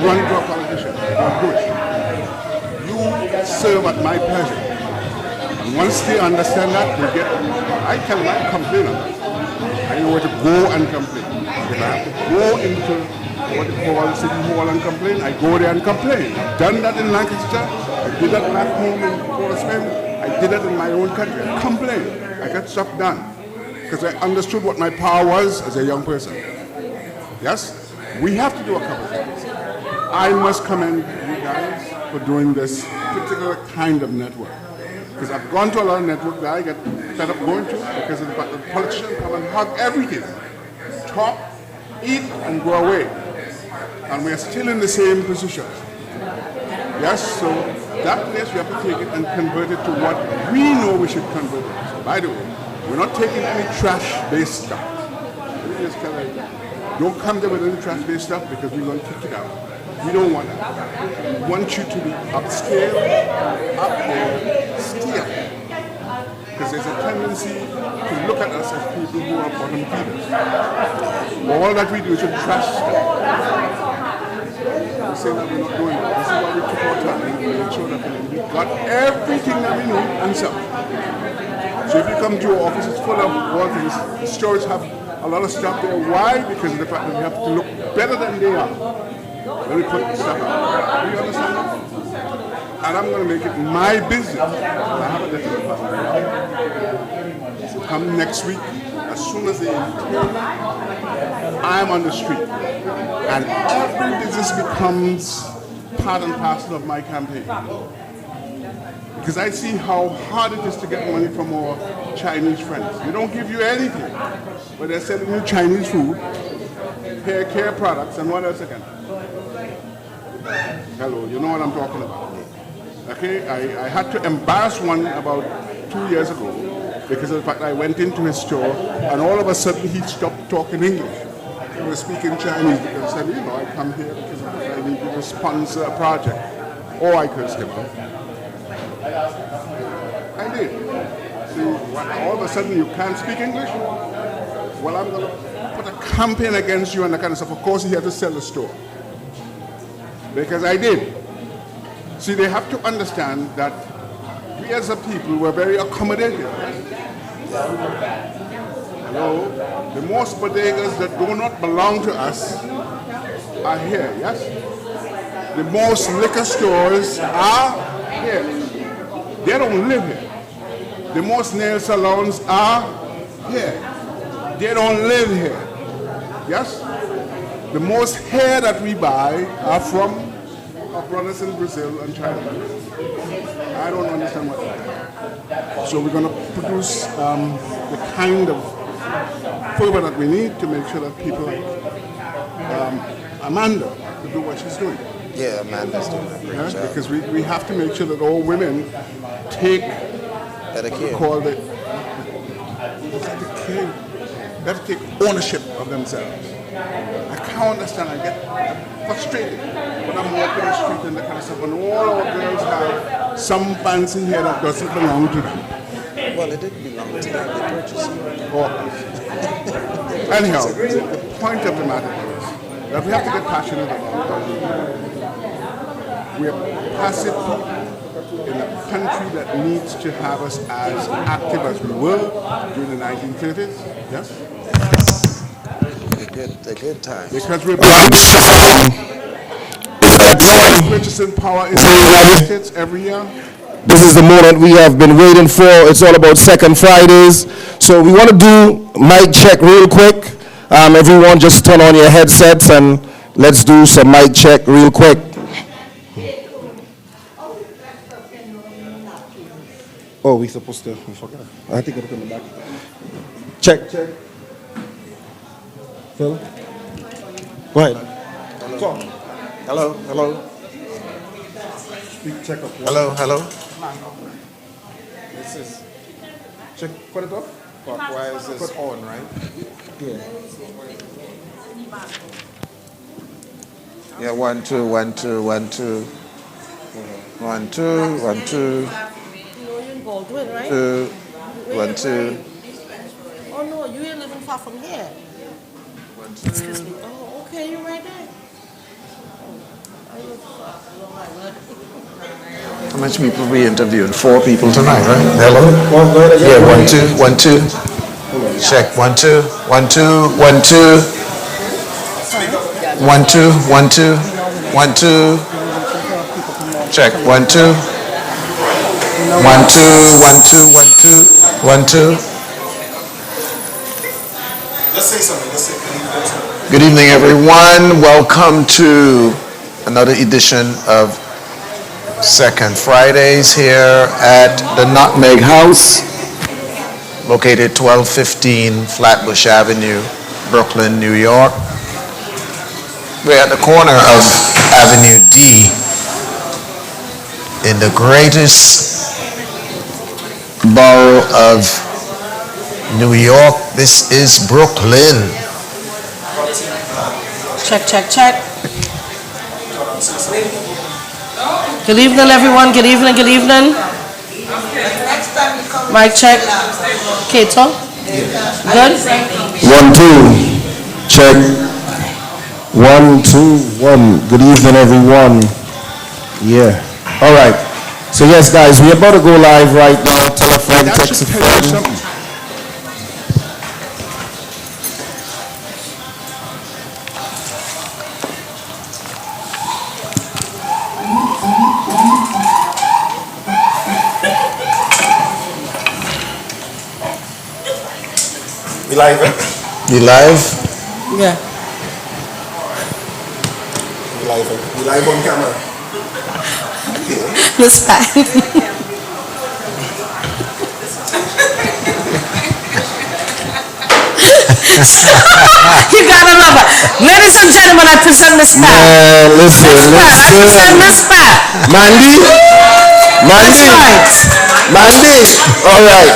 run to a politician. I don't do it. You serve at my pleasure. And once they understand that, I tell them I complain on that. I know where to go and complain. If I have to go into what they call City Hall and complain, I go there and complain. I've done that in Lancaster. I did that back home in Portsmouth. I did that in my own country. I complain. I got stuff done. Because I understood what my power was as a young person. Yes? We have to do a couple of things. I must commend you guys for doing this particular kind of network. Because I've gone to a lot of networks that I get fed up going to because of the fact that the politicians come and hug everything. Talk, eat, and go away. And we're still in the same position. Yes, so that place we have to take it and convert it to what we know we should convert it to. By the way, we're not taking any trash-based stuff. Let me just tell you, don't come there with any trash-based stuff because we're going to kick it out. We don't want that. We want you to be upscale, up there, still. Because there's a tendency to look at us as people who are bottom feeders. All that we do is to trash stuff. We say that we're not doing that. This is why we took our time and make sure that we got everything that we need and some. So if you come to our office, it's full of all things. The stores have a lot of stuff there. Why? Because of the fact that we have to look better than they are when we put the stuff out. Do you understand that? And I'm going to make it my business. I have a letter to come next week. As soon as they intern, I'm on the street. And every business becomes part and parcel of my campaign. Because I see how hard it is to get money from our Chinese friends. They don't give you anything, but they're selling you Chinese food, hair care products, and what else again? Hello, you know what I'm talking about. Okay, I had to embarrass one about 2 years ago because of the fact that I went into his store and all of a sudden he stopped talking English. He was speaking Chinese because he said, you know, I come here because I need you to sponsor a project. Or I cursed him out. I did. See, all of a sudden you can't speak English? Well, I'm going to put a campaign against you and that kind of stuff. Of course, he had to sell the store. Because I did. See, they have to understand that we as a people were very accommodating. Hello? The most bodegas that do not belong to us are here, yes? The most liquor stores are here. They don't live here. The most nail salons are here. They don't live here. Yes? The most hair that we buy are from our brothers in Brazil and China. I don't understand what that is. So we're going to produce the kind of fervor that we need to make sure that people, Amanda, to do what she's doing. Yeah, Amanda's doing a great job. Because we have to make sure that all women take better care. Call it, they have to take ownership of themselves. I can't understand. I get frustrated when I'm walking the street and that kind of stuff, and all our girls have some fancy hair that doesn't belong to them. Well, it didn't belong to them. They purchased it. Oh. Anyhow, the point of the matter is that we have to get passionate about it. We are passive people in a country that needs to have us as active as we were during the 1930s. Yes? The good times. Because we're purchasing power in the United States every year. This is the moment we have been waiting for. It's all about Second Fridays. So we want to do mic check real quick. Everyone just turn on your headsets and let's do some mic check real quick. Oh, we supposed to, we forgot. I think it'll come back. Check. Phil? Go ahead. Hello. Hello. Check up. Hello. This is. Check. Put it up. Why is this on, right? Yeah. Yeah, 1 2 1 2 1 2 1 2 1 2 Baldwin, right? 2 1 2. Oh no, you ain't living far from here. 1 2. Excuse me. Oh, okay, you're right there. How much people we interviewed? 4 people tonight, right? Hello? Yeah, 1, 2, 1, 2. Check, 1, 2, 1, 2, 1, 2. 1, 2, 1, 2, 1, 2. Check, 1, 2. 1, 2, 1, 2, 1, 2, 1, 2. Let's say something. Let's say Good evening, everyone. Welcome to another edition of Second Fridays here at the Nutmeg House, located 1215 Flatbush Avenue, Brooklyn, New York. We're at the corner of Avenue D in the greatest borough of New York. This is Brooklyn. Check, check, check. Good evening, everyone. Good evening, good evening. Mic check. Kato. Good? 1, 2. Check. 1, 2, 1. Good evening, everyone. Yeah. All right. So yes, guys, we're about to go live right now. Tell a friend, That text a should tell you friend. something. we live. You live? Yeah. We live on camera. Miss Pat. You gotta love it. Ladies and gentlemen, I present Miss Pat. Listen, Miss Pat. I present Miss Pat. Mandy? That's Mandy? right. Mandy? All right.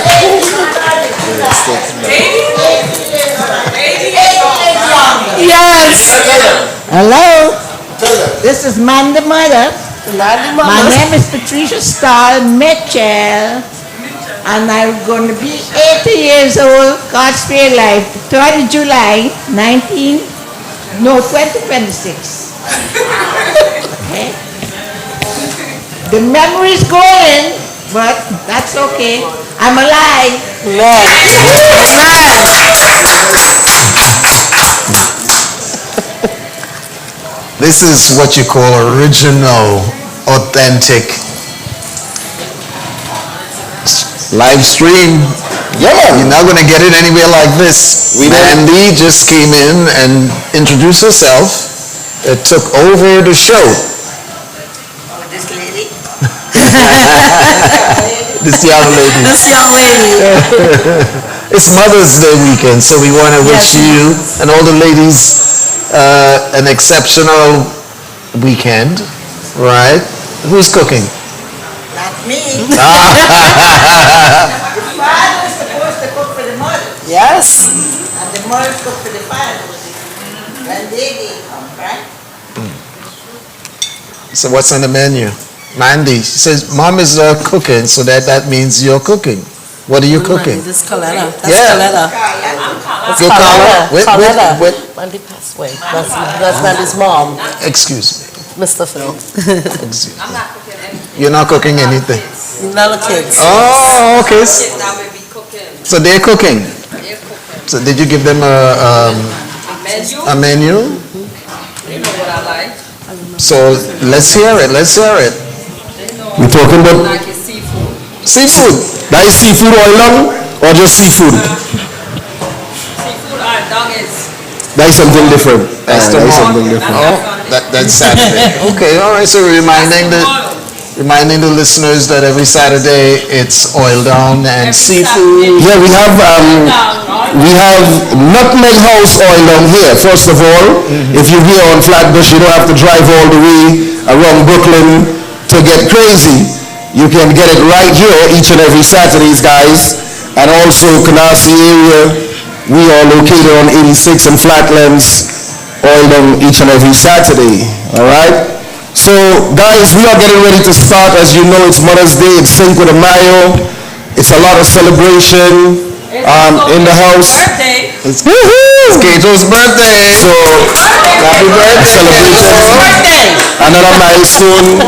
Yes. Hello, this is Mandy Mother. Mandy My Mama. name is Patricia Stahl Mitchell, and I'm going to be 80 years old, God spare life, 3rd of July, 2026. Okay? The memory's going, but that's okay. I'm alive. This is what you call original, authentic live stream. Yeah. You're not going to get it anywhere like this. Mandy just came in and introduced herself. It took over the show. This lady? This young lady. This young lady. It's Mother's Day weekend, so we want to wish you and all the ladies an exceptional weekend, right? Who's cooking? Not me. The father is supposed to cook for the mother, Yes. and the mother cook for the father. When they come, right? So what's on the menu? Mandy, she says, Mom is cooking, so that means you're cooking. What are you cooking? This is Coletta. That's Yeah. Coletta. That's Your Carla? Coletta. Wait. Mandy passed away. That's Mandy's mom, Excuse Mr. Phil. me. Excuse me. You're not cooking anything. None of kids. Oh, okay. Now we be cooking. So they're cooking. So did you give them a Menu, menu? they know what I like. So let's hear it. Let's hear it. They know We talking I about like your seafood. Seafood. that is seafood oil long or just seafood? Seafood and dog is. That is something different. That's the that is mom. something different. Oh, that's Saturday. Okay, all right. So reminding the listeners that every Saturday it's oil down and seafood. Yeah, we have Nutmeg House oil down here. First of all, if you're here on Flatbush, you don't have to drive all the way around Brooklyn to get crazy. You can get it right here each and every Saturdays, guys. And also Canarsie area, we are located on 86 and Flatlands, oil down each and every Saturday. All right. So, guys, we are getting ready to start. As you know, it's Mother's Day. It's Cinco de Mayo. It's a lot of celebration in the house. Birthday. It's woohoo! It's Kato's birthday. So, Happy birthday, celebration. Birthday. Another milestone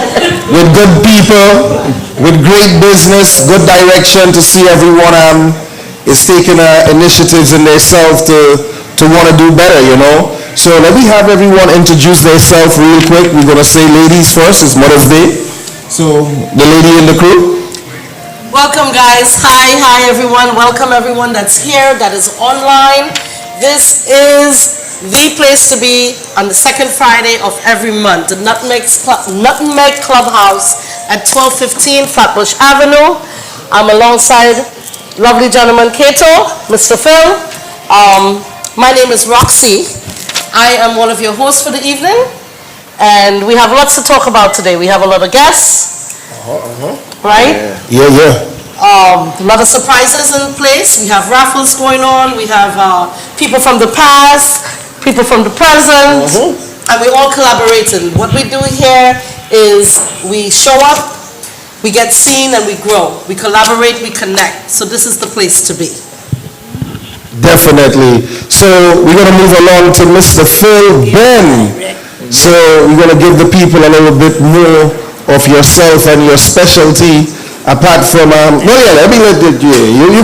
with good people, with great business, good direction to see everyone is taking initiatives in themselves to want to do better, you know. So let me have everyone introduce themselves real quick. We're going to say ladies first. It's Mother's Day. So the lady in the crew. Welcome, guys. Hi, everyone. Welcome, everyone that's here, that is online. This is the place to be on the second Friday of every month. The Nutmeg Clubhouse at 1215 Flatbush Avenue. I'm alongside lovely gentleman Cato, Mr. Phil. My name is Roxy. I am one of your hosts for the evening. And we have lots to talk about today. We have a lot of guests. Right? Yeah. A lot of surprises in place. We have raffles going on. We have people from the past, people from the present, and we're all collaborating. What we do here is we show up, we get seen, and we grow. We collaborate, we connect. So this is the place to be. Definitely. So we're going to move along to Mr. Phil Ben. So we're going to give the people a little bit more of yourself and your specialty. Apart from, let me let you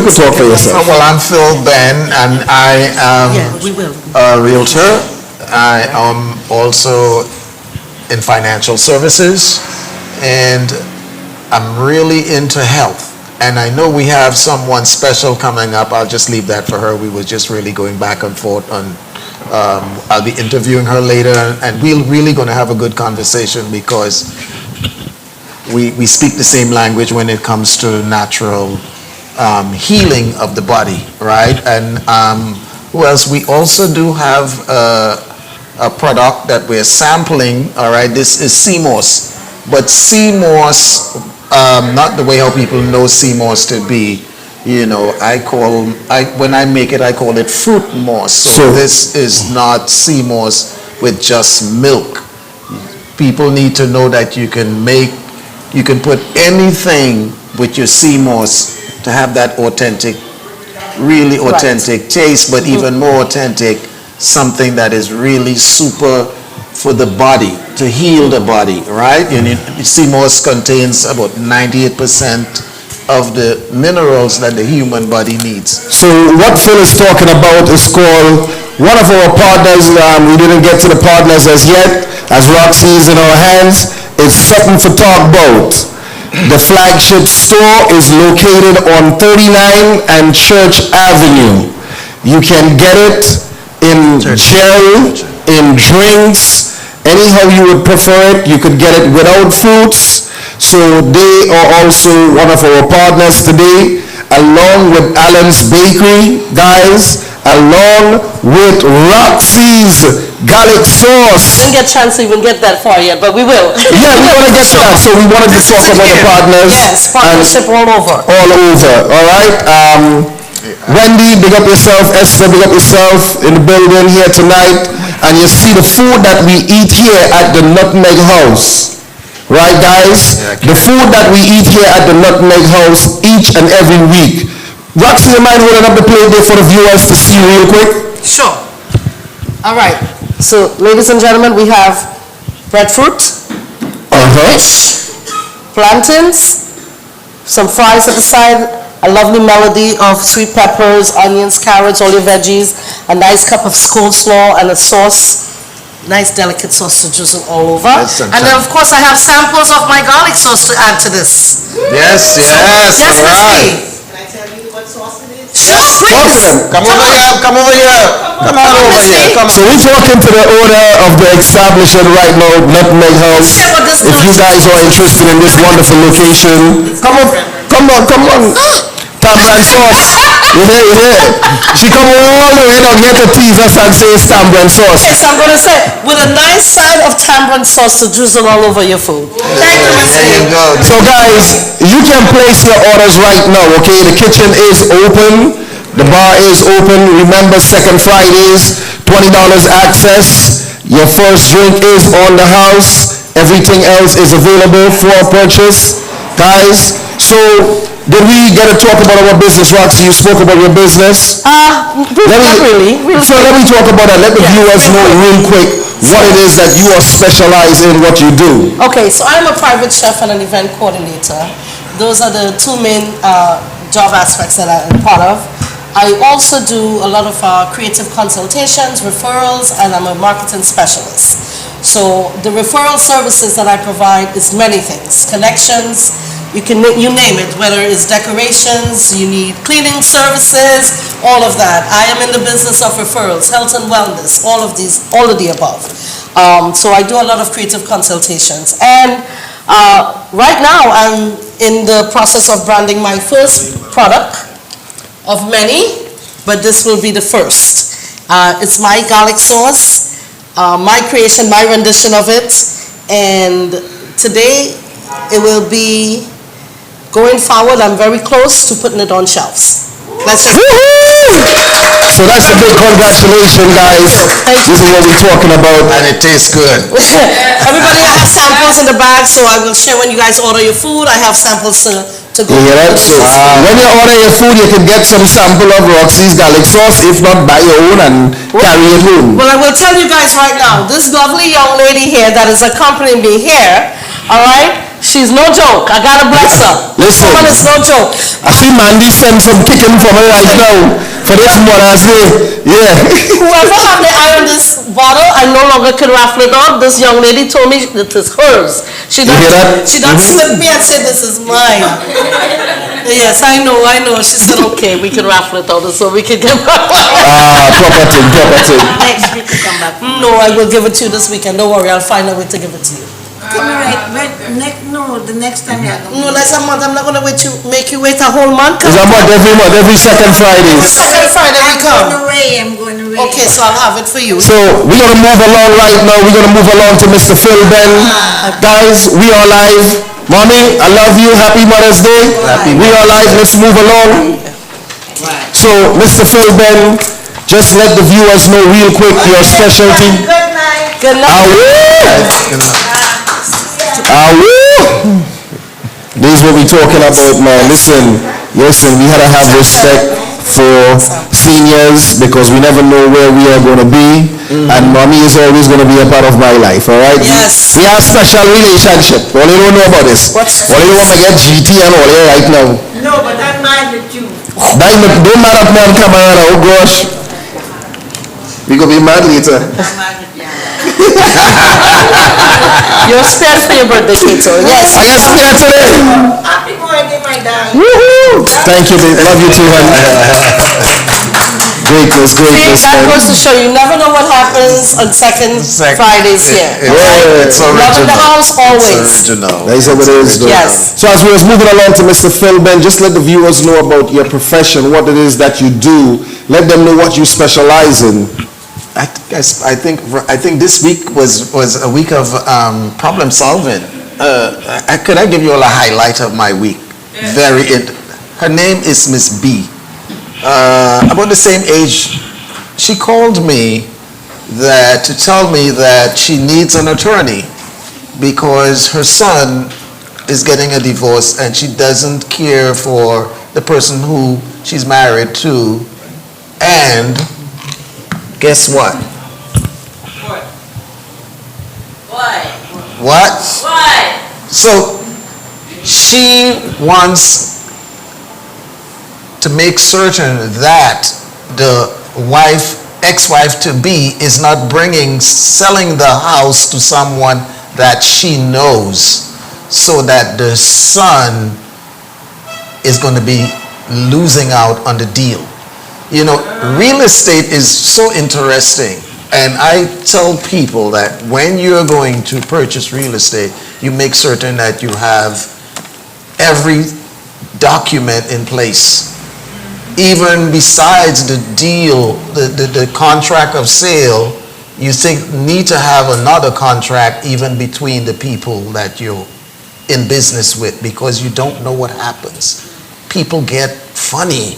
could talk for yourself. Well, I'm Phil Ben, and I am We will. a realtor. I am also in financial services, and I'm really into health. And I know we have someone special coming up. I'll just leave that for her. We were just really going back and forth on, I'll be interviewing her later, and we're really going to have a good conversation because we speak the same language when it comes to natural healing of the body, right? And who else? We also do have a product that we're sampling, all right? This is sea moss, but sea moss, not the way how people know sea moss to be. You know, when I make it, I call it fruit moss. So this is not sea moss with just milk. People need to know that you can put anything with your sea moss to have that authentic, really authentic taste, but even more authentic, something that is really super for the body, to heal the body, right? Sea moss contains about 98% of the minerals that the human body needs. So what Phil is talking about is called, one of our partners, we didn't get to the partners as yet, as Roxy is in our hands, is Something for Talk About. The flagship store is located on 39 and Church Avenue. You can get it in gel, in drinks, anyhow you would prefer it. You could get it without fruits. So they are also one of our partners today, along with Allen's Bakery, guys, along with Roxy's garlic sauce. Didn't get a chance to even get that far yet, but we will. Yeah, we want to get to that. So we wanted to talk about the partners. Yes, partnership all over. All over, all right? Wendy, big up yourself. Esther, big up yourself in the building here tonight. And you see the food that we eat here at the Nutmeg House. Right, guys? The food that we eat here at the Nutmeg House each and every week. Roxy, you mind holding up the plate there for the viewers to see real quick? Sure. All right. So, ladies and gentlemen, we have breadfruit, fish, plantains, some fries at the side, a lovely melody of sweet peppers, onions, carrots, all your veggies, a nice cup of coleslaw and a sauce, nice delicate sauce to drizzle all over. And then, of course, I have samples of my garlic sauce to add to this. Yes, Yes, all Miss right. B. Sure, please. Come over here. Come on over here. Come So we're talking to the owner of the establishment right now, Nutmeg House. Share what this If you guys are interested in this wonderful location, come on. Tambran sauce. You hear? She come all the way down here to tease us and say it's Tambran sauce. Yes, I'm going to say, with a nice side of tamarind sauce to drizzle all over your food. Thank you, Miss There you B. go. So guys, you can place your orders right now, okay? The kitchen is open. The bar is open. Remember, second Fridays, $20 access. Your first drink is on the house. Everything else is available for purchase. Guys, so did we get to talk about our business, Roxy? You spoke about your business. Not really. So let me talk about that. Let the viewers know real quick what it is that you are specialized in, what you do. Okay, so I'm a private chef and an event coordinator. Those are the two main job aspects that I'm part of. I also do a lot of creative consultations, referrals, and I'm a marketing specialist. So the referral services that I provide is many things. Connections, you name it, whether it's decorations, you need cleaning services, all of that. I am in the business of referrals, health and wellness, all of the above. So I do a lot of creative consultations. And right now I'm in the process of branding my first product of many, but this will be the first. It's my garlic sauce, my creation, my rendition of it, and today it will be going forward. I'm very close to putting it on shelves. Let's just So that's a big congratulations, guys. This is what we're talking about. And it tastes good. Everybody has samples in the bag, so I will share when you guys order your food. I have samples to go. You hear that? So when you order your food, you can get some sample of Roxy's garlic sauce. If not, buy your own and carry it home. Well, I will tell you guys right now, this lovely young lady here that is accompanying me here, all right, she's no joke. I gotta bless her. Listen. Woman is no joke. I see Mandy send some kicking from her right now for this Mother's Day. Yeah. Whoever have the iron this bottle, I no longer can raffle it off. This young lady told me it is hers. She You hear that? She done slipped me and said this is mine. Yes, I know. She said okay, we can raffle it out so we can get Proper thing. next week to come back. No, I will give it to you this weekend. Don't worry, I'll find a way to give it to you. The next time you're going No, that's a month. I'm not gonna make you wait a whole month. It's a month, every second Friday. Second Friday we come. I'm going away. Okay, so I'll have it for you. So we're gonna move along right now. We're gonna move along to Mr. Phil Ben. Guys, we are live. Mommy, I love you. Happy Mother's Day. We are live. Let's move along. So, Mr. Phil Ben, just let the viewers know real quick your specialty. Good night. Good luck. This is what we're talking about, man. Listen, we gotta have respect for seniors because we never know where we are going to be, and mommy is always going to be a part of my life, all right? Yes. We have special relationship. All you don't know about this. All you want to get GT and all here right now. No, but I'm mad with you. Don't mad at me on camera, oh gosh. We gonna be mad later. I'm mad with you. You're spared for your birthday, Kato. Yes. I get scared today. Happy birthday, my darling. Woohoo! Thank you, babe. Love you too, honey. Greatness, See, that man. goes to show you never know what happens on second Fridays here. It's Love in the original. house always. It's original. That is how it is, though. Yes. So as we was moving along to Mr. Phil Ben, just let the viewers know about your profession, what it is that you do. Let them know what you specialize in. I think this week was a week of problem solving. Could I give you all a highlight of my week? Her name is Miss B. About the same age. She called me to tell me that she needs an attorney because her son is getting a divorce and she doesn't care for the person who she's married to. And guess what? What? So she wants to make certain that the ex-wife to be is not selling the house to someone that she knows, so that the son is going to be losing out on the deal. You know, real estate is so interesting, and I tell people that when you're going to purchase real estate, you make certain that you have every document in place. Even besides the deal, the contract of sale, you need to have another contract even between the people that you're in business with, because you don't know what happens. People get funny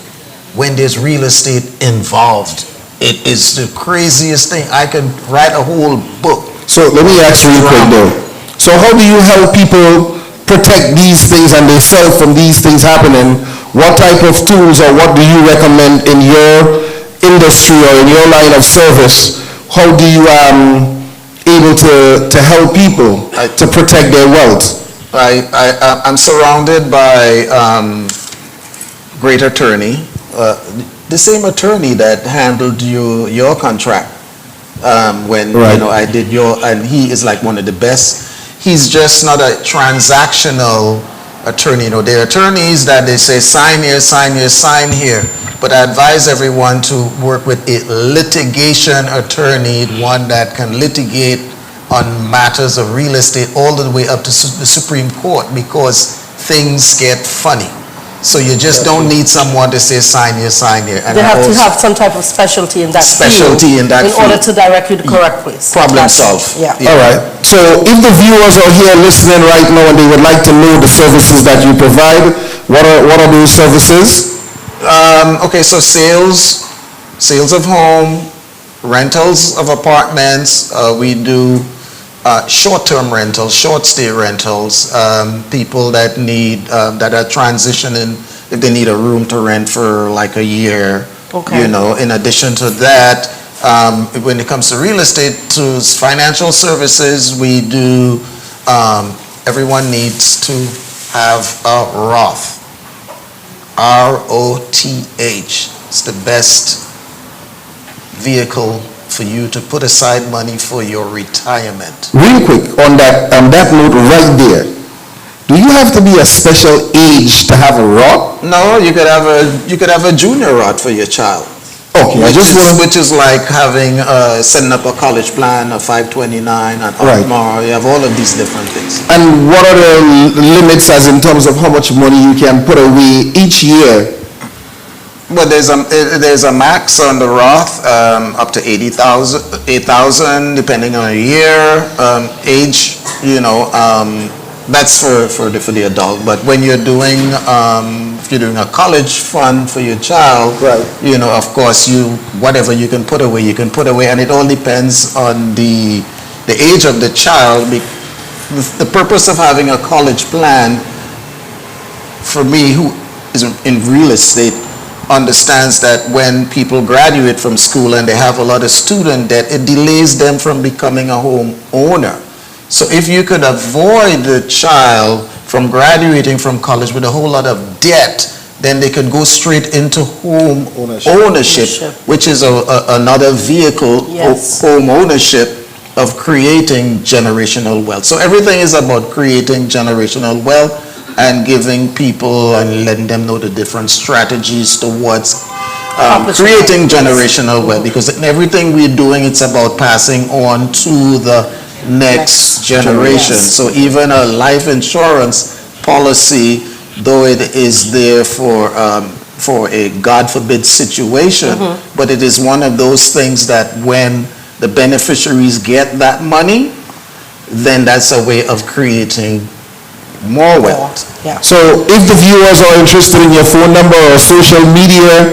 when there's real estate involved. It is the craziest thing. I can write a whole book. So let me ask you real quick though. So how do you help people protect these things and themselves from these things happening, what type of tools or what do you recommend in your industry or in your line of service? How do you able to help people to protect their wealth? I'm surrounded by great attorney, the same attorney that handled your contract when Right. I did and he is like one of the best. He's just not a transactional attorney. There are attorneys that they say sign here, sign here, sign here. But I advise everyone to work with a litigation attorney, one that can litigate on matters of real estate all the way up to the Supreme Court, because things get funny. So you just don't need someone to say sign here, sign here. And They have to also have some type of specialty in that Specialty field in that in order field. to direct you the correct place. problem That's- solve. Yeah. All right. So if the viewers are here listening right now and they would like to know the services that you provide, what are those services? Okay, so sales of home, rentals of apartments. We do short-term rentals, short-stay rentals. People that need that are transitioning, if they need a room to rent for like a year. Okay. In addition to that, when it comes to real estate, to financial services, we do. Everyone needs to have a Roth. ROTH. It's the best vehicle for you to put aside money for your retirement. Real quick on that note right there. Do you have to be a special age to have a Roth? No, you could have a junior Roth for your child. Okay, I just want Which is like having setting up a college plan, a 529, an Right. ARMA. You have all of these different things. And what are the limits as in terms of how much money you can put away each year? Well, there's a max on the Roth, up to 8,000 depending on a year, age. That's for the adult. But when you're doing if you're doing a college fund for your child, Right. Of course whatever you can put away, you can put away, and it all depends on the age of the child. The purpose of having a college plan, for me, who is in real estate, understands that when people graduate from school and they have a lot of student debt, it delays them from becoming a home owner. So if you could avoid the child from graduating from college with a whole lot of debt, then they could go straight into home ownership, which is another vehicle, Yes. home ownership, of creating generational wealth. So everything is about creating generational wealth and giving people and letting them know the different strategies towards creating generational wealth, because in everything we're doing, it's about passing on to the next generation. Yes. So even a life insurance policy, though it is there for a God forbid situation, but it is one of those things that when the beneficiaries get that money, then that's a way of creating more wealth. Yeah. So if the viewers are interested in your phone number or social media,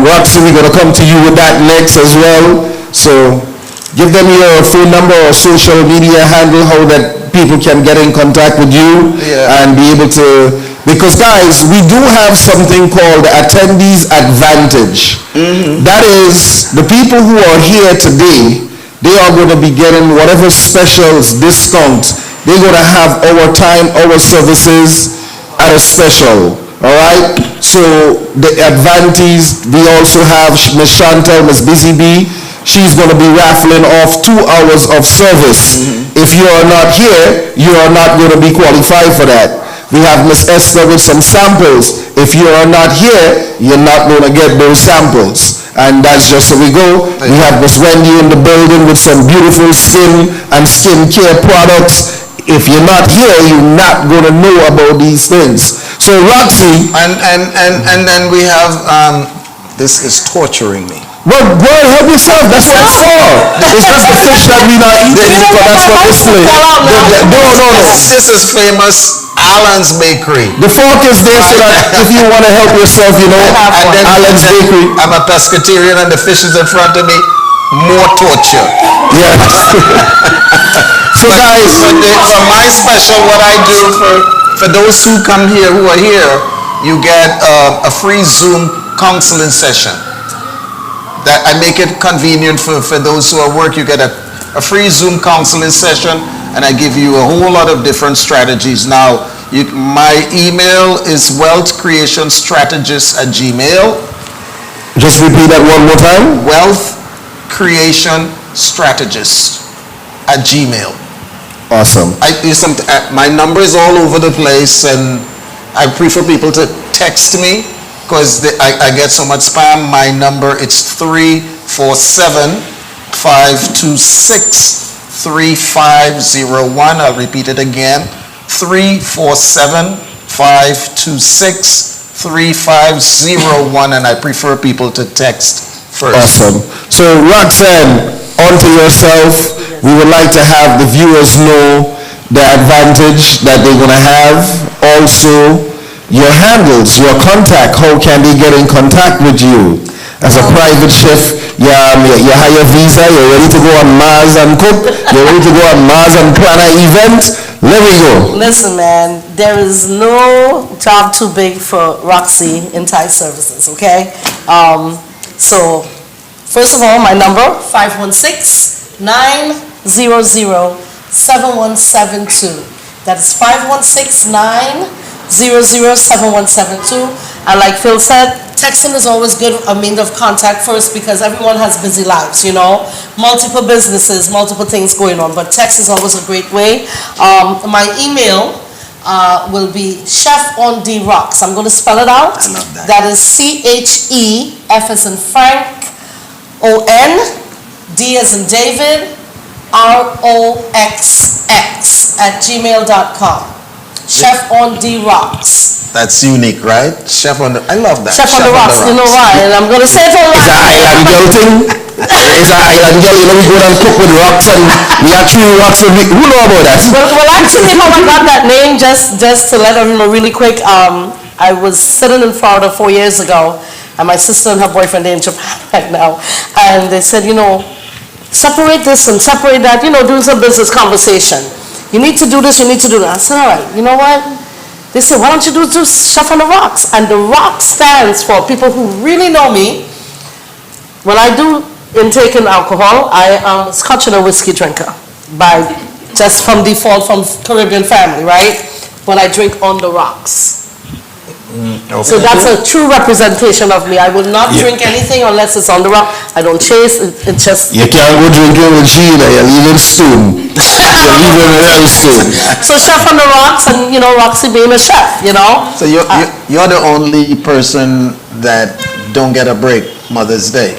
Roxy, we're going to come to you with that next as well. So give them your phone number or social media handle, how that people can get in contact with you and be able to, because guys, we do have something called the Attendees Advantage. That is, the people who are here today, they are going to be getting whatever specials, discounts. They're going to have our time, our services at a special. All right? So the advantage, we also have Miss Chantal, Miss Busy Bee. She's going to be raffling off 2 hours of service. If you are not here, you are not going to be qualified for that. We have Miss Esther with some samples. If you are not here, you're not going to get those samples. And that's just how we go. We have Miss Wendy in the building with some beautiful skin and skincare products. If you're not here, you're not going to know about these things. So Roxy, And then we have, this is torturing me. well, boy, help yourself. That's what it's for. It's just the fish that we not eating, because that's what this is. No. This is famous Allen's Bakery. The fork is there so that if you want to help yourself, And then Allen's Bakery. I'm a pescatarian and the fish is in front of me. More torture. Yeah. So guys, For my special, what I do for those who come here, who are here, you get a free Zoom counseling session. That I make it convenient for those who are work. You get a free Zoom counseling session, and I give you a whole lot of different strategies. Now, my email is wealthcreationstrategist@gmail. Just repeat that one more time. wealthcreationstrategist@gmail. Awesome. My number is all over the place, and I prefer people to text me because I get so much spam. My number it's 347-526-3501. I'll repeat it again. 347-526-3501, and I prefer people to text first. Awesome. So Roxanne, onto yourself. We would like to have the viewers know the advantage that they're going to have. Also, your handles, your contact. How can they get in contact with you? As a private chef, you have your visa, you're ready to go on Mars and cook, you're ready to go on Mars and plan an event. Let me go. Listen, man, there is no job too big for Roxy in Thai services, okay? So, first of all, my number, 516-900-7172. That is 516-900-7172. And like Phil said, texting is always good, a means of contact first, because everyone has busy lives, you know, multiple businesses, multiple things going on, but text is always a great way. My email will be Chef on D Rocks. I'm going to spell it out. I love that. That is CHEF as in Frank, ON, D as in David, ROXX @gmail.com. Chef on D Rocks. That's unique, right? Chef on the, I love that. Chef on the Rocks, you know why? And I'm going to say it all It's an island girl thing. It's an island girl, you know, we go and cook with rocks and we actually rocks with, who know about that? Well, actually, how I got that name, just to let everyone know really quick, I was sitting in Florida 4 years ago, and my sister and her boyfriend are in Japan right now, and they said, you know, separate this and separate that, you know, doing some business conversation. You need to do this, you need to do that. I said, all right, you know what? They said, why don't you do Chef on the Rocks? And the Rock stands for people who really know me. When I do intake in alcohol, I am a Scotch and a whiskey drinker, by just from default from Caribbean family, right? But I drink on the rocks. Okay. So that's a true representation of me. I will not drink anything unless it's on the rock. I don't chase, it's just... You can't go drinking with Gina, you're leaving soon. You're leaving very soon. So Chef on the Rocks, and you know, Roxy being a chef, you know? So you're the only person that don't get a break Mother's Day.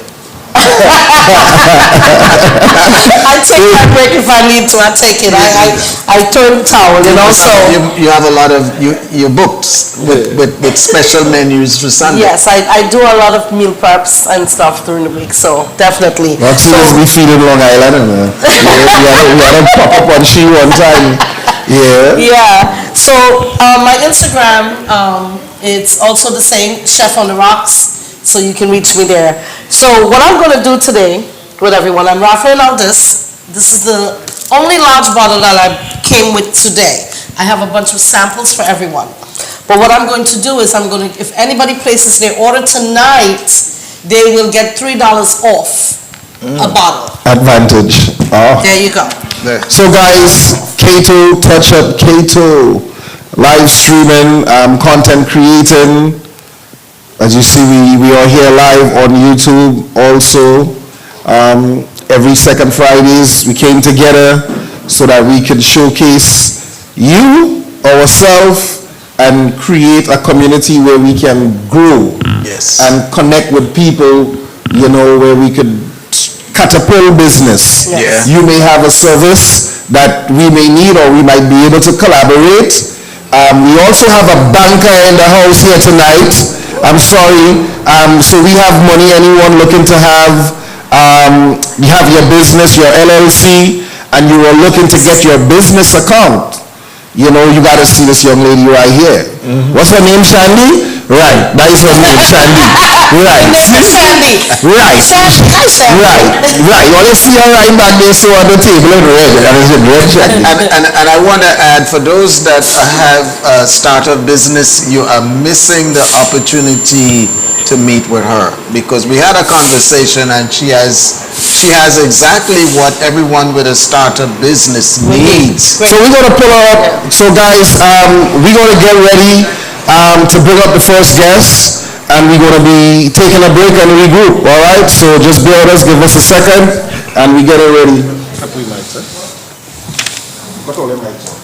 I take my break if I need to. I take it. I turn towel, you know. So you have a lot of you booked with special menus for Sunday. yes, I do a lot of meal preps and stuff during the week. So definitely. Roxy must be feeding Long Island, man. We had a pop up on she one time. Yeah. Yeah. So my Instagram, it's also the same, Chef on the Rocks. So you can reach me there. So what I'm going to do today with everyone, I'm raffling out this. This is the only large bottle that I came with today. I have a bunch of samples for everyone. But what I'm going to do is if anybody places their order tonight, they will get $3 off a bottle. Advantage. Oh. There you go. So guys, Cato, Touch Up Cato, live streaming, content creating. As you see, we are here live on YouTube also. Every second Fridays, we came together so that we could showcase you, ourselves, and create a community where we can grow. Yes. And connect with people, you know, where we could catapult business. Yes. You may have a service that we may need, or we might be able to collaborate. We also have a banker in the house here tonight. I'm sorry. So we have money. Anyone looking to have, you have your business, your LLC, and you are looking to get your business account. you know, you got to see this young lady right here. What's her name, Shandy? Right, that is her name, Shandy. Right. Sandy. Right. Sandy. Hi, Sandy. Right. You want to see her right back there, so on the table in red. That is in red, Shandy. And I want to add, for those that have a startup business, you are missing the opportunity to meet with her, because we had a conversation and she has exactly what everyone with a startup business needs. So we're going to pull her up. So guys, we're going to get ready to bring up the first guest, and we're going to be taking a break and regroup, all right? So just bear with us, give us a second, and we get it ready. Couple of lights, Got all them lights.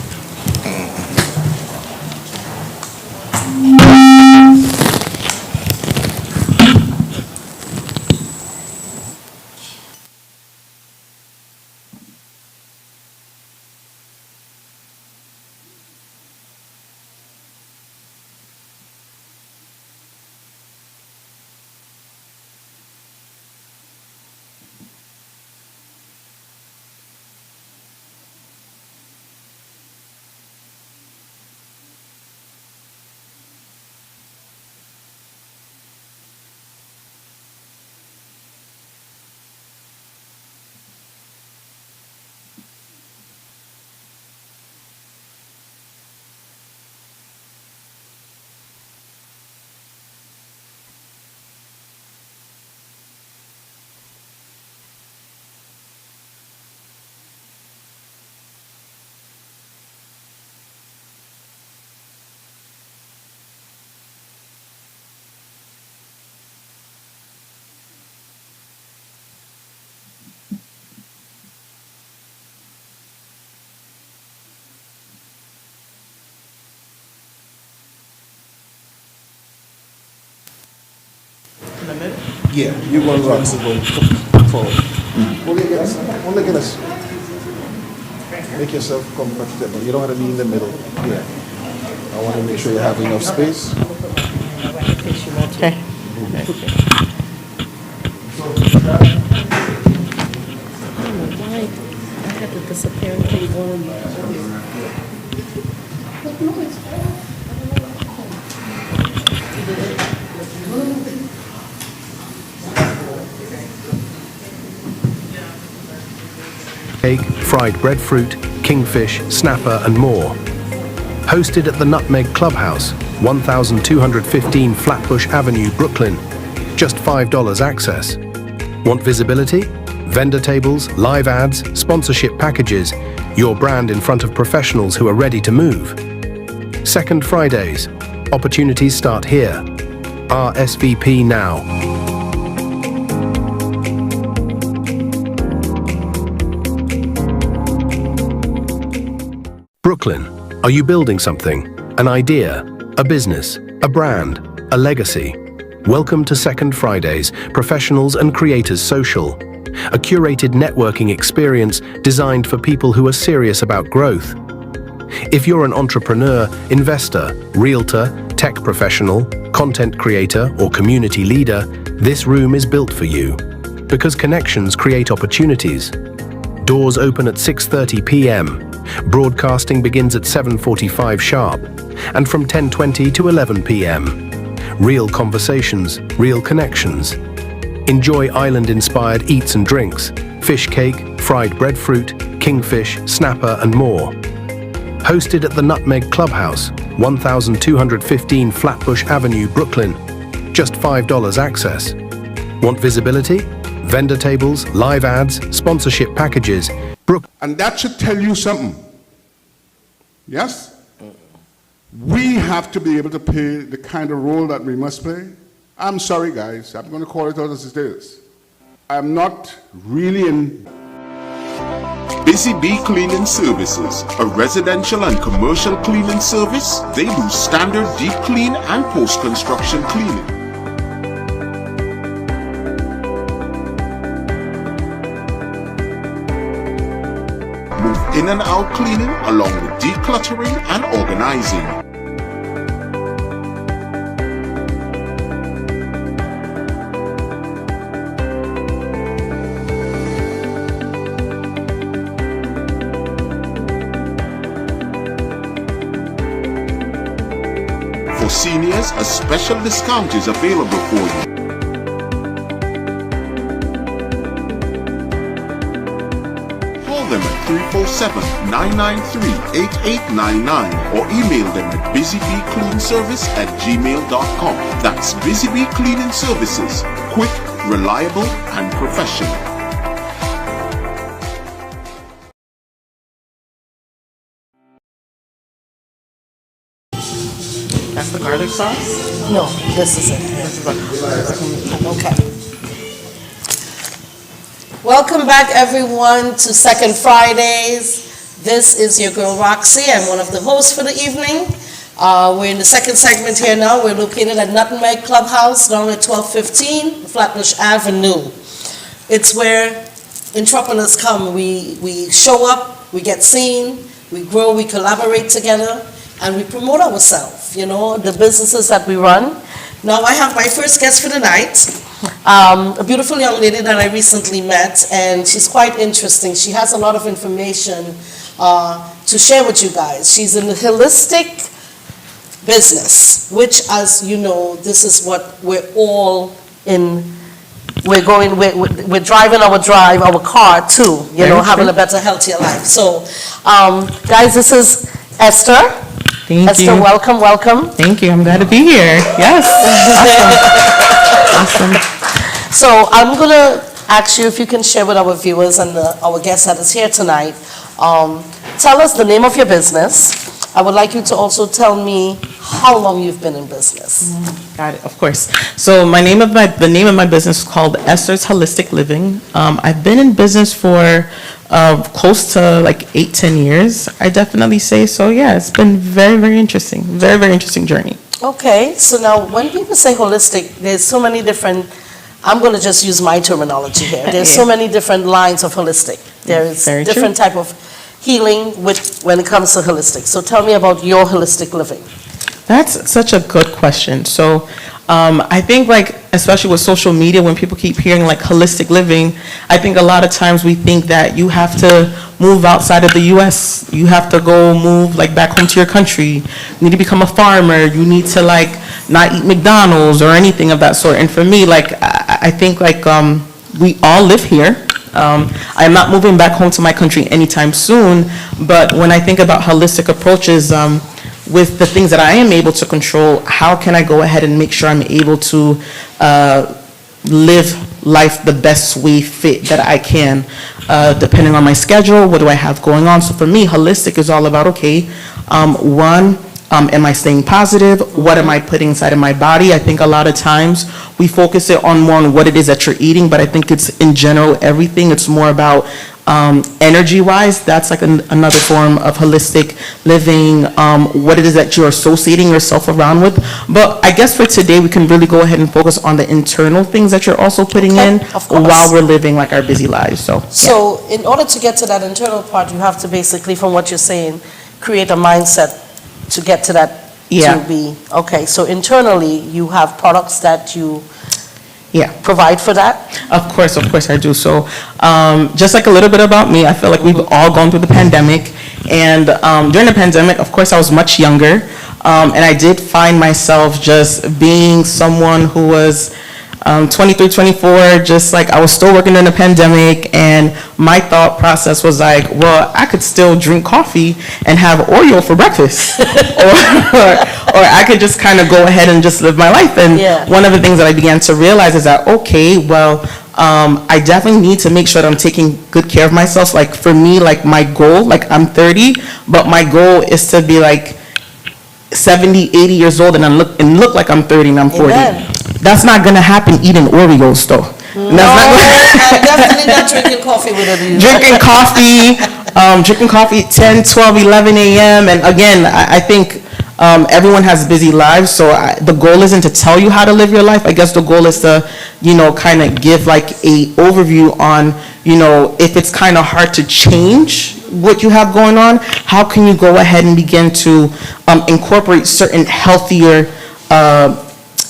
Yeah, you're going to run. Come forward. Only get us. Make yourself comfortable. You don't have to be in the middle. Yeah. I want to make sure you have enough space. Why? I had the disappearing thing on. Egg, fried breadfruit, kingfish, snapper and more. Hosted at the Nutmeg Clubhouse, 1215 Flatbush Avenue, Brooklyn. Just $5 access. Want visibility? Vendor tables, live ads, sponsorship packages. Your brand in front of professionals who are ready to move. Second Fridays. Opportunities start here. RSVP now. Brooklyn, are you building something? An idea, a business, a brand, a legacy? Welcome to Second Fridays, Professionals and Creators Social, a curated networking experience designed for people who are serious about growth. If you're an entrepreneur, investor, realtor, tech professional, content creator, or community leader, this room is built for you. Because connections create opportunities. Doors open at 6:30 p.m. Broadcasting begins at 7:45 sharp, and from 10:20 to 11 p.m. Real conversations, real connections. Enjoy island-inspired eats and drinks, fish cake, fried breadfruit, kingfish, snapper, and more. Hosted at the Nutmeg Clubhouse, 1215 Flatbush Avenue, Brooklyn. Just $5 access. Want visibility? Vendor tables, live ads, sponsorship packages. And that should tell you something. Yes? We have to be able to play the kind of role that we must play. I'm sorry, guys. I'm going to call it out as it is. I'm not really in... Busy Bee Cleaning Services, a residential and commercial cleaning service. They do standard deep clean and post-construction cleaning. Move in and out cleaning along with decluttering and organizing. For seniors, a special discount is available for you. Call them at 347-993-8899 or email them at busybcleanservice@gmail.com. That's Busy Bee Cleaning Services. Quick, reliable, and professional. That's the garlic sauce? No, this is it. Okay. Welcome back, everyone, to Second Fridays. This is your girl, Roxy. I'm one of the hosts for the evening. We're in the second segment here now. We're located at Nutmeg Clubhouse, down at 1215 Flatbush Avenue. It's where entrepreneurs come. We show up, we get seen, we grow, we collaborate together, and we promote ourselves, you know, the businesses that we run. Now, I have my first guest for the night, a beautiful young lady that I recently met, and she's quite interesting. She has a lot of information to share with you guys. She's in the holistic business, which, as you know, this is what we're all in. We're driving our car too, you know, having a better, healthier life. So, guys, this is Esther. Thank Esther, you. welcome. Thank you. I'm glad to be here. Yes. Awesome. So I'm going to ask you if you can share with our viewers and our guest that is here tonight. Tell us the name of your business. I would like you to also tell me how long you've been in business. Got it. Of course. So the name of my business is called Esther's Holistic Living. I've been in business for close to like 8-10 years. I definitely say so. Yeah, it's been very, very interesting. Very, very interesting journey. Okay. So now, when people say holistic, there's so many different. I'm going to just use my terminology here. There's so many different lines of holistic. There is different type of healing when it comes to holistic. So tell me about your holistic living. That's such a good question. So I think, like, especially with social media, when people keep hearing like holistic living, I think a lot of times we think that you have to move outside of the U.S. You have to go move like back home to your country. You need to become a farmer. You need to like not eat McDonald's or anything of that sort. And for me, like, I think like we all live here. I'm not moving back home to my country anytime soon, but when I think about holistic approaches, with the things that I am able to control, how can I go ahead and make sure I'm able to live life the best way fit that I can, depending on my schedule, what do I have going on? So for me, holistic is all about, okay, one, am I staying positive? What am I putting inside of my body? I think a lot of times we focus it on more on what it is that you're eating, but I think it's in general everything. It's more about energy-wise. That's like another form of holistic living, what it is that you're associating yourself around with. But I guess for today, we can really go ahead and focus on the internal things that you're also putting in while we're living like our busy lives. So in order to get to that internal part, you have to basically, from what you're saying, create a mindset to get to that, to be, okay, so internally, you have products that you provide for that? Of course I do. So just like a little bit about me, I feel like we've all gone through the pandemic, and during the pandemic, of course, I was much younger, and I did find myself just being someone who was 23, 24, just like I was still working in the pandemic, and my thought process was like, well, I could still drink coffee and have Oreo for breakfast, or I could just kind of go ahead and just live my life. And one of the things that I began to realize is that, okay, well, I definitely need to make sure that I'm taking good care of myself. Like for me, like my goal, like I'm 30, but my goal is to be like 70, 80 years old and look like I'm 30 and I'm 40. Amen. That's not going to happen eating Oreos, though. No, I'm definitely not drinking coffee with you. Drinking coffee 10, 12, 11 a.m. And again, I think everyone has busy lives, so the goal isn't to tell you how to live your life. I guess the goal is to, kind of give like a overview on, if it's kind of hard to change what you have going on, how can you go ahead and begin to incorporate certain healthier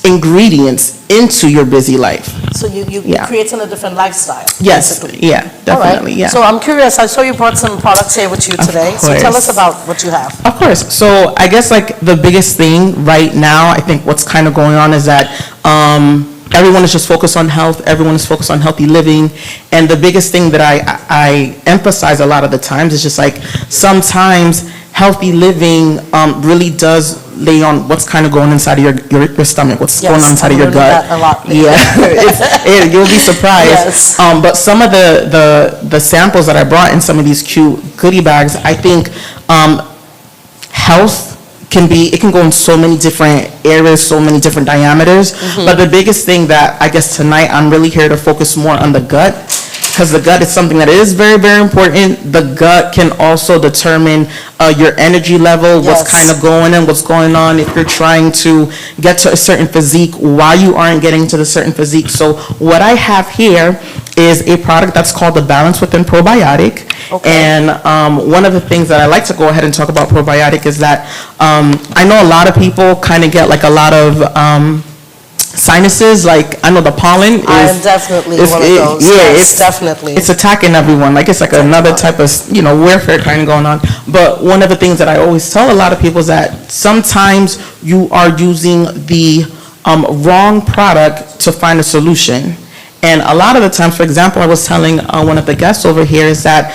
ingredients into your busy life. So you're Yeah. creating a different lifestyle. Yes, basically. yeah, definitely, All right. yeah. So I'm curious, I saw you brought some products here with you today. So tell us course. about what you have. Of course. So I guess like the biggest thing right now, I think what's kind of going on is that everyone is just focused on health. Everyone is focused on healthy living. And the biggest thing that I emphasize a lot of the times is just like sometimes healthy living really does lay on what's kind of going inside of your stomach, what's going on inside of your gut. That a lot. Yeah, you'll be surprised. Yes. But some of the samples that I brought in some of these cute goodie bags, I think health it can go in so many different areas, so many different diameters. But the biggest thing that I guess tonight I'm really here to focus more on the gut, because the gut is something that is very, very important. The gut can also determine your energy level, what's Yes. kind of going on, what's going on, if you're trying to get to a certain physique, why you aren't getting to the certain physique. So what I have here is a product that's called the Balance Within Probiotic. Okay. And one of the things that I like to go ahead and talk about probiotic is that I know a lot of people kind of get like a lot of sinuses, like I know the pollen is... I am definitely one of those. Yeah, Yes, definitely. It's attacking everyone. Like it's like another type of, warfare kind of going on. But one of the things that I always tell a lot of people is that sometimes you are using the wrong product to find a solution. And a lot of the times, for example, I was telling one of the guests over here is that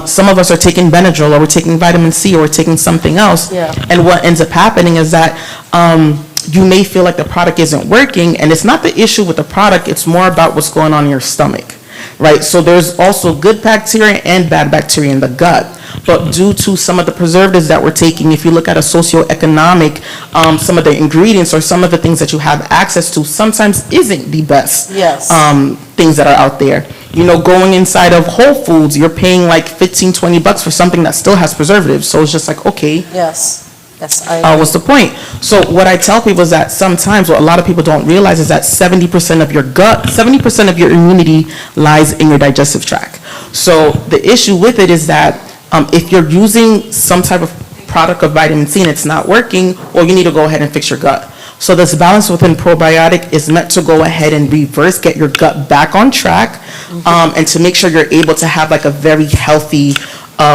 some of us are taking Benadryl, or we're taking vitamin C, or we're taking something else. Yeah. And what ends up happening is that you may feel like the product isn't working, and it's not the issue with the product, it's more about what's going on in your stomach, right? So there's also good bacteria and bad bacteria in the gut. But due to some of the preservatives that we're taking, if you look at a socioeconomic, some of the ingredients or some of the things that you have access to sometimes isn't the best Yes. things that are out there. Going inside of Whole Foods, you're paying like $15-20 for something that still has preservatives. So it's just like, okay, Yes. Yes, I what's the point? So what I tell people is that sometimes what a lot of people don't realize is that 70% of your gut, 70% of your immunity lies in your digestive tract. So the issue with it is that if you're using some type of product of vitamin C and it's not working, well, you need to go ahead and fix your gut. So this Balance Within Probiotic is meant to go ahead and reverse, get your gut back on track, and to make sure you're able to have like a very healthy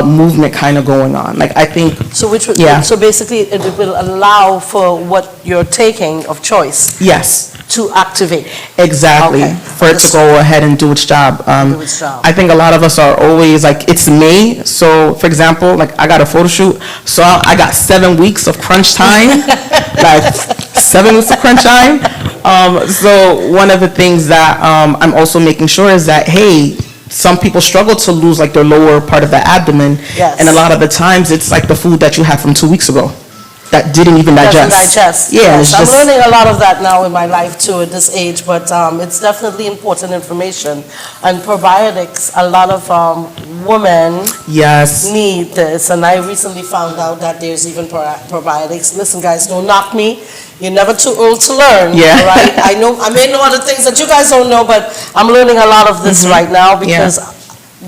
movement kind of going on. Like I think, So Yeah. so basically it will allow for what you're taking of choice yes. to activate. Exactly, Okay. for it to go ahead and do its job. Do its job. I think a lot of us are always like, it's May, so for example, like I got a photo shoot, so I got 7 weeks of crunch time, like 7 weeks of crunch time. So one of the things that I'm also making sure is that, hey, some people struggle to lose like their lower part of the abdomen. Yes. And a lot of the times it's like the food that you had from 2 weeks ago that didn't even digest. Doesn't digest. Yeah, Yes, it's I'm just, learning a lot of that now in my life too at this age, but it's definitely important information. And probiotics, a lot of women yes. need this, and I recently found out that there's even probiotics. Listen, guys, don't knock me. You're never too old to learn. Yeah. all right? I may know other things that you guys don't know, but I'm learning a lot of this right now because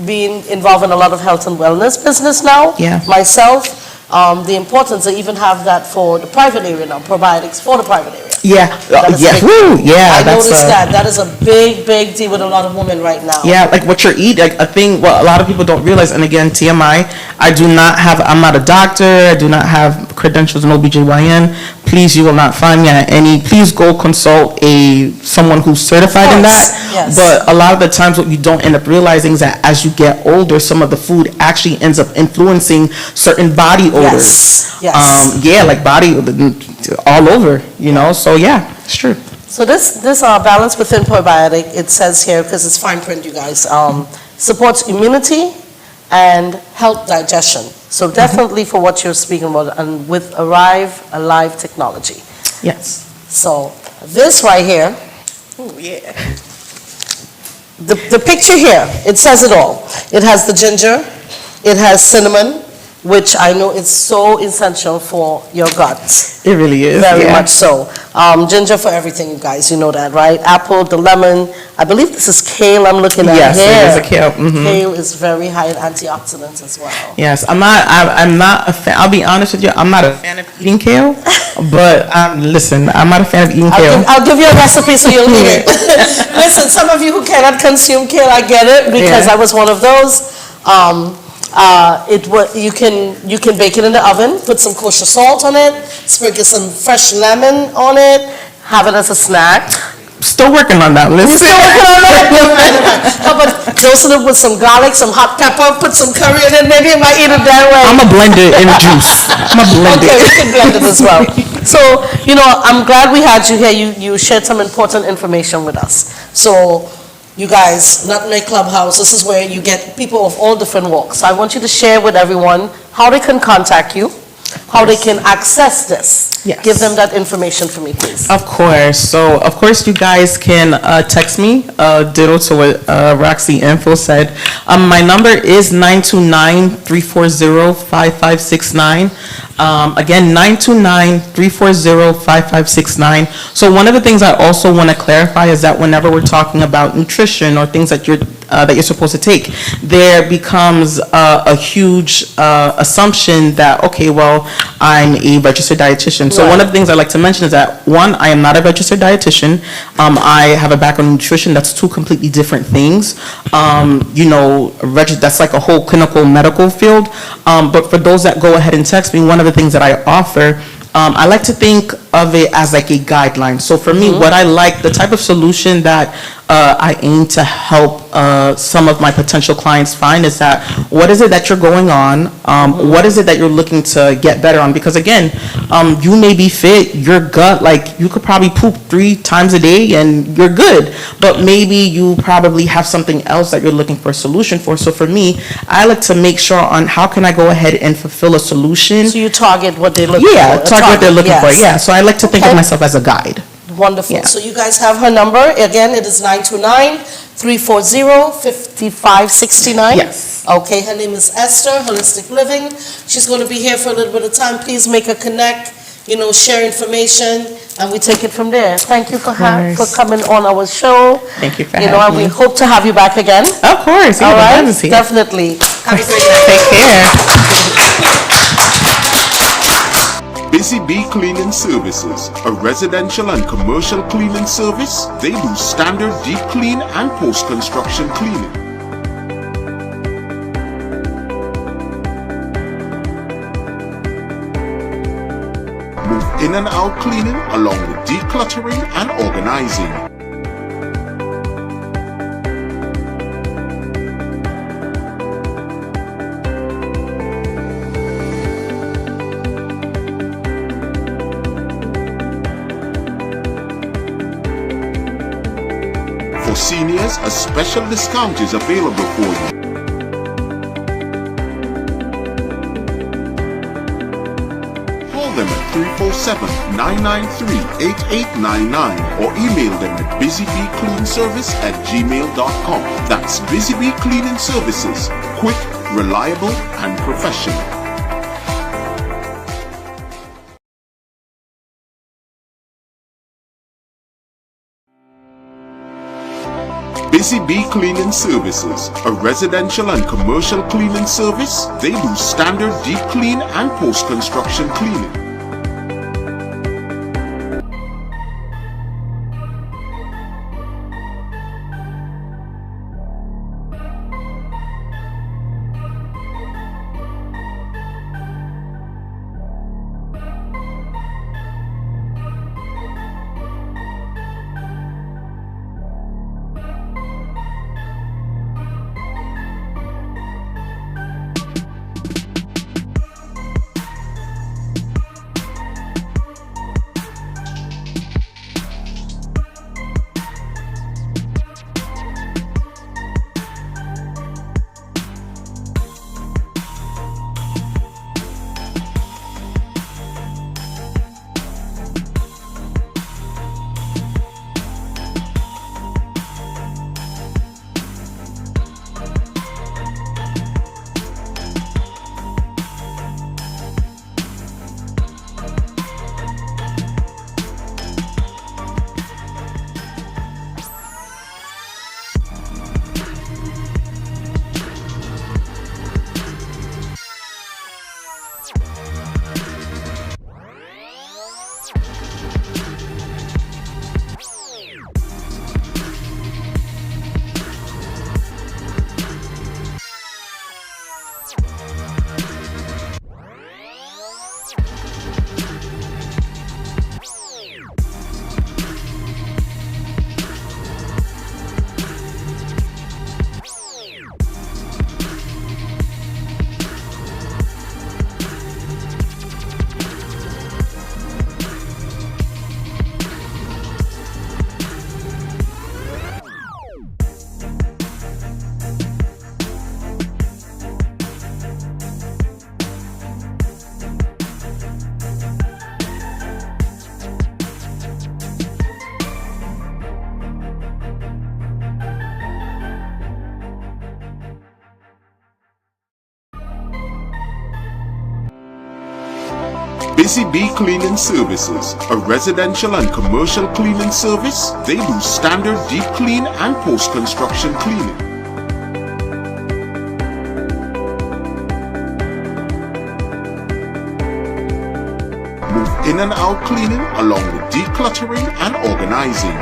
being involved in a lot of health and wellness business now, Yeah. myself, the importance to even have that for the private area now, probiotics for the private area. Yeah, That is yeah, big. woo, yeah. I that's noticed a- that. That is a big, big deal with a lot of women right now. Yeah, like what you're eating, like a thing, what a lot of people don't realize, and again, TMI, I'm not a doctor, I do not have credentials in OBGYN. Please, you will not find me at please go consult someone who's certified in that. Yes. But a lot of the times what you don't end up realizing is that as you get older, some of the food actually ends up influencing certain body odors. Yes. Yeah, like body, all over, so yeah, it's true. So this Balance Within Probiotic, it says here, because it's fine print, you guys, supports immunity and help digestion. So definitely for what you're speaking about, and with Alive technology. Yes. So this right here, Oh, yeah. the picture here, it says it all. It has the ginger, it has cinnamon, which I know is so essential for your guts. It really is. Very yeah. much so. Ginger for everything, you guys, you know that, right? Apple, the lemon, I believe this is kale I'm looking at Yes, here. it is a kale. Mhm. Kale is very high in antioxidants as well. Yes, I'm not a fan, I'll be honest with you, I'm not a fan of eating kale, but, listen, I'm not a fan of eating kale. I'll give you a recipe so you'll eat it. Listen, some of you who cannot consume kale, I get it, because Yeah. I was one of those. You can bake it in the oven, put some kosher salt on it, sprinkle some fresh lemon on it, have it as a snack. Still working on that, listen. Still working on that? How about dose it up with some garlic, some hot pepper, put some curry in it, maybe you might eat it that way. I'm a blend it in juice. I'm a blend Okay, it. we can blend it as well. So, I'm glad we had you here. You shared some important information with us. So, you guys, Nutmeg Clubhouse, this is where you get people of all different walks. So I want you to share with everyone how they can contact you, how they can access this. Yes. Give them that information for me, please. Of course. So, of course, you guys can text me, ditto to what Roxy Info said. My number is 929-340-5569. Again, 929-340-5569. So one of the things I also want to clarify is that whenever we're talking about nutrition or things that you're supposed to take, there becomes a huge assumption that, okay, well, I'm a registered dietitian. So one of the things I like to mention is that, one, I am not a registered dietitian. I have a background in nutrition. That's two completely different things. That's like a whole clinical medical field. But for those that go ahead and text me, one of the things that I offer, I like to think of it as like a guideline. So for me, what I like, the type of solution that I aim to help some of my potential clients find is that, what is it that you're going on? What is it that you're looking to get better on? Because again, you may be fit, your gut, like you could probably poop 3 times a day and you're good, but maybe you probably have something else that you're looking for a solution for. So for me, I like to make sure on how can I go ahead and fulfill a solution. So you target what they're looking for. Yeah, target what they're looking for. Yes. Yeah, so I like to think of Okay. myself as a guide. Wonderful. Yeah. So you guys have her number. Again, it is 929-340-5569. Yes. Okay, her name is Esther, Holistic Living. She's going to be here for a little bit of time. Please make her connect, share information, and we take it from there. Thank you for coming on our show. Thank you for and having we me. hope to have you back again. Of course. All right? Definitely. Definitely. Have a great night. Take care. Busy Bee Cleaning Services, a residential and commercial cleaning service. They do standard deep clean and post-construction cleaning. Move in and out cleaning along with decluttering and organizing. For seniors, a special discount is available for you. Call them at 347-993-8899 or email them at busybeecleanservice@gmail.com. That's Busy Bee Cleaning Services. Quick, reliable, and professional. Busy Bee Cleaning Services, a residential and commercial cleaning service. They do standard deep clean and post-construction cleaning. Busy Bee Cleaning Services, a residential and commercial cleaning service. They do standard deep clean and post-construction cleaning. Move in and out cleaning along with decluttering and organizing.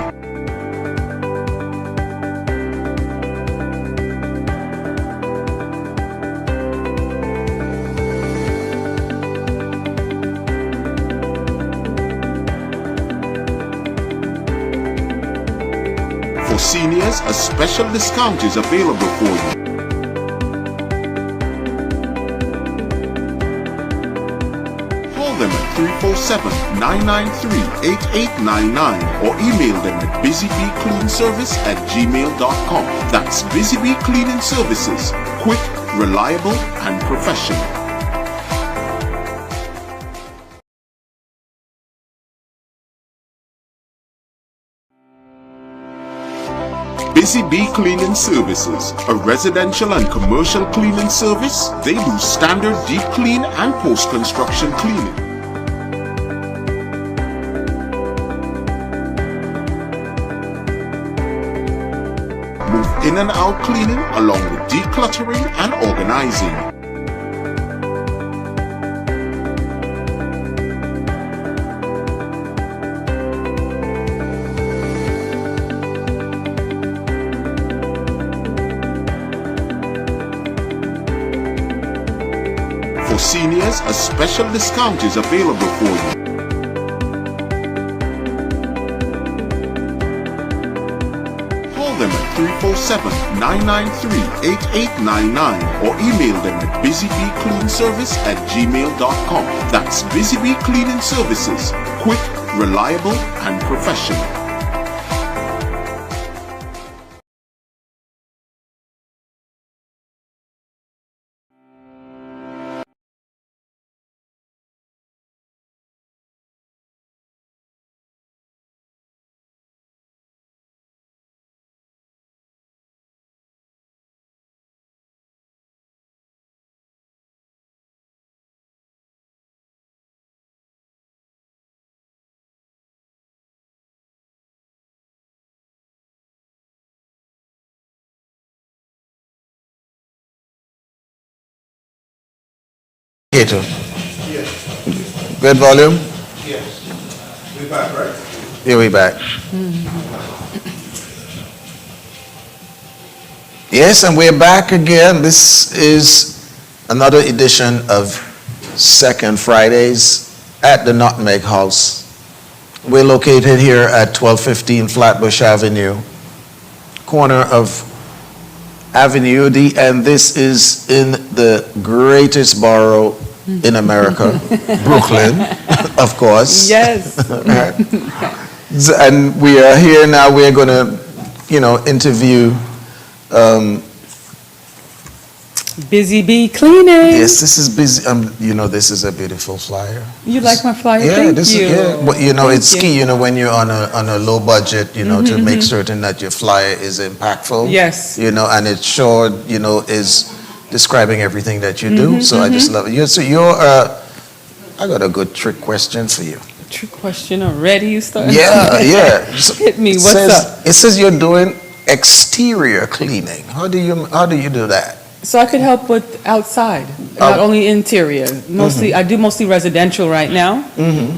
For seniors, a special discount is available for you. Call them at 347-993-8899 or email them at busybeecleanservice@gmail.com. That's Busy Bee Cleaning Services. Quick, reliable, and professional. Busy Bee Cleaning Services, a residential and commercial cleaning service. They do standard deep clean and post-construction cleaning. Move in and out cleaning along with decluttering and organizing. For seniors, a special discount is available for you. Call them at 347-993-8899 or email them at busybeecleanservice@gmail.com. That's Busy Bee Cleaning Services. Quick, reliable, and professional. Cato. Good volume? Yes. We back, right? Yeah, we back. Yes, and we're back again. This is another edition of Second Fridays at the Nutmeg House. We're located here at 1215 Flatbush Avenue, corner of Avenue D, and this is in the greatest borough in America, Brooklyn, of course. Yes. And we are here now. We're going to, interview. Busy Bee Cleaning. Yes, this is busy. This is a beautiful flyer. You like my flyer? Yeah, Thank this you. is yeah. But it's Thank key. When you're on a low budget, to make certain that your flyer is impactful. Yes. And it sure is describing everything that you do. So I just love it. So I got a good trick question for you. Trick question already? You start? Yeah. So Hit me. What's up? It says you're doing exterior cleaning. How do you do that? So I could help with outside, not only interior. Mostly, I do mostly residential right now.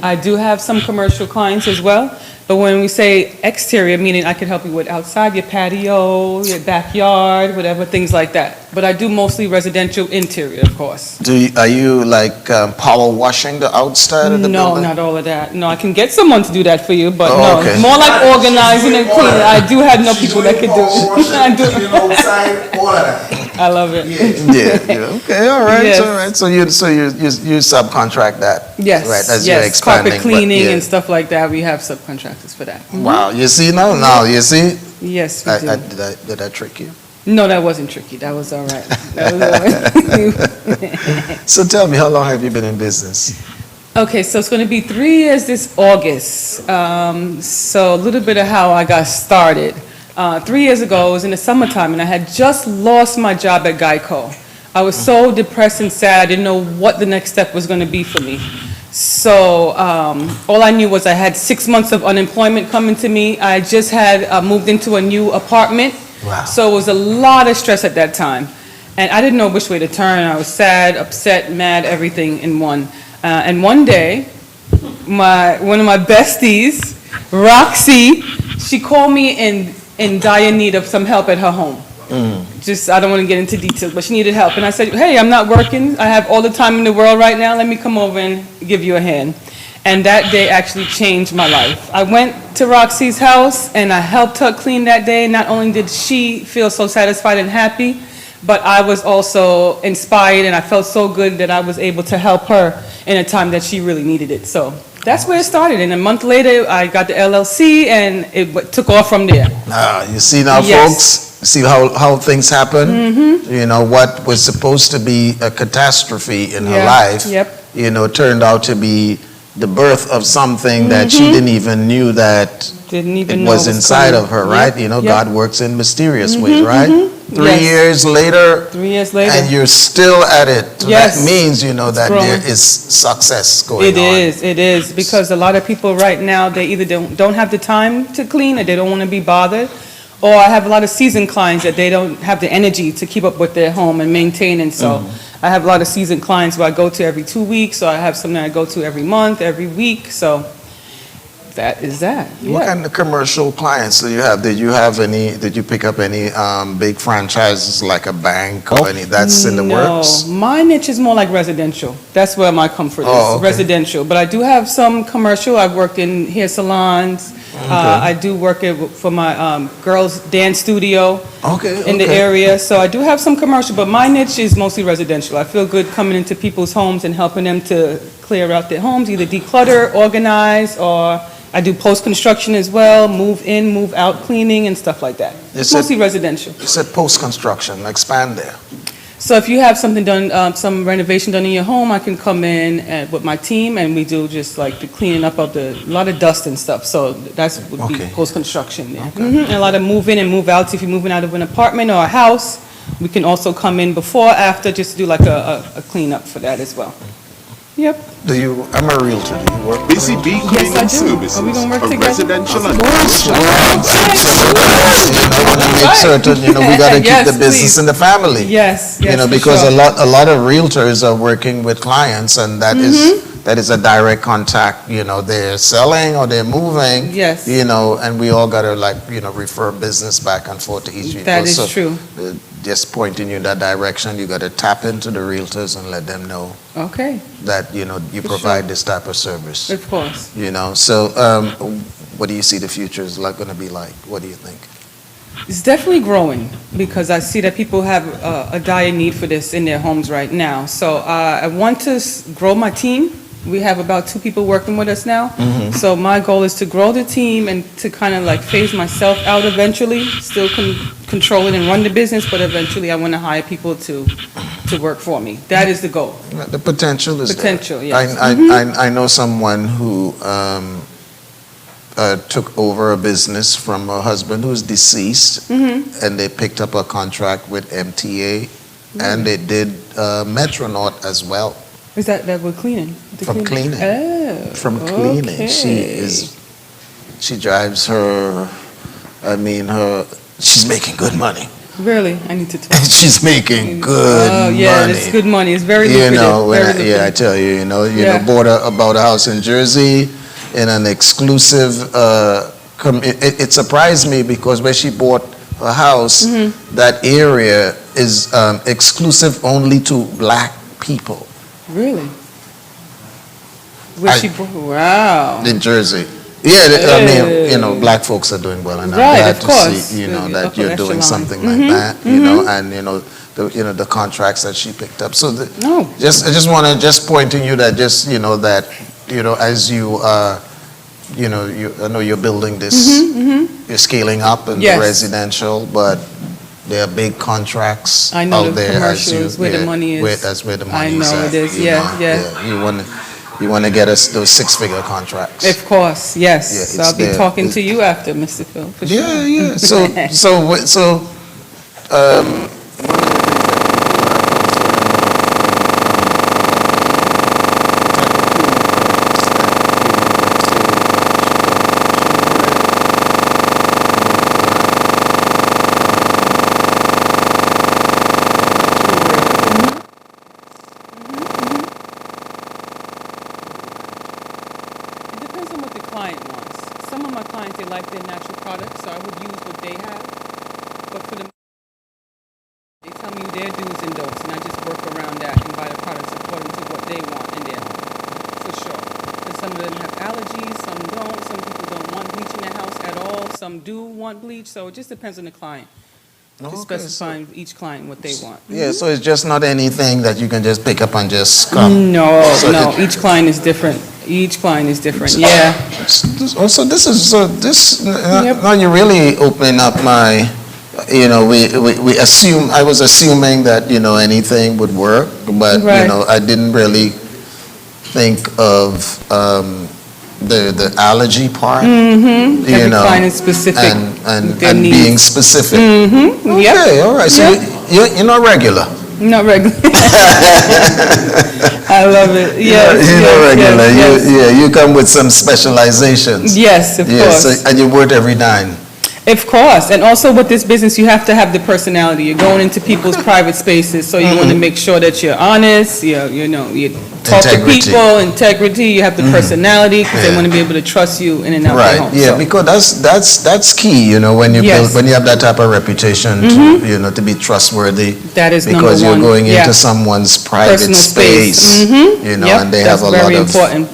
I do have some commercial clients as well. But when we say exterior, meaning I could help you with outside, your patio, your backyard, whatever, things like that. But I do mostly residential interior, of course. Are you like power washing the outside of the No, building? not all of that. No, I can get someone to do that for you, but Oh, no. okay. More like organizing and cleaning. I do have no people that could do it. I do. outside, all of that. I love it. Yeah. Okay. All right. Yes. All right. So you subcontract that. Yes, Right. As you're yes. expanding. Carpet cleaning but, yeah. and stuff like that. We have subcontractors for that. Wow. You see now. You see. Yes, we do. Did I trick you? No, that wasn't tricky. That was all right. That was all right. So tell me, how long have you been in business? Okay, so it's going to be 3 years this August. So a little bit of how I got started. 3 years ago, it was in the summertime, and I had just lost my job at Geico. I was so depressed and sad, I didn't know what the next step was going to be for me. So all I knew was I had 6 months of unemployment coming to me. I just had moved into a new apartment. Wow. So it was a lot of stress at that time. And I didn't know which way to turn. I was sad, upset, mad, everything in one. And one day, one of my besties, Roxy, she called me in dire need of some help at her home. Just, I don't want to get into details, but she needed help. And I said, hey, I'm not working. I have all the time in the world right now. Let me come over and give you a hand. And that day actually changed my life. I went to Roxy's house and I helped her clean that day. Not only did she feel so satisfied and happy, but I was also inspired and I felt so good that I was able to help her in a time that she really needed it. So that's where it started. And a month later, I got the LLC and it took off from there. You see now, Yes. folks, see how things happen? You know, what was supposed to be a catastrophe in her life, you know, turned out to be the birth of something that she didn't even knew that it was inside of her, right? You know, God works in mysterious ways, right? 3 years later, 3 years later, and you're still at it. So Yes. that means, you know, that growing. there is success going on. It is, because a lot of people right now, they either don't have the time to clean or they don't want to be bothered. Or I have a lot of seasoned clients that they don't have the energy to keep up with their home and maintain, and so I have a lot of seasoned clients who I go to every 2 weeks, or I have some that I go to every month, every week, so that is that. What kind of commercial clients do you have? Did you pick up any big franchises like a bank or any that's in the works? No, my niche is more like residential. That's where my comfort is, residential. But I do have some commercial. I've worked in hair salons. I do work for my girls' dance studio in the area. So I do have some commercial, but my niche is mostly residential. I feel good coming into people's homes and helping them to clear out their homes, either declutter, organize, or I do post-construction as well, move in, move out cleaning and stuff like that. It's mostly residential. You said post-construction, expand there. So if you have something done, some renovation done in your home, I can come in with my team and we do just like the cleaning up of a lot of dust and stuff. So that's would be post-construction there. And a lot of move in and move out. So if you're moving out of an apartment or a house, we can also come in before, after, just to do like a cleanup for that as well. Yep. I'm a realtor. Do you work? Busy Bee Cleaning Services, Are we gonna work a together? residential and Make certain, you know, we got to keep Yes, the business please. in the family. Yes, You know, for because sure. a lot of realtors are working with clients, and that is a direct contact. You know, they're selling or they're moving. Yes. You know, and we all got to, like, you know, refer business back and forth to each other. That is true. Just pointing you in that direction, you got to tap into the realtors and let them know Okay, that, you know, you provide this type of service. of course. You know, so what do you see the future is like going to be like? What do you think? It's definitely growing because I see that people have a dire need for this in their homes right now. So I want to grow my team. We have about 2 people working with us now. So my goal is to grow the team and to kind of like phase myself out eventually, still control it and run the business, but eventually I want to hire people to work for me. That is the goal. The potential is Potential, there. yes. I know someone who took over a business from a husband who's deceased, and they picked up a contract with MTA, and they did Metronaut as well. Is that we're cleaning? From cleaning. Oh, From cleaning. okay. She drives her, she's making good money. Really? I need to talk. She's making good Oh, yeah, money. it's good money. It's very You lucrative. know, very I lucrative. tell you, you know, Yeah. bought a house in Jersey in an exclusive, it surprised me because where she bought a house, that area is exclusive only to black people Really? Wow. in Jersey. Yeah, I mean, you know, black folks are doing well, and I'm Right, glad of to course. see, you know, The that upper you're doing echelon. something like that, you know, and you know, the contracts that she picked up. So No. I just want to pointing you that you know that as you you know, I know you're building this, you're scaling up in the Yes. residential, but there are big contracts I know out the there commercials, where the money is. That's where the I money is. know at, it is, you yeah, know? yeah. You want to get us those 6-figure contracts. Of course, yes. Yeah, So it's I'll be there. talking to you after, Mr. Phil, for sure. Yeah, yeah. So on what the client wants. Some of my clients, they like their natural products, so I would use what they have. But for the, they tell me their do's and don'ts, and I just work around that and buy the products according to what they want in their home, for sure. Because some of them have allergies, some don't. Some people don't want bleach in their house at all. Some do want bleach, so it just depends on the client. Just specifying each client what they want. Yeah, so it's just not anything that you can just pick up and just come. No, each client is different. Each client is different, yeah. So now you really open up my, we assume, I was assuming that, anything would work, but, Right. I didn't really think of the allergy part. Every client is specific. And their being needs. specific. Yep. Okay, all right, so Yep. you're not regular. Not regular. I love it. Yes, You're not regular. yes. You come with some specializations. Yes, of Yes, course. and you're worth every dime. Of course, and also with this business, you have to have the personality. You're going into people's private spaces, so you want to make sure that you're honest, you talk to Integrity. people, integrity, you have the personality, because they Yeah. want to be able to trust you in and out their Right, home. yeah, so. because that's key, when you Yes. build, when you have that type of reputation to, to be trustworthy. That is number Because you're one. going Yeah. into someone's private Personal space. space. Yep, And they that's have a lot very of, important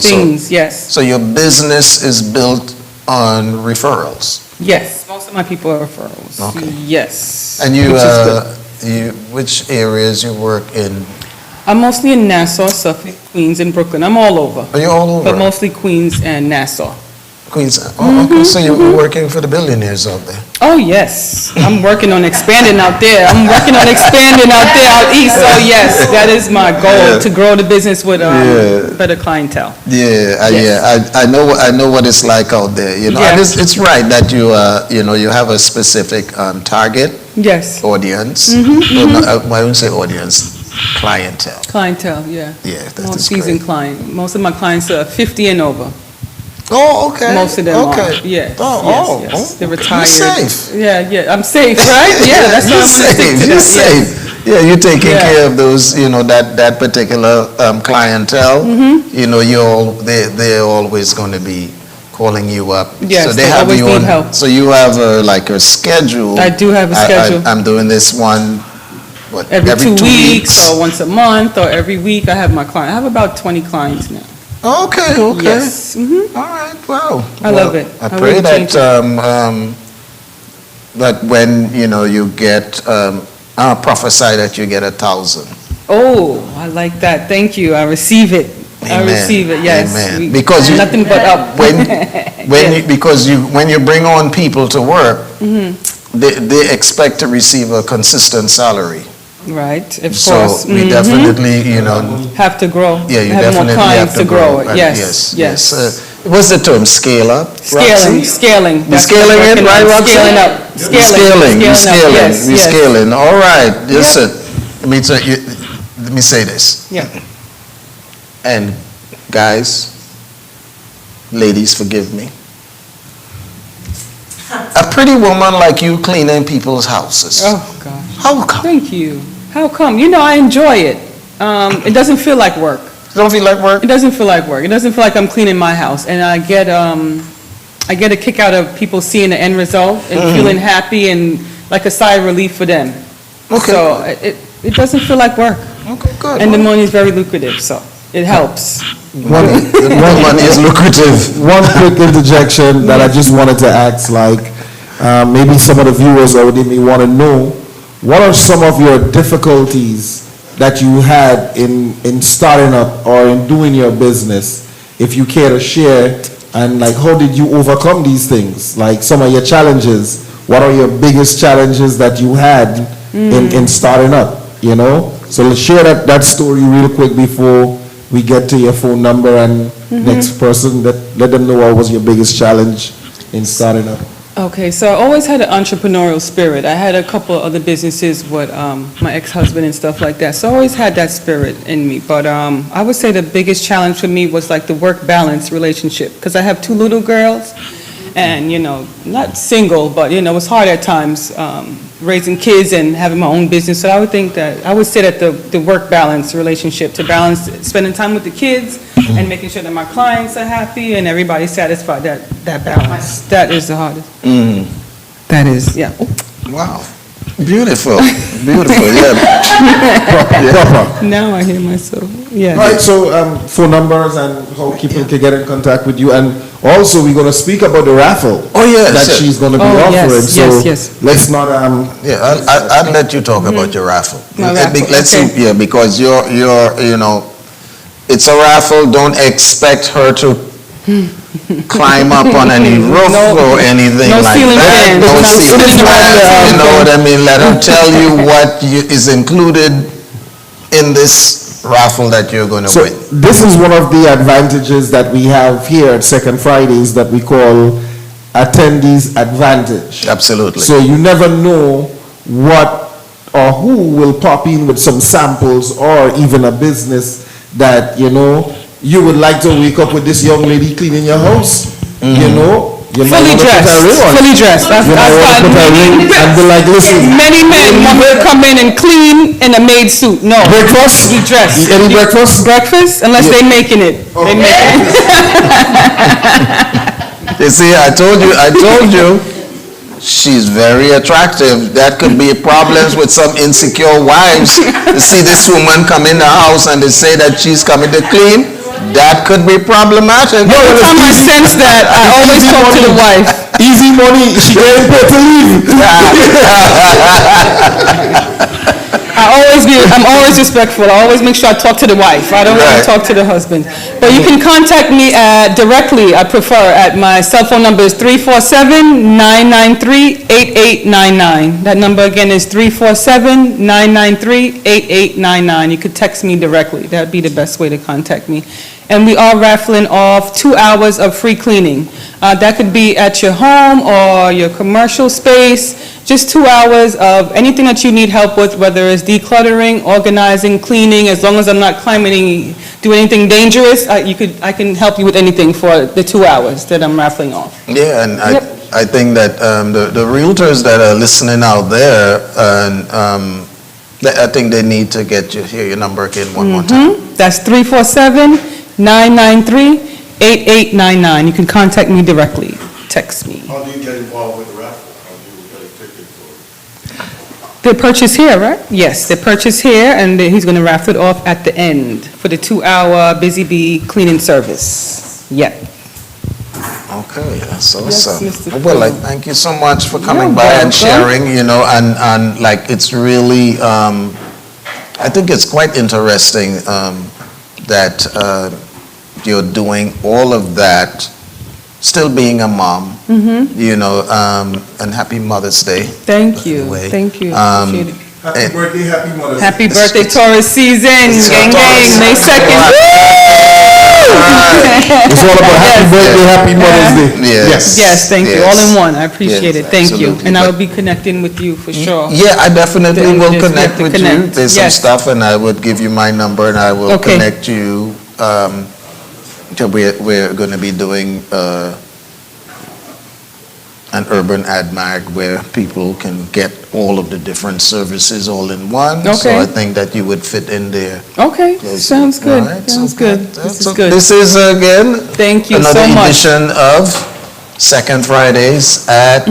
things, yes. So your business is built on referrals. Yes, most of my people are referrals. Okay. Yes. And you, which is good. which areas you work in? I'm mostly in Nassau, Suffolk, Queens, and Brooklyn. I'm all over. Are you all over? But mostly Queens and Nassau. Queens, okay, so you're working for the billionaires out there. Oh, yes. I'm working on expanding out there. I'm working on expanding out there, out east. So, yes, that is my goal, to grow the business with better clientele. Yeah, Yes. I know what it's like out there, Yeah. And it's right that you you have a specific target Yes. audience. Well, no, I wouldn't say audience, clientele. Clientele, yeah. Yeah, that More is seasoned great. client. Most of my clients are 50 and over. Oh, okay. Most of them okay. are. Yes. Oh, yes, oh, yes. They're you're retired. safe. Yeah. I'm safe, right? Yeah, that's why You're I'm gonna stick safe. to You're that. Yes. safe. Yeah, you're taking Yeah. care of those, that particular clientele. They're always going to be calling you up. Yes, so they always need help. So you have like a schedule. I do have a schedule. I'm doing this one, what, Every 2 weeks weeks? or once a month or every week I have my client. I have about 20 clients now. Okay. Yes. All right. Wow. I love it. I I pray wouldn't that change it. that when you get I prophesy that you get 1,000. Oh, I like that. Thank you. I receive it. I Amen. receive it. Yes. Amen. Because you- nothing but up. When you bring on people to work, Mm-hmm. they expect to receive a consistent salary. Right. Of So course. we Mhm. definitely, have to grow. yeah, you have definitely more clients have to grow it. And Yes. Yes. What's the term? Scale up? Scaling. Roxy? Scaling. We That's what scaling I'm it, working right, on. Roxy? Scaling up. Scaling. Scaling. Scaling. Yes. We Yes. scaling. All right. Listen. Let me say this. Yeah. And guys, ladies, forgive me. A pretty woman like you cleaning people's houses. Oh gosh. How come? Thank you. How come? I enjoy it. It doesn't feel like work. You don't feel like work? It doesn't feel like work. It doesn't feel like I'm cleaning my house, and I get a kick out of people seeing the end result and feeling happy and like a sigh of relief for them. Okay. So it doesn't feel like work, Okay, good. and the money is very lucrative, so it helps. Money is lucrative. One quick interjection that I just wanted to ask, maybe some of the viewers already may want to know, what are some of your difficulties that you had in starting up or in doing your business, if you care to share, and how did you overcome these things? Like some of your challenges, what are your biggest challenges that you had in starting up, So let's share that story real quick before we get to your phone number and next person, let them know what was your biggest challenge in starting up. Okay, so I always had an entrepreneurial spirit. I had a couple of other businesses with my ex-husband and stuff like that, so I always had that spirit in me. But I would say the biggest challenge for me was the work-balance relationship, because I have 2 little girls, and, not single, but, it was hard at times raising kids and having my own business. So I would think that, I would say that the work balance relationship, to balance spending time with the kids and making sure that my clients are happy and everybody's satisfied, that balance, that is the hardest. That is, yeah. Wow. Beautiful. Beautiful, yeah. Proper. Now I hear myself, yeah. All right, so phone numbers and how people can get in contact with you, and also we're going to speak about the raffle. Oh, yes. That she's going to be Oh, offering. yes, So yes. let's not Yeah, I'll let you talk about your raffle. My raffle, Let's okay. see, yeah, because you're, you know, it's a raffle. Don't expect her to climb up on any roof or anything no like ceiling that. fan. No No ceiling ceiling fan. fan. You know what I mean? Let her tell you what is included in this raffle that you're going to So win. this is one of the advantages that we have here at Second Fridays that we call attendees advantage. Absolutely. So you never know what or who will pop in with some samples or even a business that, you know, you would like to wake up with this young lady cleaning your house. You know, you might Fully want to put dressed, a ring on. fully dressed. You might want to put a ring and be like, listen. Many men want me to come in and clean in a maid suit. No. Breakfast? Be dressed. Eat any breakfast? Breakfast, unless they making it. They making it. You see, I told you, she's very attractive. That could be problems with some insecure wives. To see this woman come in the house and they say that she's coming to clean, that could be problematic. Every time I sense that, I always talk to the wife. Easy money, she getting paid to leave. I'm always respectful. I always make sure I talk to the wife. I don't really Right. talk to the husband. But you can contact me directly, I prefer, at my cell phone number is 347-993-8899. That number again is 347-993-8899. You could text me directly. That would be the best way to contact me. And we are raffling off 2 hours of free cleaning. That could be at your home or your commercial space, just 2 hours of anything that you need help with, whether it's decluttering, organizing, cleaning, as long as I'm not do anything dangerous, I can help you with anything for the 2 hours that I'm raffling off. Yeah, and Yep. I think that the realtors that are listening out there, I think they need to hear your number again one more time. That's 347-993-8899. You can contact me directly. Text me. How do you get involved with the raffle? How do you get a ticket for it? They purchase here, right? Yes, they purchase here, and he's going to raffle it off at the end for the 2-hour Busy Bee cleaning service. Yep. Okay, that's Yes, awesome. Mr. Well, I thank you so much for coming You're by and welcome. sharing, you know, and like it's really, I think it's quite interesting that you're doing all of that, still being a mom, you know, and happy Mother's Day. Thank you. Anyway, Thank you. um, Appreciate it. Happy birthday, happy Mother's Day. Happy birthday, Taurus season. It's Gang, your gang, Taurus. May 2nd. It's all about happy birthday, happy Mother's Day. Yes. Yes, thank you. Yes. All in one. I appreciate Yes, it. Thank you. absolutely. And I But- will be connecting with you for sure. Yeah, I definitely Then we will just have connect to with you. connect. There's some Yes. stuff, and I would give you my number, and I will Okay. connect you. So we're going to be doing an urban ad mag where people can get all of the different services all in one. So Okay. I think that you would fit in there. Okay, closely. sounds good. All right, Sounds so good. that- This is so good. This is again Thank you another so much. edition of Second Fridays at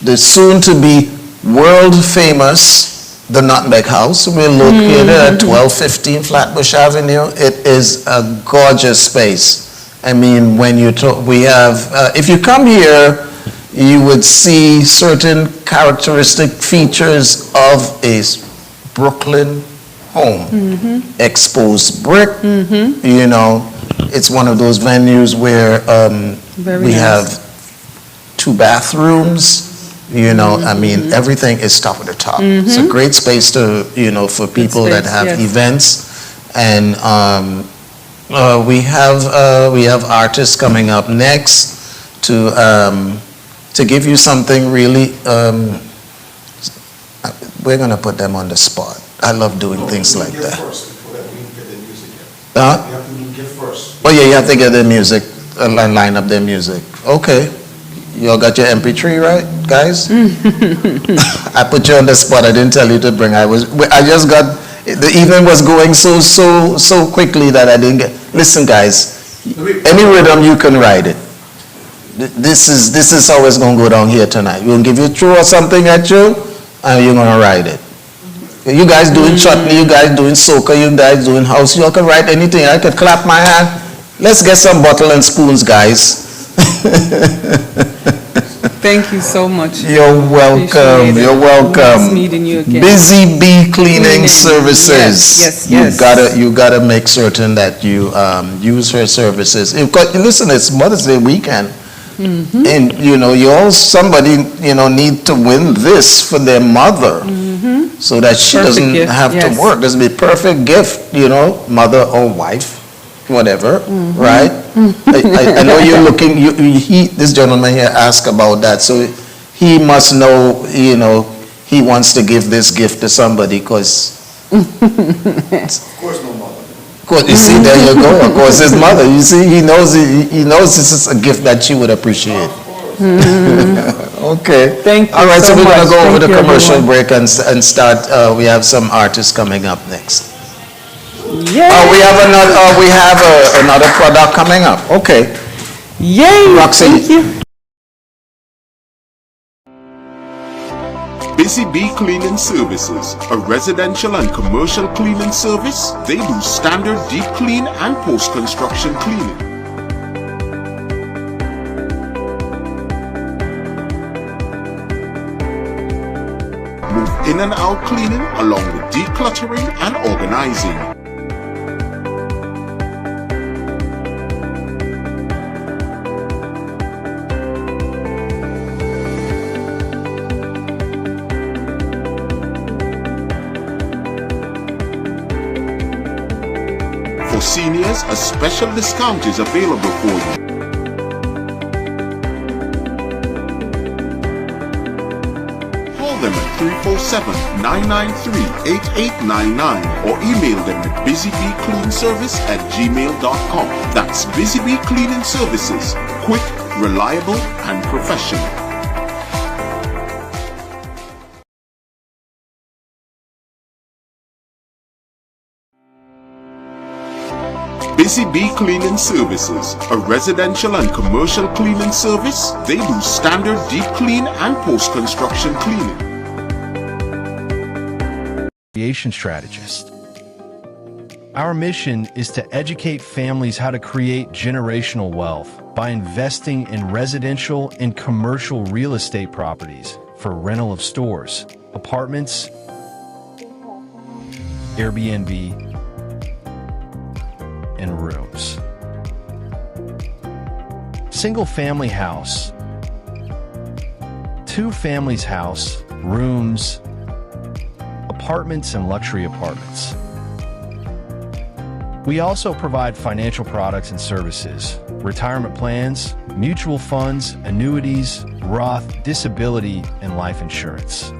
the soon-to-be world-famous The Nutmeg House. We're located at 1215 Flatbush Avenue. It is a gorgeous space. I mean, when you talk, we have, if you come here, you would see certain characteristic features of a Brooklyn home. Exposed brick, you know, it's one of those venues where Very we nice. have 2 bathrooms, you know, I mean, everything is top of the top. It's a great space to, you know, for people that space, have yes. events. And we have artists coming up next to give you something really, we're going to put them on the spot. I love doing things like that. First, before that, we get the music yet. Huh? You have to do gift first. Oh, yeah, you have to get their music, line up their music. Okay. You all got your MP3 right, guys? I put you on the spot. I didn't tell you to bring. I just got, the evening was going so quickly that I didn't get. Listen, guys, any rhythm you can ride it. This is how it's gonna go down here tonight. We'll give you throw something at you, and you're gonna ride it. You guys doing chutney, you guys doing soca, you guys doing house, you all can write anything. I could clap my hand. Let's get some bottle and spoons, guys. Thank you so much. You're welcome. You're welcome. Nice meeting you again. Busy Bee Cleaning Services. Yes. You gotta make certain that you use her services. Listen, it's Mother's Day weekend, and somebody need to win this for their mother, so that she doesn't have to work. This would be a perfect gift, mother or wife. Whatever, right? I know you're looking. This gentleman here asked about that, so he must know. He wants to give this gift to somebody because. Of course, no mother. Of course, you see, there you go. Of course, his mother. You see, he knows this is a gift that she would appreciate. Okay. Thank you. All right, so we're gonna go over the commercial break and start. We have some artists coming up next. Yay! We have another product coming up. Okay. Yay! Roxy. Thank you. Busy Bee Cleaning Services, a residential and commercial cleaning service. They do standard deep clean and post-construction cleaning. Move in and out cleaning along with decluttering and organizing. For seniors, a special discount is available for you. Call them at 347-993-8899 or email them at busybeecleanservice@gmail.com. That's Busy Bee Cleaning Services. Quick, reliable, and professional. Busy Bee Cleaning Services, a residential and commercial cleaning service. They do standard deep clean and post-construction cleaning. Creation strategist. Our mission is to educate families how to create generational wealth by investing in residential and commercial real estate properties for rental of stores, apartments, Airbnb, and rooms. Single family house, two families house, rooms, apartments, and luxury apartments. We also provide financial products and services, retirement plans, mutual funds, annuities, Roth, disability, and life insurance.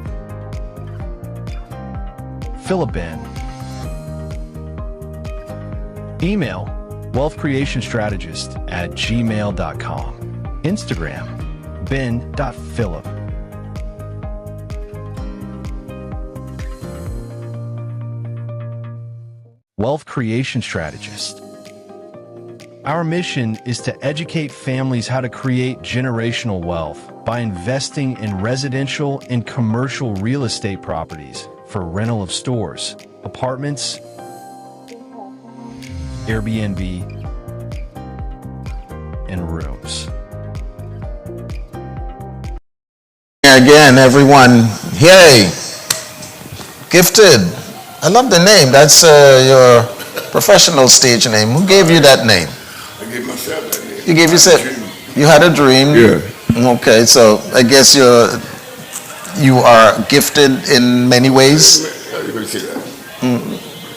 Philip Ben. Email wealthcreationstrategist@gmail.com. Instagram ben.philip. Wealth Creation Strategist. Our mission is to educate families how to create generational wealth by investing in residential and commercial real estate properties for rental of stores, apartments, Airbnb, and rooms. Again, everyone, yay! Gifted. I love the name. That's your professional stage name. Who gave you that name? I gave myself that name. You gave yourself. You had a dream. Yeah. Okay, so I guess you are gifted in many ways. You can say that.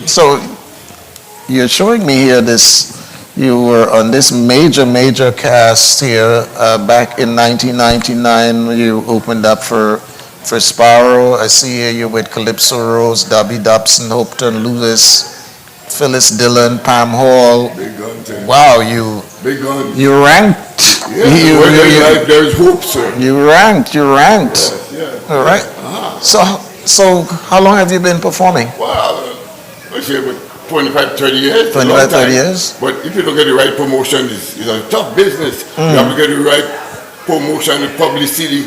So you're showing me here you were on this major cast here back in 1999. You opened up for Sparrow. I see here you're with Calypso Rose, Dobby Dobson, Hopeton Lewis, Phyllis Dillon, Pam Hall. Big gun thing. Wow, Big gun. you ranked Yeah, where there is life, there is hope, sir. You ranked. All right. So how long have you been performing? Well, I say about 25, 30 years. 25, 30 years? But if you don't get the right promotion, it's a tough business. You have to get the right promotion, the publicity,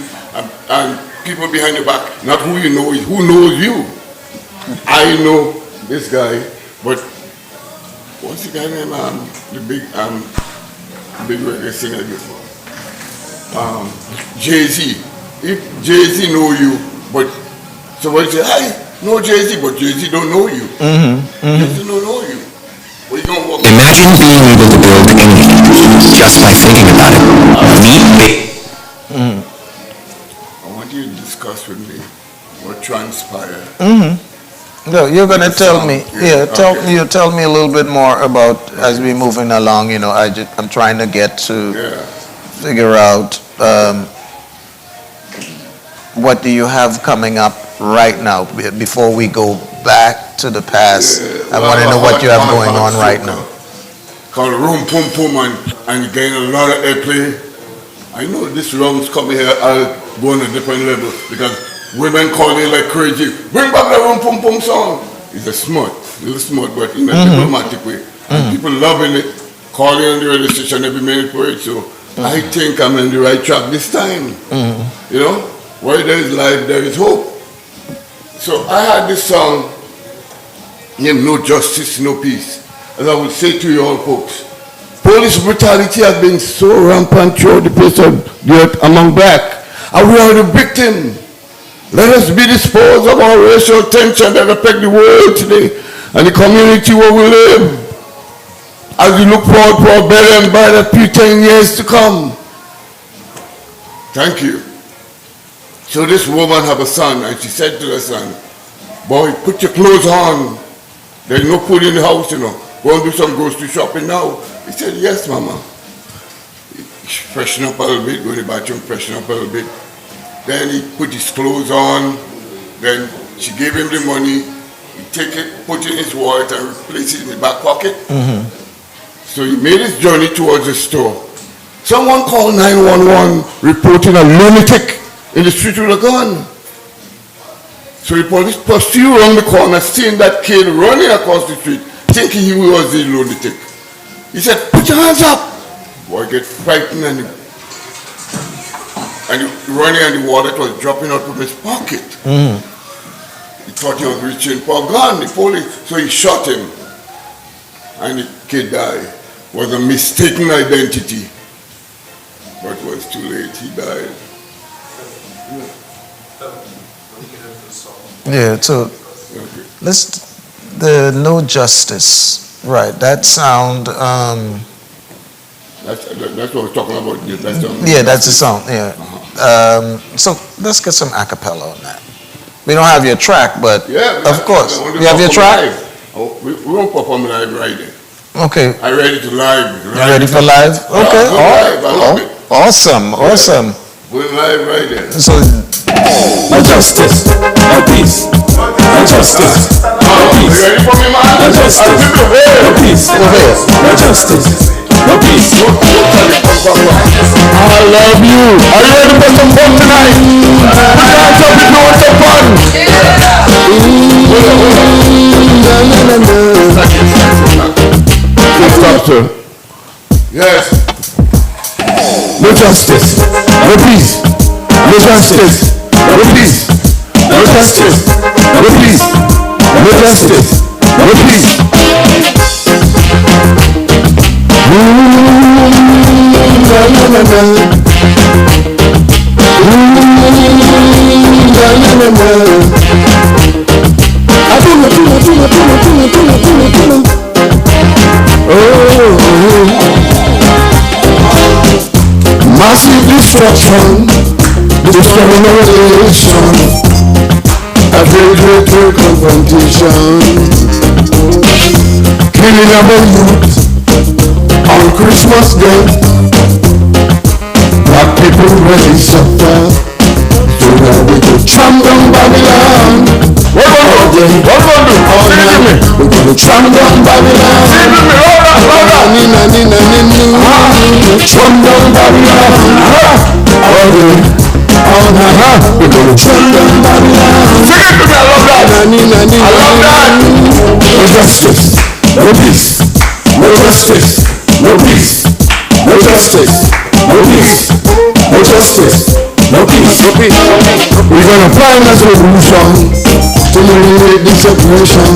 and people behind your back. Not who you know, is who knows you. I know this guy, but what's the guy name? The big reggae singer. Jay-Z. If Jay-Z know you, but somebody say, "Hi, no Jay-Z," but Jay-Z don't know you. Jay-Z don't know you. Well, you don't walk. Imagine being able to build anything just by thinking about it. I want you to discuss with me what transpired. No, you're gonna tell me. You tell me a little bit more about as we're moving along. You know, I'm trying to get to figure out what do you have coming up right now before we go back to the past. I want to know what you have going on right now. Called Room Pum Pum and getting a lot of airplay. I know this round's coming here, I'll go on a different level because women call me like crazy. Bring back the Room Pum Pum song. It's a little smart, but in a diplomatic way. And people loving it, calling on the radio station every minute for it. So I think I'm on the right track this time. You know, where there is life, there is hope. So I had this song named No Justice, No Peace. As I would say to you all folks, police brutality has been so rampant throughout the place of the earth among black. And we are the victim. Let us be disposed of our racial tension that affect the world today and the community where we live as we look forward for a better and brighter future in years to come. Thank you. So this woman have a son and she said to the son, "Boy, put your clothes on. There's no food in the house, you know. Go and do some grocery shopping now." He said, "Yes, Mama." He freshen up a little bit, go to the bathroom, freshen up a little bit. Then he put his clothes on. Then she gave him the money. He take it, put it in his wallet and replace it in the back pocket. So he made his journey towards the store. Someone called 911 reporting a lunatic in the street with a gun. So the police pursued around the corner, seeing that kid running across the street, thinking he was the lunatic. He said, "Put your hands up!" Boy get frightened and running, and the water was dropping out of his pocket. He thought he was reaching for a gun, the police, so he shot him. And the kid died. It was a mistaken identity. But it was too late, he died. Yeah, so the no justice, right? That sound. That's what we're talking about. That's the song. Yeah. So let's get some a cappella on that. We don't have your track, but of course, you have your track. We won't perform live right there. Okay. I'm ready to live. You ready for live? Okay. Awesome. We're live right there. So. No justice, no peace. No justice, no peace. You ready for me, man? No justice, no peace. No justice, no peace. I love you. Are you ready for some fun tonight? Put your hands up if you want some fun. Stop, sir. Yes. No justice, no peace. No justice, no peace. No justice, no peace. No justice, no peace. Massive destruction, destroying our nation, a great confrontation, killing our youth on Christmas Day. Black people really suffer, so that we could trample down Babylon. What gonna do? What gonna do? Sing to me. We're gonna tramp down Babylon. Sing to me. Louder, louder. Tramp down Babylon. All day, all night. We're gonna tramp down Babylon. Sing it to me. I love that. I love that. No justice, no peace. No justice, no peace. No justice, no peace. No justice, no peace. No peace. We're gonna find a solution to eliminate this separation.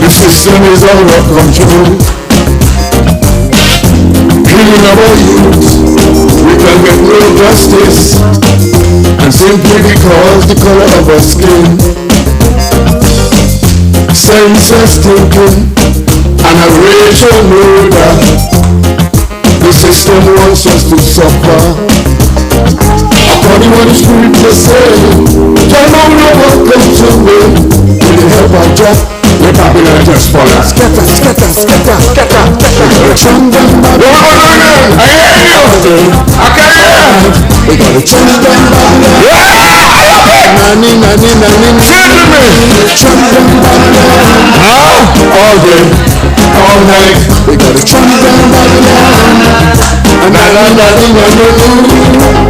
The system is out of control. Killing our youth, we can get no justice, and simply because the color of our skin. Senseless thinking and a racial murder. The system wants us to suffer. According to what the scriptures say, Jah know what comes to me. With the help of Jah, the Babylon just fall. Scatter, scatter, scatter, scatter. Tramp down Babylon. I hear you. I can hear. We gotta tramp down Babylon. Nani, nani, nani, Sing to me. tramp down Babylon. All day, all night. We gotta tramp down Babylon.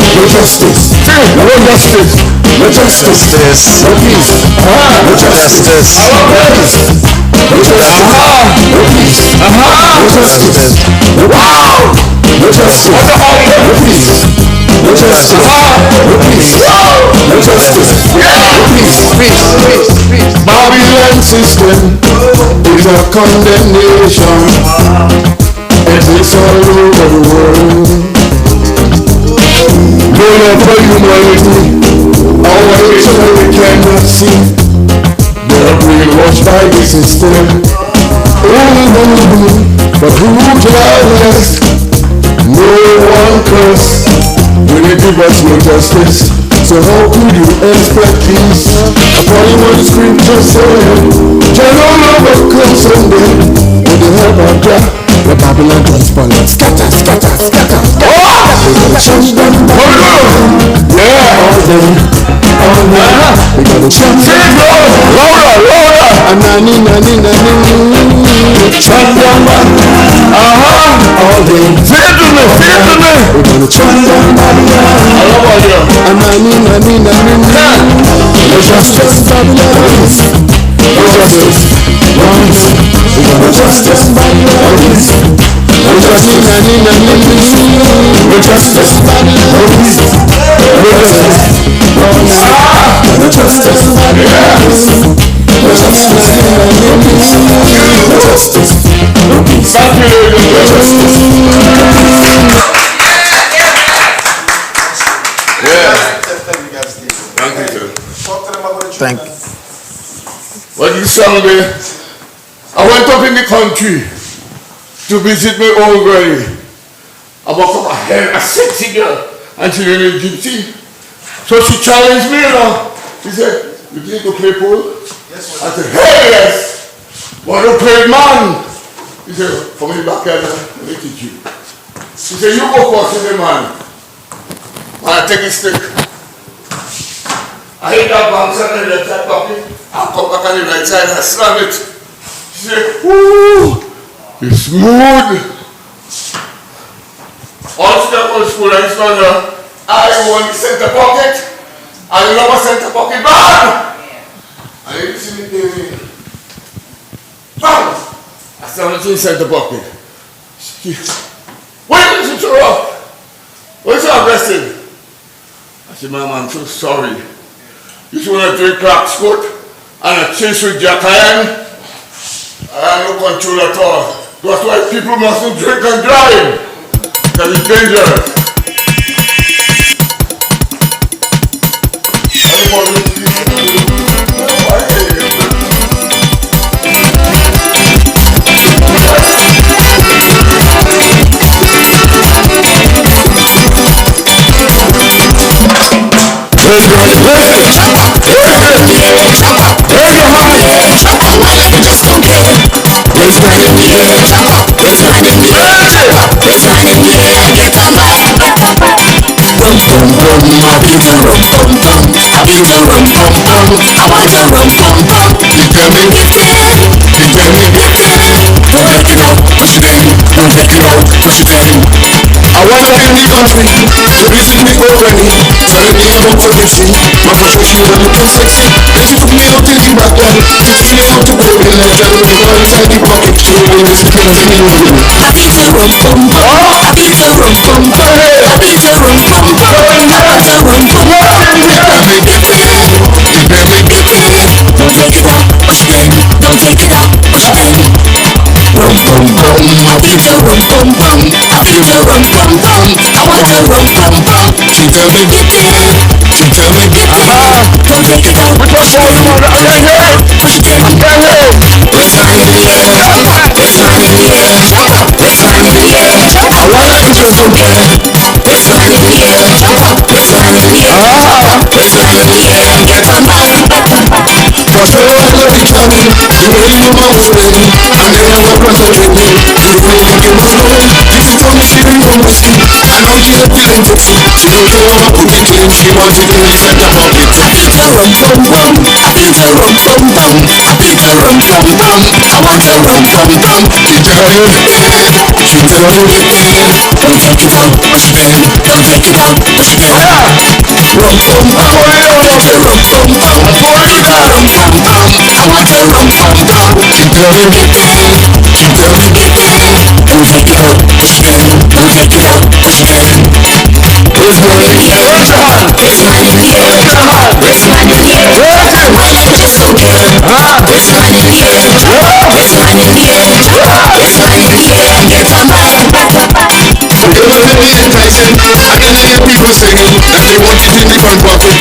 No justice, no justice, no justice, no peace, no justice, no justice, no peace, no justice, no justice, no peace, no justice, no peace, no justice, no peace. Babylon system is a condemnation. It's all over the world. No love for humanity. Our nation we cannot see. They are brainwashed by the system. But who jobless? No one curse. When they give us no justice, so how could you expect peace? According to what the scriptures say, Jah no longer comes someday. With the help of Jah, the Babylon transplant. Scatter, scatter, scatter, scatter. Change them Babylon. Yeah. All day, all night. We gotta change them. Louder, louder. Nani, nani, nani. Change them Babylon. All day. Sing it to me. Sing it to me. We gotta change them Babylon. I love all you. Nani, nani, nani. No justice, Babylon. No justice. No justice. No justice, Babylon. No justice, nani, nani, nani. No justice, Babylon. No justice. No justice, Babylon. No justice, no justice, no peace. Thank you, ladies. No justice. Yeah. Thank you, sir. Thank you. Well, this Sunday, I went up in the country to visit my old granny. About from a sexy girl, and she really a gypsy. So she challenged me, you know. She said, "You need to play pool?" Yes, I said, "Hey, yes. But don't play it, man." He said, "For me back here, let me teach you." She said, "You go first, the man. Man, I take a stick. I hit that bounce on the left side pocket. I'll come back on the right side and slam it." She said, "Woo, it's smooth." All she got was school and found her. I want the center pocket. I love a center pocket bag. I didn't see it there. Bam! I stand in the center pocket. Why did you throw up? What's your arrested? I said, "Mama, I'm so sorry. You just want to drink crack scoot and a chase with Jack Iron? I have no control at all. That's why people mustn't drink and drive. Because it's dangerous." I beat the rum pum pum. I want the rum pum pum. Determined, gifted, determined, gifted. Don't take it out, push it in. Don't take it out, push it in. I wanna be in the country, so visit me already. Telling me about so gifty. My frustration was looking sexy. Then she took me out in the back then. Teaching me how to go in and telling me all inside the pocket. She always closing me over. I beat the rum pum pum. I beat the rum pum pum. I beat the rum pum pum. I want the rum pum pum. Determined, gifted, determined, gifted. Don't take it out, push it in. Don't take it out, push it in. Rum pum pum, I beat the rum pum pum. I beat the rum pum pum. I want the rum pum pum. She tell me gifted, she tell me gifted. Don't take it out, push it in. Push it in. It's time in the air, jump up. It's time in the air, jump up. It's time in the air, jump up. I wanna be just okay. It's time in the air, jump up. It's time in the air, jump up. It's time in the air, get on mine. For sure I love you, Tommy. The way you move was ready. And then I walk across the table. The way you give us home. If you told me she didn't know whiskey, I know she looked feeling tipsy. She don't care how I put it in. She wants it in the center pocket. I beat the rum pum pum. I beat the rum pum pum. I beat the rum pum pum. I want the rum pum pum. She tell me gifted. She tell me gifted. Don't take it out, push it in. Don't take it out, push it in. Rum pum pum. I beat the rum pum pum. I beat the rum pum pum. I want the rum pum pum. She tell me gifted. She tell me gifted. Don't take it out, push it in. Don't take it out, push it in. It's mine in the air, it's mine in the air, it's mine in the air. My life just don't care. It's mine in the air, it's mine in the air, it's mine in the air. Get on mine. It was very enticing. I can hear people singing that they want it in the front pocket.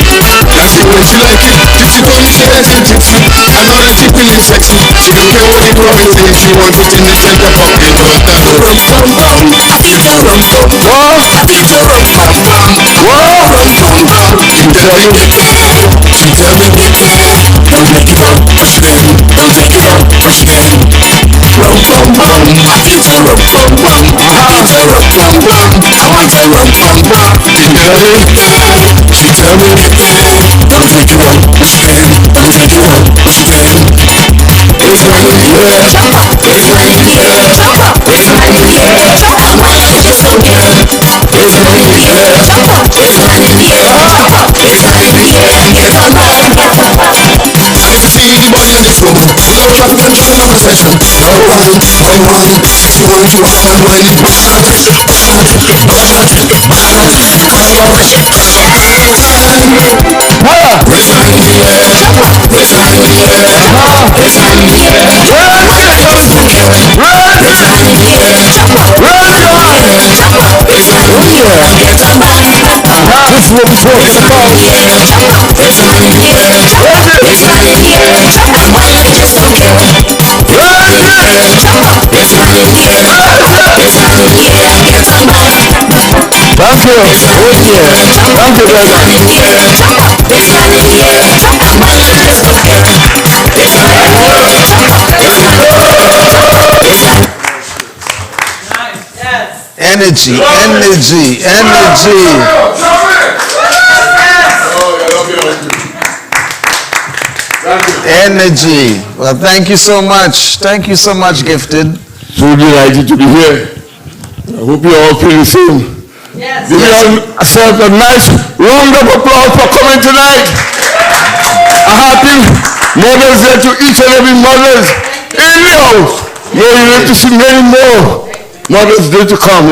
That's the way she like it. Gypsy told me she likes it gypsy. I know that she feeling sexy. She don't care what the province is. She wants it in the center pocket. But that's the rum pum pum. I beat the rum pum pum. I beat the rum pum pum. Rum pum pum. She tell me gifted. She tell me gifted. Don't take it out, push it in. Don't take it out, push it in. Rum pum pum. I beat the rum pum pum. I beat the rum pum pum. I want the rum pum pum. She tell me gifted. She tell me gifted. Don't take it out, push it in. Don't take it out, push it in. It's mine in the air, jump up. It's mine in the air, jump up. It's mine in the air, jump up. My life just don't care. It's mine in the air, jump up. It's mine in the air, jump up. It's mine in the air, get on mine. I can see the boy in this room. Love trap control of a session. One, one. She want to wine, wine. It's mine in the air, jump up. It's mine in the air, it's mine in the air. My life just don't care. It's mine in the air, jump up. It's mine in the air, jump up. It's mine in the air, get on mine. This is what we're talking about. It's mine in the air, jump up. It's mine in the air, jump up. My life just don't care. It's mine in the air, jump up. It's mine in the air, it's mine in the air, get on mine. Thank you. It's mine in the air, jump up. Thank you very It's much. mine in the air, jump up. It's mine in the air, jump up. My life just don't care. It's mine in the air, jump up. It's mine in the air, it's mine. Energy, energy, energy. Energy. Well, thank you so much. Thank you so much, Gifted. So delighted to be here. I hope you all feel the same. Yes. Give yourself a nice round of applause for coming tonight. A happy Mother's Day to each and every mother in the house. May you live to see many more Mother's Day to come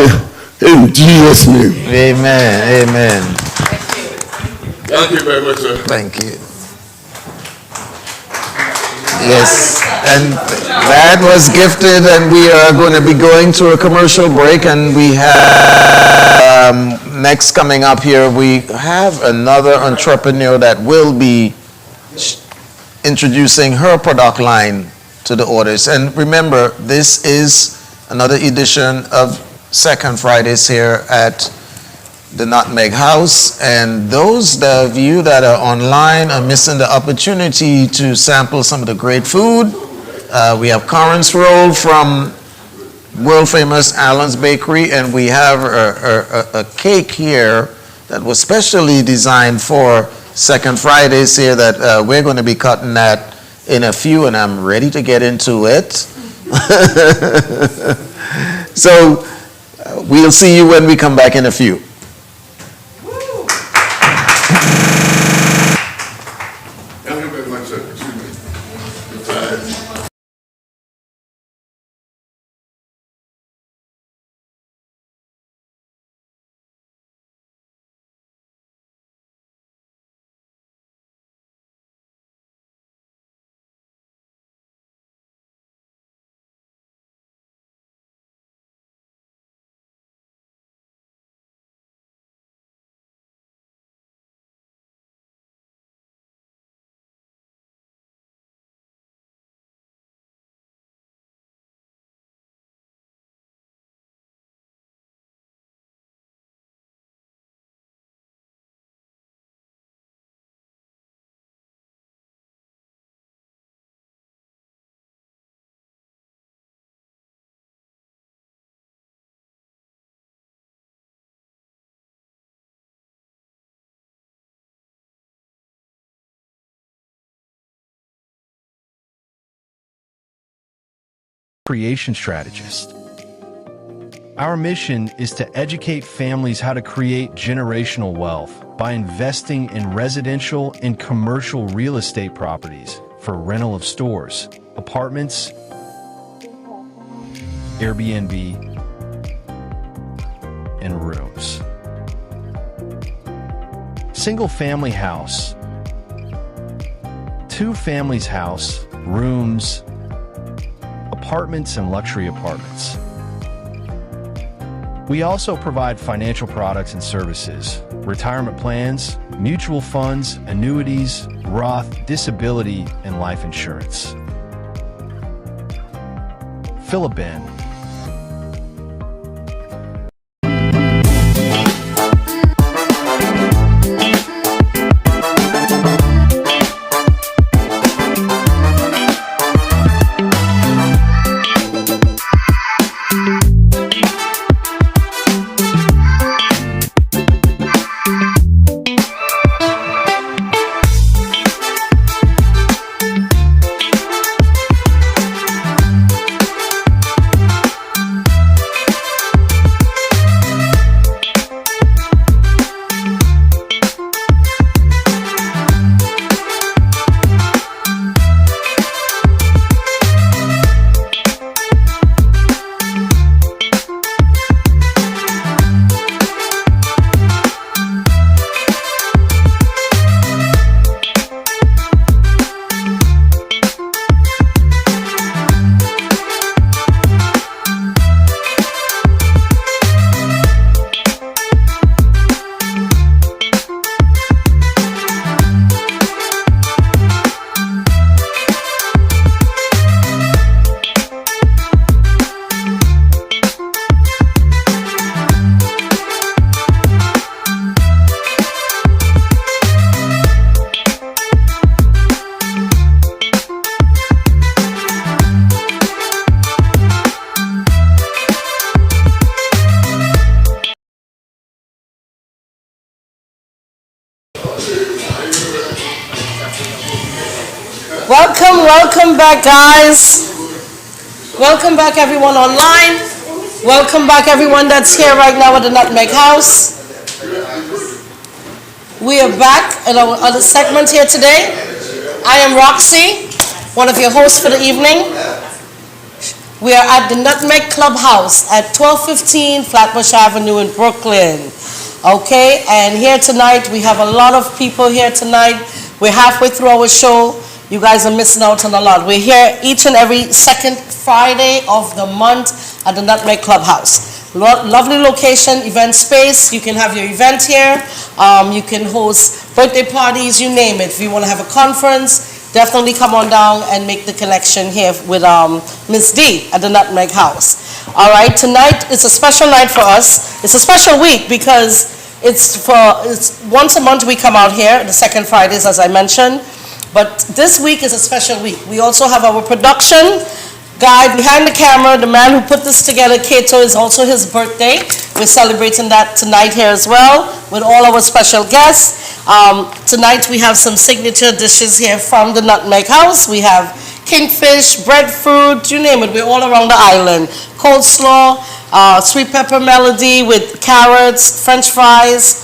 in Jesus' name. Amen, amen. Thank you very much, sir. Thank you. Yes, and that was Gifted, and we are going to be going to a commercial break, and we have next coming up here, we have another entrepreneur that will be introducing her product line to the audience. And remember, this is another edition of Second Fridays here at the Nutmeg House, and those of you that are online are missing the opportunity to sample some of the great food. We have currants roll from world famous Allen's Bakery, and we have a cake here that was specially designed for Second Fridays here that we're going to be cutting that in a few, and I'm ready to get into it. So we'll see you when we come back in a few. Thank you very much, sir. Excuse me. Creation strategist. Our mission is to educate families how to create generational wealth by investing in residential and commercial real estate properties for rental of stores, apartments, Airbnb, and rooms. Single family house, two families house, rooms, apartments and luxury apartments. We also provide financial products and services, retirement plans, mutual funds, annuities, Roth, disability, and life insurance. Philippine. Welcome back, guys. Welcome back, everyone online. Welcome back, everyone that's here right now at the Nutmeg House. We are back in our other segment here today. I am Roxy, one of your hosts for the evening. We are at the Nutmeg Clubhouse at 1215 Flatbush Avenue in Brooklyn. Okay, and here tonight, we have a lot of people here tonight. We're halfway through our show. You guys are missing out on a lot. We're here each and every second Friday of the month at the Nutmeg Clubhouse. Lovely location, event space. You can have your event here. You can host birthday parties, you name it. If you want to have a conference, definitely come on down and make the connection here with Ms. D at the Nutmeg House. All right, tonight is a special night for us. It's a special week because it's once a month we come out here, the second Fridays, as I mentioned. But this week is a special week. We also have our production guy behind the camera, the man who put this together, Cato, is also his birthday. We're celebrating that tonight here as well with all our special guests. Tonight we have some signature dishes here from the Nutmeg House. We have kingfish, breadfruit, you name it. We're all around the island. Coleslaw, sweet pepper melody with carrots, French fries.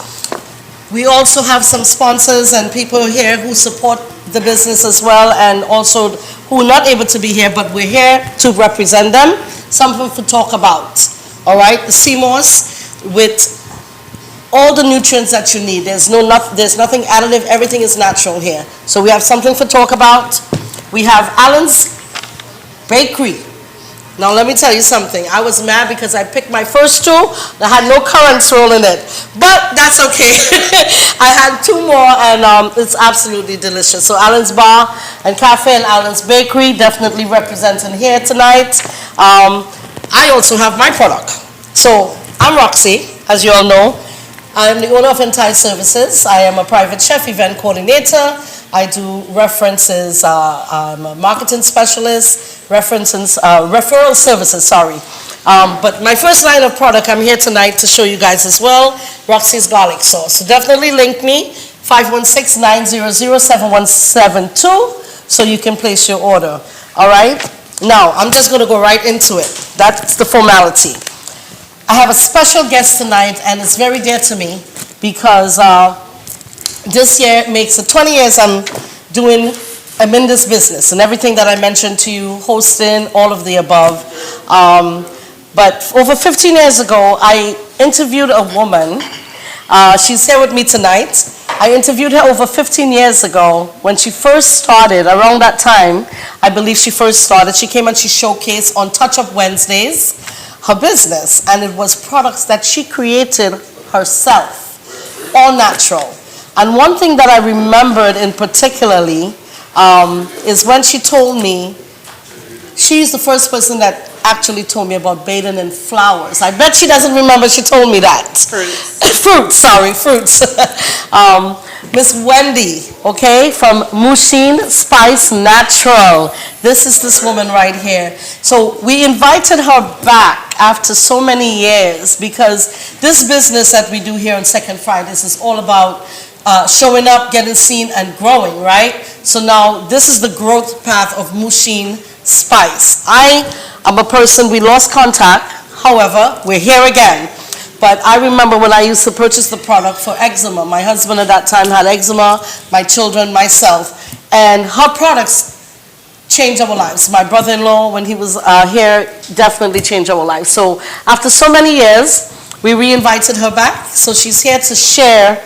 We also have some sponsors and people here who support the business as well, and also who are not able to be here, but we're here to represent them. Something to talk about. All right, the Seymour's with all the nutrients that you need. There's nothing additive. Everything is natural here. So we have something to talk about. We have Allen's Bakery. Now let me tell you something. I was mad because I picked my first two that had no currants roll in it. But that's okay. I had two more and it's absolutely delicious. So Allen's Bar and Cafe and Allen's Bakery definitely representing here tonight. I also have my product. So I'm Roxy, as you all know. I'm the owner of Entire Services. I am a private chef event coordinator. I do references, I'm a marketing specialist, referral services, sorry. But my first line of product, I'm here tonight to show you guys as well, Roxy's garlic sauce. So definitely link me, 516-900-7172, so you can place your order, all right? Now, I'm just gonna go right into it. That's the formality. I have a special guest tonight, and it's very dear to me because this year makes it 20 years I'm in this business, and everything that I mentioned to you, hosting, all of the above. But over 15 years ago, I interviewed a woman. She's here with me tonight. I interviewed her over 15 years ago when she first started. Around that time, I believe she first started. She came and she showcased on Touch Up Wednesdays her business, and it was products that she created herself, all natural. And one thing that I remembered in particularly is when she told me, she's the first person that actually told me about bathing in flowers. I bet she doesn't remember she told me that. Fruits. Fruits. Miss Wendy, okay, from Mushin Spice Natural. This is this woman right here. So we invited her back after so many years because this business that we do here on Second Fridays is all about showing up, getting seen, and growing, right? So now this is the growth path of Mushin Spice. I am a person, we lost contact, however, we're here again. But I remember when I used to purchase the product for eczema. My husband at that time had eczema, my children, myself, and her products changed our lives. My brother-in-law, when he was here, definitely changed our lives. So after so many years, we re-invited her back. So she's here to share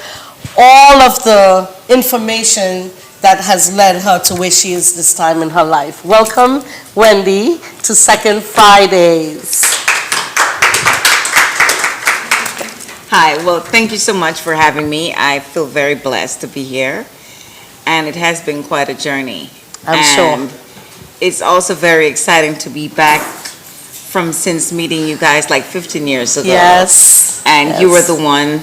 all of the information that has led her to where she is this time in her life. Welcome, Wendy, to Second Fridays. Hi, well, thank you so much for having me. I feel very blessed to be here, and it has been quite a journey. I'm sure. It's also very exciting to be back since meeting you guys like 15 years ago. Yes. And yes. You were the one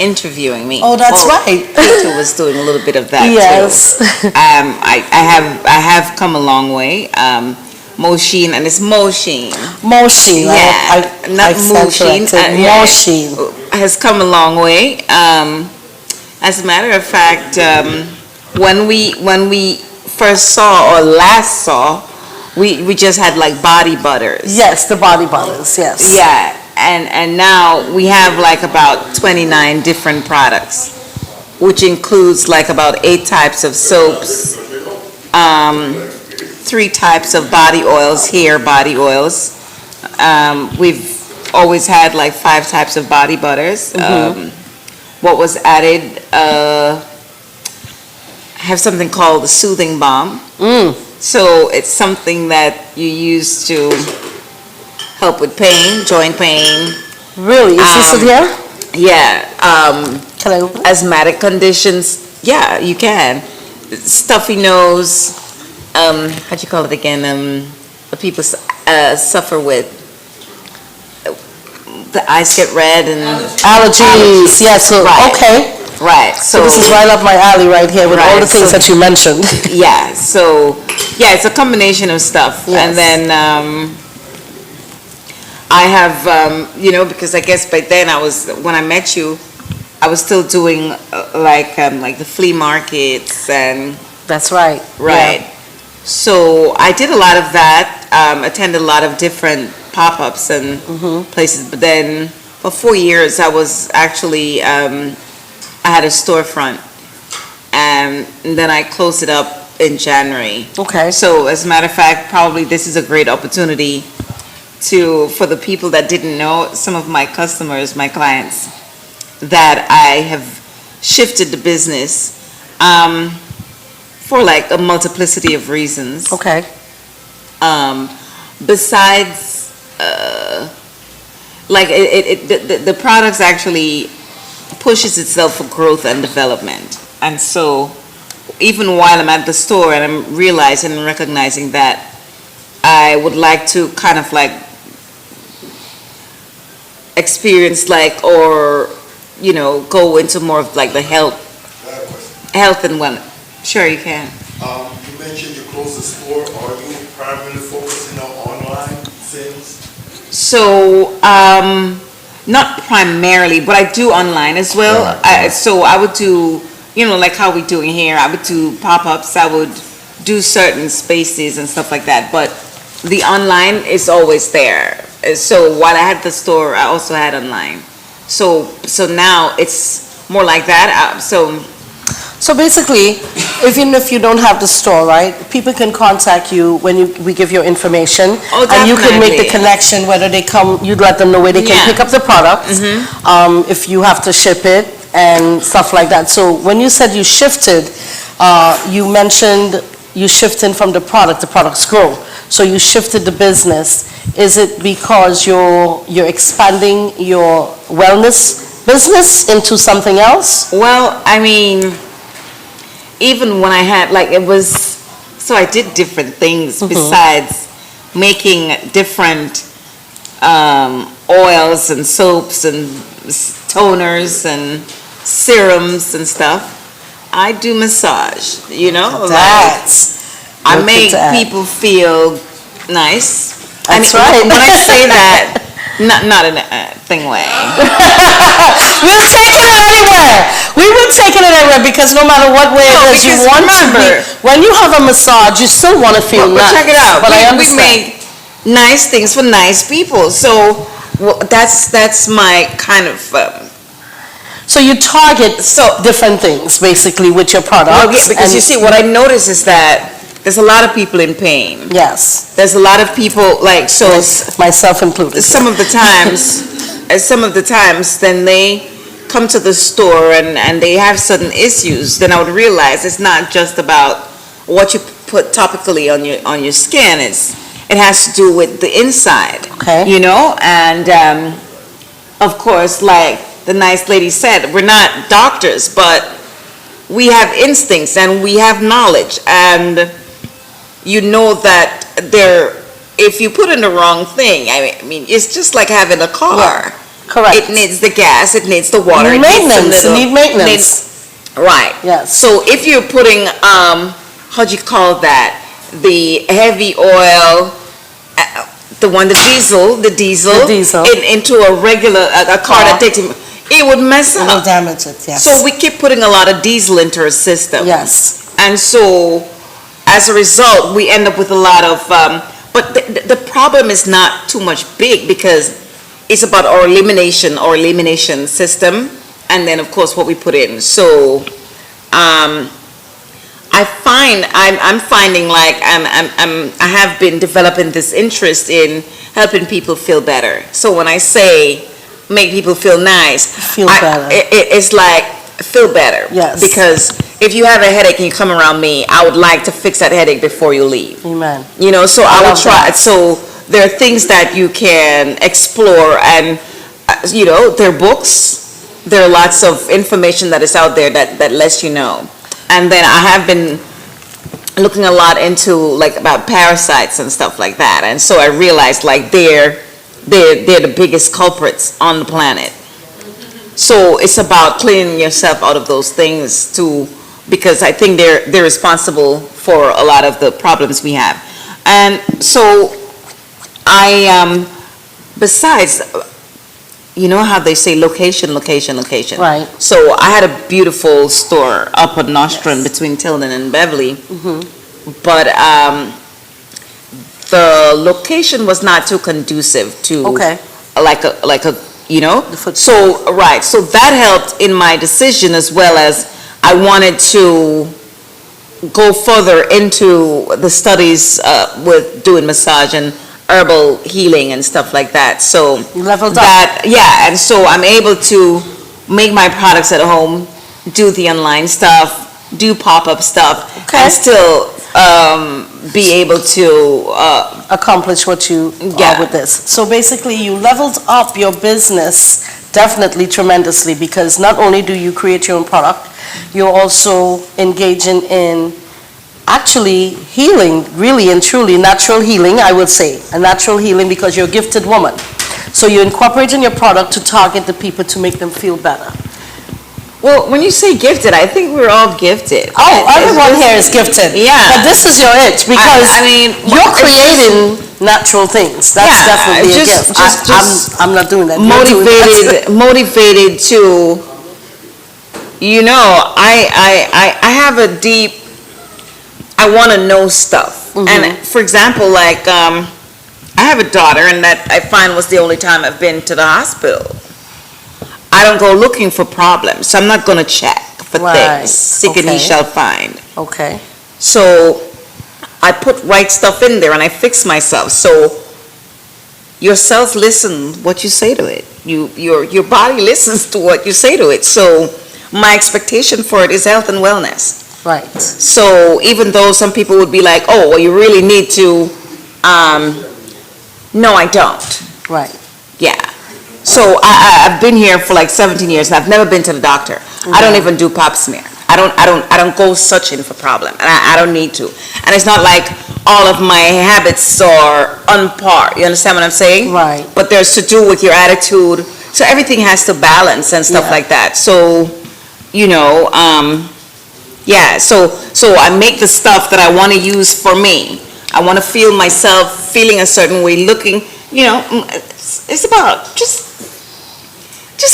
interviewing me. Oh, that's right. Peter was doing a little bit of that yes. too. I have come a long way. Moshin, and it's Moshin. Moshin. Yeah, not Moshin. Moshin has come a long way. As a matter of fact, when we first saw or last saw, we just had like body butters. Yes, the body butters. Yes. Yeah, and now we have like about 29 different products, which includes like about 8 types of soaps. 3 types of body oils, hair body oils. We've always had like 5 types of body butters. What was added, have something called the soothing balm. So it's something that you use to help with pain, joint pain. Really? Is this it here? Yeah. Can I? Asthmatic conditions. Yeah, you can. Stuffy nose. How do you call it again? What people suffer with. The eyes get red and allergies. Yes. So right. Okay. Right. So this is right up my alley right here with all the things that you mentioned. Yeah. So yeah, it's a combination of stuff. Yes. And then I have because I guess by then when I met you, I was still doing like the flea markets and. That's right. Right. Yeah. So I did a lot of that, attended a lot of different pop-ups and places. But then for 4 years, I was actually, I had a storefront. And then I closed it up in January. Okay. So as a matter of fact, probably this is a great opportunity for the people that didn't know, some of my customers, my clients, that I have shifted the business. For like a multiplicity of reasons. Okay. Besides, like the products actually pushes itself for growth and development. And so even while I'm at the store and I'm realizing and recognizing that I would like to kind of like experience like, or, you know, go into more of like the health and wellness. Sure, you can. You mentioned you closed the store. Are you primarily focusing on online sales? So, not primarily, but I do online as well. So I would do, you know, like how we're doing here. I would do pop-ups. I would do certain spaces and stuff like that. But the online is always there. So while I had the store, I also had online. So now it's more like that. So basically, even if you don't have the store, right, people can contact you when we give your information. Oh, and you can make the definitely. connection, whether they come, you'd let them know where they can pick up the product, if you have to ship it, and stuff like that. So when you said you shifted, you mentioned you shifting from the products grow. So you shifted the business. Is it because you're expanding your wellness business into something else? Well, I mean, even when I had, like, so I did different things besides making different oils and soaps and toners and serums and stuff. I do massage, you know? I make people feel nice. That's right. When I say that, not in a thing way. We'll take it anywhere. We will take it anywhere because no matter what way it is, you want to be. When you have a massage, you still want to feel nice. Check it out. But I We understand. make nice things for nice people. So that's my kind of. So you target different things basically with your products. Well, yeah, because you see, what I notice is that there's a lot of people in pain. Yes. There's a lot of people like myself included. Some of the times, then they come to the store and they have certain issues. Then I would realize it's not just about what you put topically on your skin. It has to do with the inside. Okay. You know, and of course, like the nice lady said, we're not doctors, but we have instincts and we have knowledge, and you know that if you put in the wrong thing, I mean, it's just like having a car. Yeah, correct. It needs the gas, it needs the water. You need maintenance. Right. Yes. So if you're putting, how do you call that? The heavy oil, the diesel. Into a regular, a car that takes it would mess up. It will damage it, yes. So we keep putting a lot of diesel into our system. Yes. And so, as a result, we end up with a lot of, but the problem is not too much big because it's about our elimination system, and then of course what we put in. So, I'm finding like I have been developing this interest in helping people feel better. So when I say make people feel nice, better. It's like feel better. Yes. Because if you have a headache and you come around me, I would like to fix that headache before you leave. Amen. You know, so I would try. So there are things that you can explore, and you know, there are books. There are lots of information that is out there that lets you know. And then I have been looking a lot into like about parasites and stuff like that, and so I realized like they're the biggest culprits on the planet. So it's about cleaning yourself out of those things too, because I think they're responsible for a lot of the problems we have. And so I besides you know how they say location, location, location? Right. So I had a beautiful store up on Nostrand between Tilden and Beverly. But the location was not too conducive to Okay. like a you know. So right, so that helped in my decision, as well as I wanted to go further into the studies with doing massage and herbal healing and stuff like that. So You leveled that, yeah, and so I'm able to make my products at home, do the online stuff, do pop-up stuff, and still be able to accomplish what you are with this. So basically, you leveled up your business definitely tremendously, because not only do you create your own product, you're also engaging in actually healing, really and truly natural healing, I would say. A natural healing, because you're a gifted woman. So you incorporate in your product to target the people to make them feel better. Well, when you say gifted, I think we're all gifted. Oh, everyone here is gifted. Yeah. But this is your itch, because I mean, you're creating natural things. That's definitely a gift. I'm not doing that. You're doing that. Motivated to, you know, I have a deep, I want to know stuff. And for example, like, I have a daughter, and that I find was the only time I've been to the hospital. I don't go looking for problems, so I'm not going to check for things. Seek and ye shall find. Okay. So I put right stuff in there, and I fix myself. So your cells listen what you say to it. Your body listens to what you say to it. So my expectation for it is health and wellness. Right. So even though some people would be like, oh, well, you really need to, no, I don't. Right. Yeah. So I've been here for like 17 years, and I've never been to the doctor. I don't even do pap smear. I don't go searching for problem, and I don't need to. And it's not like all of my habits are on par. You understand what I'm saying? Right. But there's to do with your attitude. So everything has to balance and stuff like that. So, you know, yeah. So I make the stuff that I want to use for me. I want to feel myself feeling a certain way, looking. You know, it's about just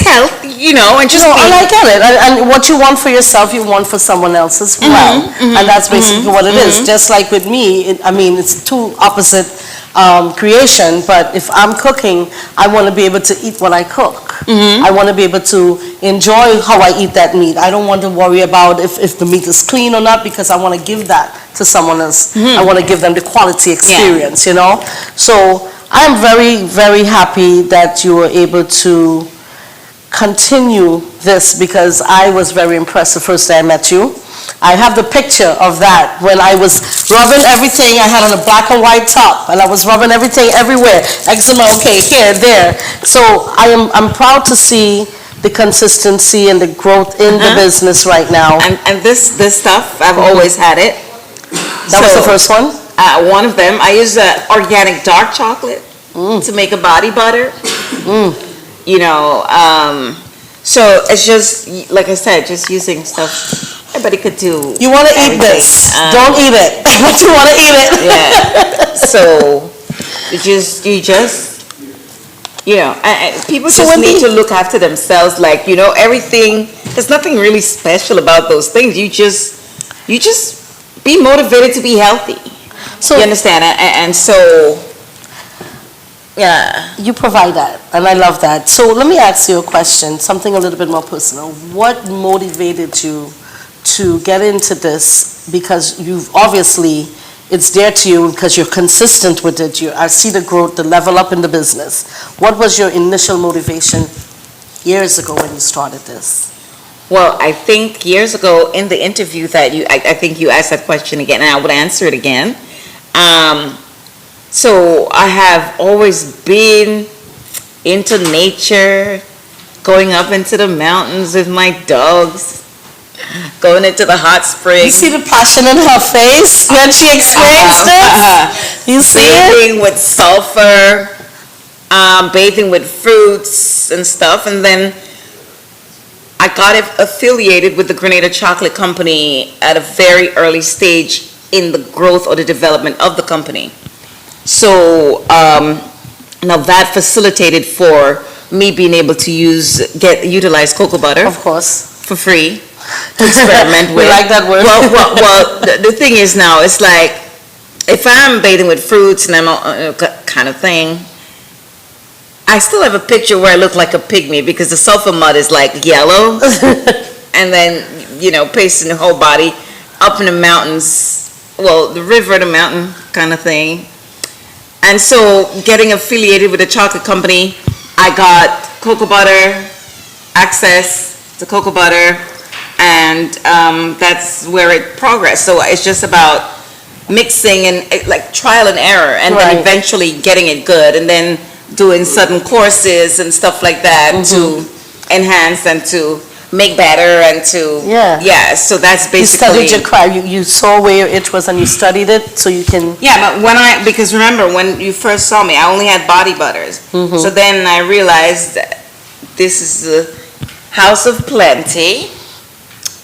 health, you know, and just. No, and I get it. And what you want for yourself, you want for someone else as well. And that's basically what it is. Just like with me, I mean, it's two opposite creation, but if I'm cooking, I want to be able to eat what I cook. I want to be able to enjoy how I eat that meat. I don't want to worry about if the meat is clean or not, because I want to give that to someone else. I want to give them the quality experience, you know? So I'm very, very happy that you were able to continue this, because I was very impressed the first day I met you. I have the picture of that when I was rubbing everything. I had on a black and white top, and I was rubbing everything everywhere. Eczema, okay, here, there. So I'm proud to see the consistency and the growth in the business right now. And this stuff, I've always had it. That was the first one? One of them. I use organic dark chocolate to make a body butter. You know, so it's just, like I said, just using stuff everybody could do. You want to eat this. Don't eat it. But you want to eat it. Yeah. So you just, you know, people just need to look after themselves. Like, you know, everything, there's nothing really special about those things. You just be motivated to be healthy. So you understand? And so, yeah. You provide that, and I love that. So let me ask you a question, something a little bit more personal. What motivated you to get into this? Because you've obviously, it's there to you because you're consistent with it. I see the growth, the level up in the business. What was your initial motivation years ago when you started this? Well, I think years ago in the interview that I think you asked that question again, and I would answer it again. So I have always been into nature, going up into the mountains with my dogs, going into the hot springs. You see the passion in her face when she explains this? You see bathing with sulfur, bathing with fruits and stuff, and then I got affiliated with the Grenada Chocolate Company at a very early stage in the growth or the development of the company. So now that facilitated for me being able to utilize cocoa butter. Of course. For free to experiment with. We like that word. Well, the thing is now, it's like, if I'm bathing with fruits and I'm kind of thing, I still have a picture where I look like a pygmy because the sulfur mud is like yellow, and then, pasting the whole body up in the mountains, well, the river, the mountain kind of thing. And so getting affiliated with a chocolate company, I got cocoa butter, access to cocoa butter, and that's where it progressed. So it's just about mixing and like trial and error, and then eventually getting it good, and then doing certain courses and stuff like that to enhance and to make better and to so that's basically, you studied your craft. You saw where your itch was and you studied it so you can but because remember when you first saw me, I only had body butters. So then I realized that this is the house of plenty,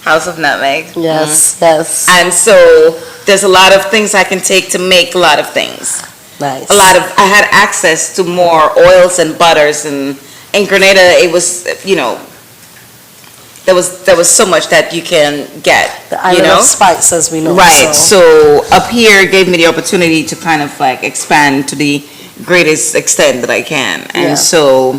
house of nutmeg. Yes. And so there's a lot of things I can take to make a lot of things. Nice. I had access to more oils and butters, and in Grenada it was, there was so much that you can get. The island of spice, as we know. Right. So up here gave me the opportunity to kind of like expand to the greatest extent that I can. And so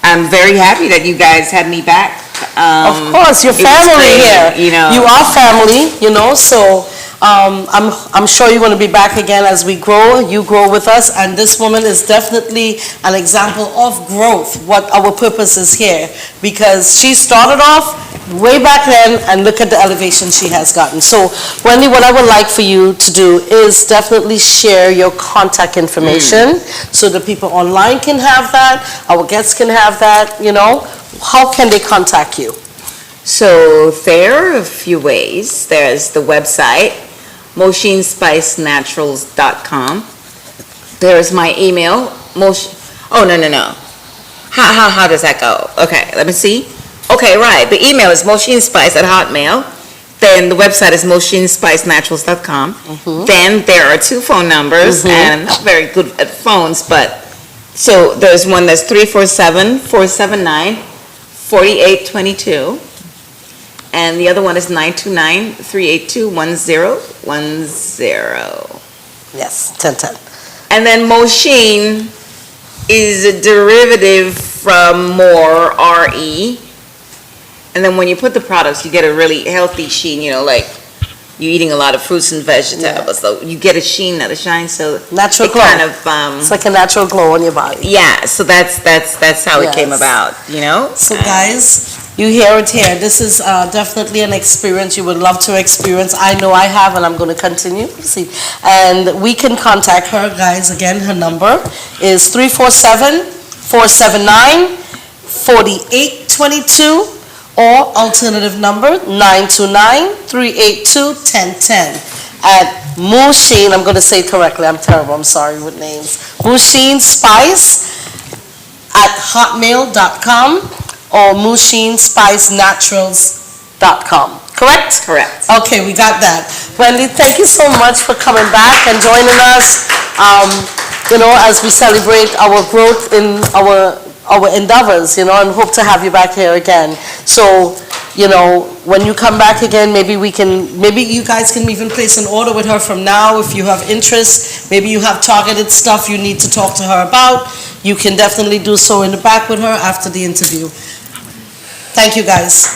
I'm very happy that you guys had me back. Of course, your family here. You are family, so I'm sure you're going to be back again as we grow. You grow with us, and this woman is definitely an example of growth, what our purpose is here, because she started off way back then, and look at the elevation she has gotten. So, Wendy, what I would like for you to do is definitely share your contact information so the people online can have that, our guests can have that, How can they contact you? So there are a few ways. There's the website, MoshinSpiceNaturals.com. There's my email, no. How does that go? Okay, let me see. Okay, right. The email is MoshinSpice@hotmail. Then the website is MoshinSpiceNaturals.com. Then there are 2 phone numbers, and I'm not very good at phones, but so there's one that's 347-479-4822. And the other one is 929-382-1010. Yes, 1010. And then Moshin is a derivative from more, RE. And then when you put the products, you get a really healthy sheen, like you're eating a lot of fruits and vegetables. So you get a sheen, not a shine. So natural glow. Kind of, it's like a natural glow on your body. Yeah, so that's how it came about, So guys, you hear it here. This is definitely an experience you would love to experience. I know I have, and I'm going to continue. See, and we can contact her, guys. Again, her number is 347-479-4822, or alternative number 929-382-1010 at Moshin. I'm going to say it correctly. I'm terrible. I'm sorry with names. Moshin Spice at hotmail.com. or MoshinSpiceNaturals.com. Correct? Correct. Okay, we got that. Wendy, thank you so much for coming back and joining us, as we celebrate our growth in our endeavors, and hope to have you back here again. So, when you come back again, maybe you guys can even place an order with her from now if you have interest. Maybe you have targeted stuff you need to talk to her about. You can definitely do so in the back with her after the interview. Thank you, guys.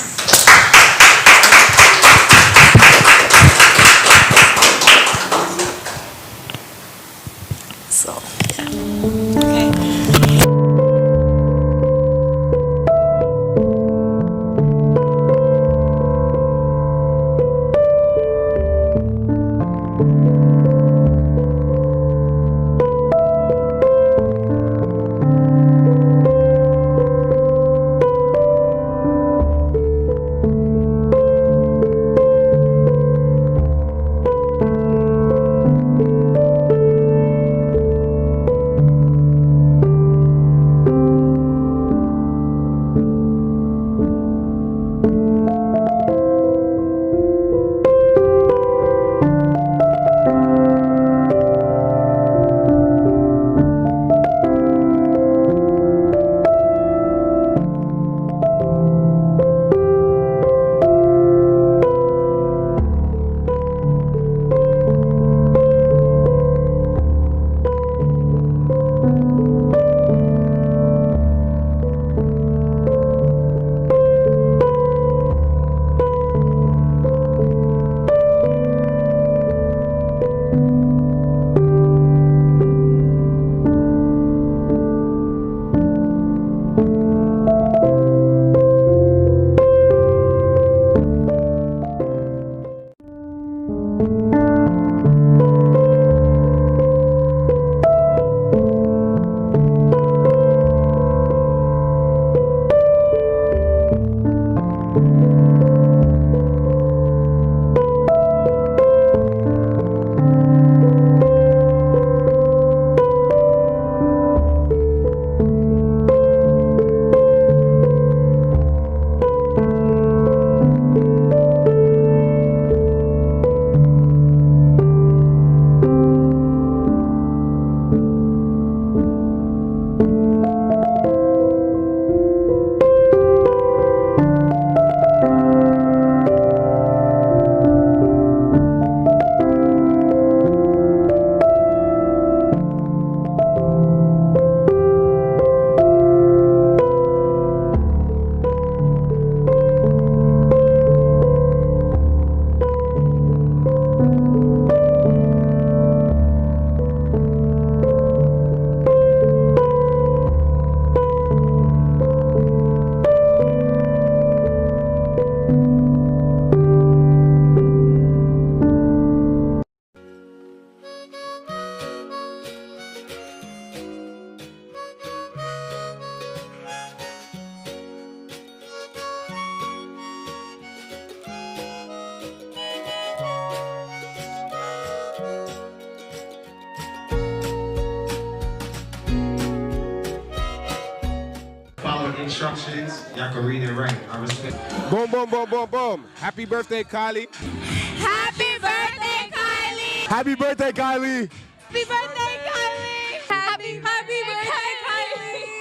Follow instructions, y'all can read it right. I respect. Boom, boom, boom, boom, boom. Happy birthday, Kylie. Happy birthday, Kylie! Happy birthday, Kylie. Happy birthday, Kylie! Happy birthday, Kylie!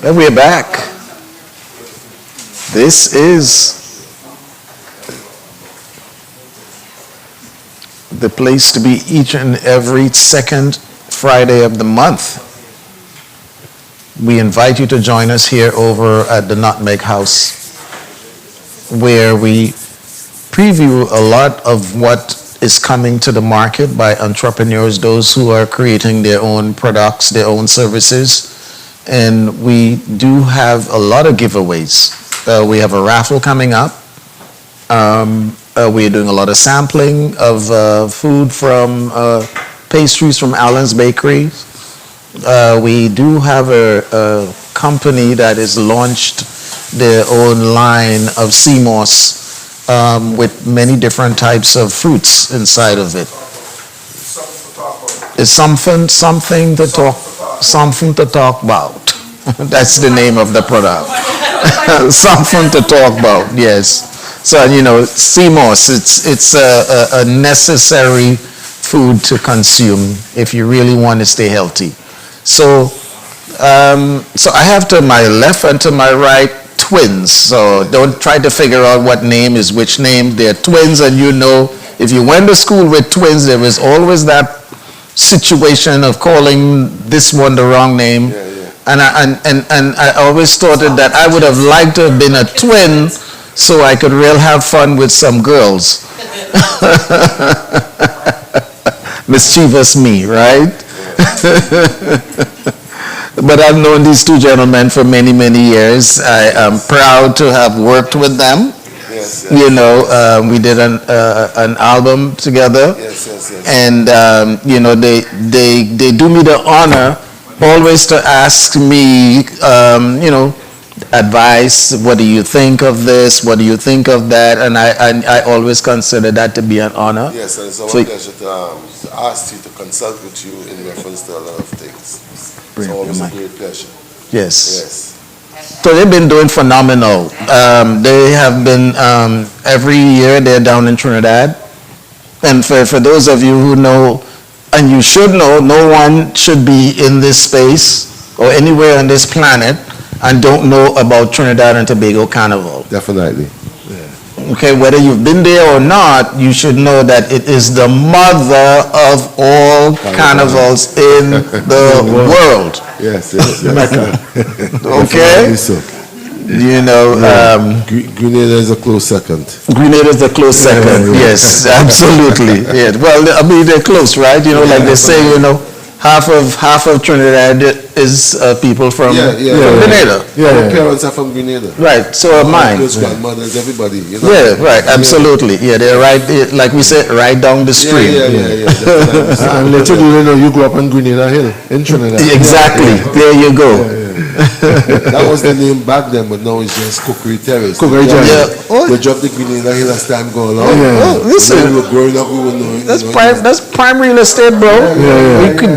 And we're back. This is the place to be each and every second Friday of the month. We invite you to join us here over at the Nutmeg House, where we preview a lot of what is coming to the market by entrepreneurs, those who are creating their own products, their own services. And we do have a lot of giveaways. We have a raffle coming up. We're doing a lot of sampling of food from pastries from Allen's Bakery. We do have a company that has launched their own line of sea moss with many different types of fruits inside of it. It's something to talk about. That's the name of the product. Something to talk about, yes. So, you know, sea moss, it's a necessary food to consume if you really want to stay healthy. So, so I have to my left and to my right twins. So don't try to figure out what name is which name. They're twins, and you know, if you went to school with twins, there was always that situation of calling this one the wrong name. Yeah, yeah. And I always thought that I would have liked to have been a twin so I could really have fun with some girls. Mischievous me, right? But I've known these two gentlemen for many, many years. I am proud to have worked with them. Yes, yes. You know, we did an album together. Yes, yes, yes. And, you know, they do me the honor always to ask me, you know, advice. What do you think of this? What do you think of that? And I always consider that to be an honor. Yes, and it's our So- pleasure to ask you to consult with you in reference to a lot of things. Bring It's up always your a mic. great pleasure. Yes. Yes. So they've been doing phenomenal. They have been, every year they're down in Trinidad. And for those of you who know, and you should know, no one should be in this space or anywhere on this planet and don't know about Trinidad and Tobago Carnival. Definitely. Okay, whether you've been there or not, you should know that it is the mother of all carnivals in the world. Yes, yes, yes. Okay? Definitely so. You know, Grenada is a close second. Grenada is a close second. Yes, absolutely. Yeah. Well, I mean, they're close, right? You know, like they say, you know, half of Trinidad is people from Grenada. Our parents are from Grenada. Right. So are mine. Close grandmothers, everybody. You know? Yeah. Right. Absolutely. Yeah. They're right. Like we said, right down the street. Yeah. And little do you know, you grew up on Grenada Hill in Trinidad. Exactly. There you go. That was the name back then, but now it's just Cookery Terrace. Cookery Terrace. They dropped the Grenada Hill as time go along. Listen, when we were growing up, we were knowing. That's prime real estate, bro.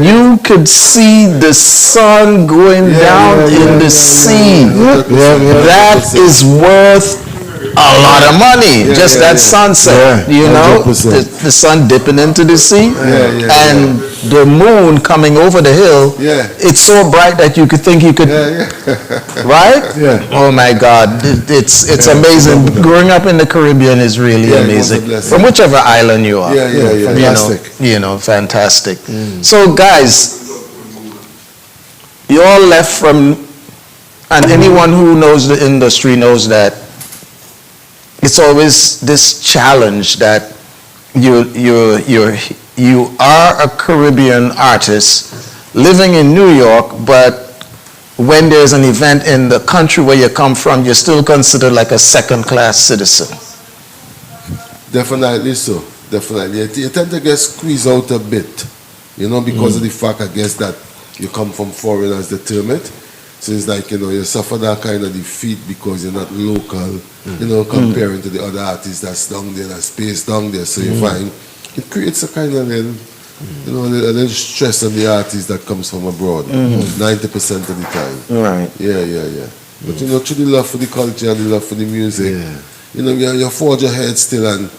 You could see the sun going down in the sea. That is worth a lot of money. Just that sunset, you know, the sun dipping into the sea, and the moon coming over the hill. It's so bright that you could think you could, right? Oh my God, it's amazing. Growing up in the Caribbean is really amazing. From whichever island you are, fantastic. You know, fantastic. So guys, you all left from, and anyone who knows the industry knows that it's always this challenge that you are a Caribbean artist living in New York, but when there's an event in the country where you come from, you're still considered like a second-class citizen. Definitely so. Definitely. You tend to get squeezed out a bit, you know, because of the fact, I guess, that you come from foreigners determined. So it's like, you know, you suffer that kind of defeat because you're not local, you know, comparing to the other artists that's down there, that's based down there. So you find it creates a kind of little, you know, a little stress on the artist that comes from abroad, 90% of the time. Right. Yeah. But, you know, through the love for the culture and the love for the music, you know, you forge ahead still. And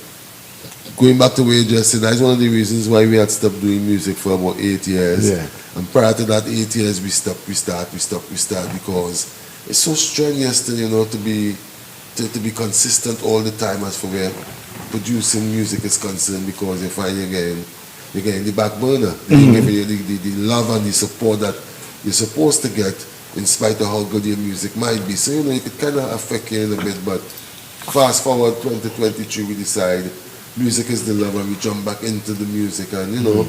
going back to what you just said, that's one of the reasons why we had stopped doing music for about 8 years. And prior to that 8 years, we start because it's so strenuous to, you know, to be consistent all the time as for where producing music is concerned, because you find you're getting the back burner. They give you the love and the support that you're supposed to get in spite of how good your music might be. So, you know, it could kind of affect you a little bit, but fast forward 2023, we decide music is the love, and we jump back into the music, and, you know,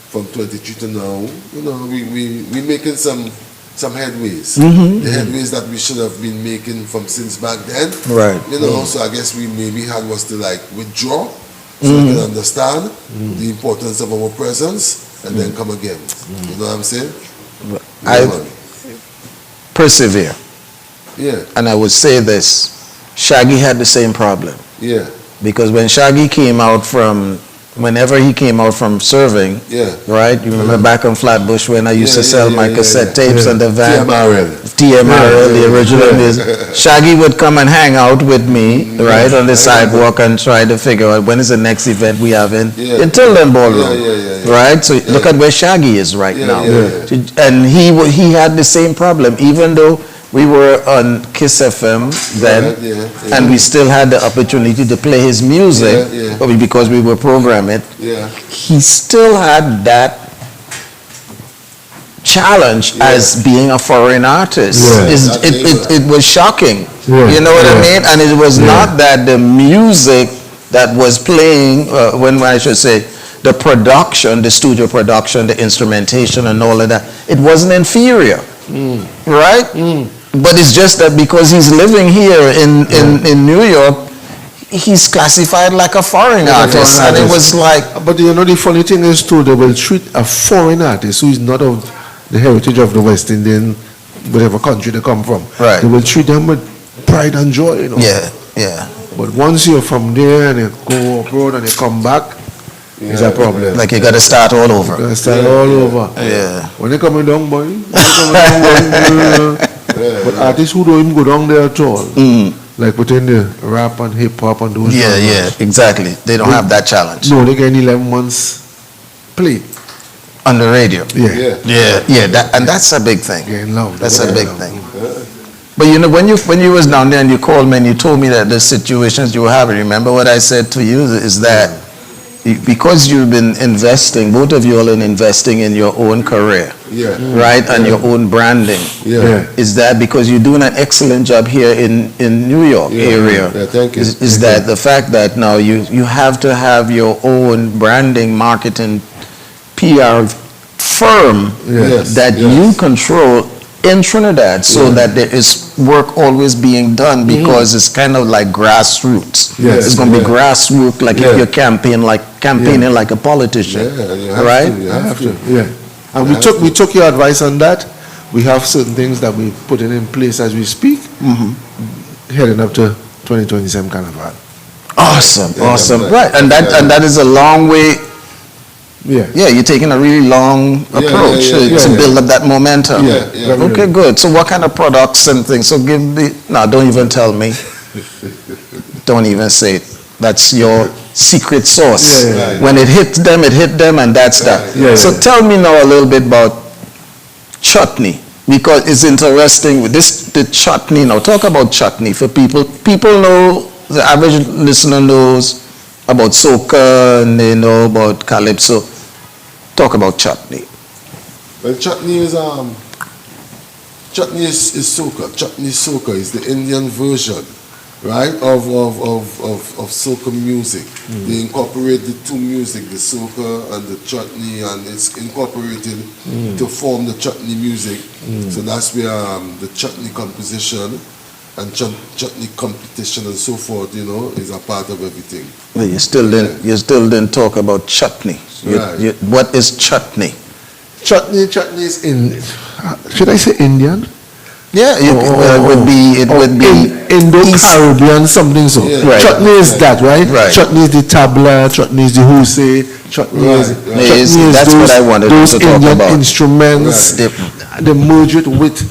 from 23 to now, you know, we're making some headways. The headways that we should have been making from since back then. Right. You know, so I guess we maybe had was to like withdraw so we can understand the importance of our presence and then come again. You know what I'm saying? I persevere. Yeah. And I would say this, Shaggy had the same problem. Yeah. Because when Shaggy came out from, whenever he came out from serving, right? You remember back on Flatbush when I used to sell my cassette tapes on the van? TMRL, the original music. Shaggy would come and hang out with me, right, on the sidewalk and try to figure out when is the next event we have in Tilden Ballroom, right? So look at where Shaggy is right now. And he had the same problem, even though we were on Kiss FM then, and we still had the opportunity to play his music, because we were programming. He still had that challenge as being a foreign artist. It was shocking, you know what I mean? And it was not that the music that was playing, when I should say, the production, the studio production, the instrumentation and all of that, it wasn't inferior, right? But it's just that because he's living here in New York, he's classified like a foreign artist. And it was like... But you know, the funny thing is too, they will treat a foreign artist who is not of the heritage of the West Indian, whatever country they come from. Right. They will treat them with pride and joy, you know. Yeah. But once you're from there and you go abroad and you come back, it's a problem. Like you got to start all over. You got to start all over. When they coming down, boy, but artists who don't even go down there at all, like within the rap and hip hop and those genres, exactly. They don't have that challenge. No, they get 11 months play on the radio. And that's a big thing. That's a big thing. But you know, when you was down there and you called me and you told me that the situations you were having, remember what I said to you is that because you've been investing, both of you all in investing in your own career, right, and your own branding, is that because you're doing an excellent job here in New York area? Thank you. Is that the fact that now you have to have your own branding, marketing, PR firm that you control in Trinidad, so that there is work always being done, because it's kind of like grassroots. It's going to be grassroots, like if you're campaigning like a politician, right? You have to. And we took your advice on that, we have certain things that we're putting in place as we speak, heading up to 2027 Carnival. Awesome, awesome. Right, and that is a long way. Yeah. Yeah, you're taking a really long approach to build up that momentum. Okay, good. So what kind of products and things? So give me, no, don't even tell me. Don't even say it. That's your secret sauce. When it hit them, and that's that. So tell me now a little bit about chutney, because it's interesting with this, the chutney now. Talk about chutney for people. People know, the average listener knows about soca and they know about calypso. Talk about chutney. Well, chutney is soca. Chutney soca is the Indian version, right, of soca music. They incorporate the two music, the soca and the chutney, and it's incorporated to form the chutney music. So that's where the chutney composition and chutney competition and so forth, is a part of everything. Well, you still didn't talk about chutney. What is chutney? Chutney is should I say Indian? Yeah, it would be Indo-Caribbean, something so. Right. Chutney is that, right? Chutney is the tabla, chutney is the huse, chutney is that's what I wanted those to talk Indian about. instruments. They merge it with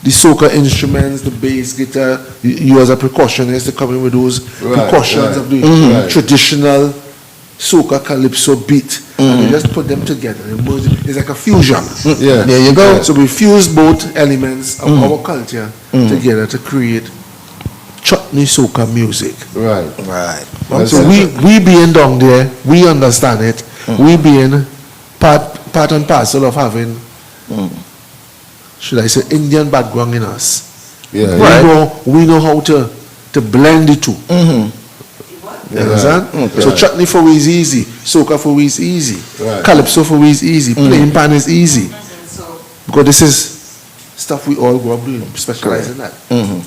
the soca instruments, the bass guitar. You as a percussionist, they come in with those percussions of the traditional soca calypso beat, and they just put them together and merge it. It's like a fusion. There you go. So we fuse both elements of our culture together to create chutney soca music. Right. So we being down there, we understand it. We being part and parcel of having, should I say, Indian background in us. We know how to blend the two. You understand? So chutney for we is easy, soca for we is easy, calypso for we is easy, plain pan is easy. Because this is stuff we all grew up doing, specialize in that. You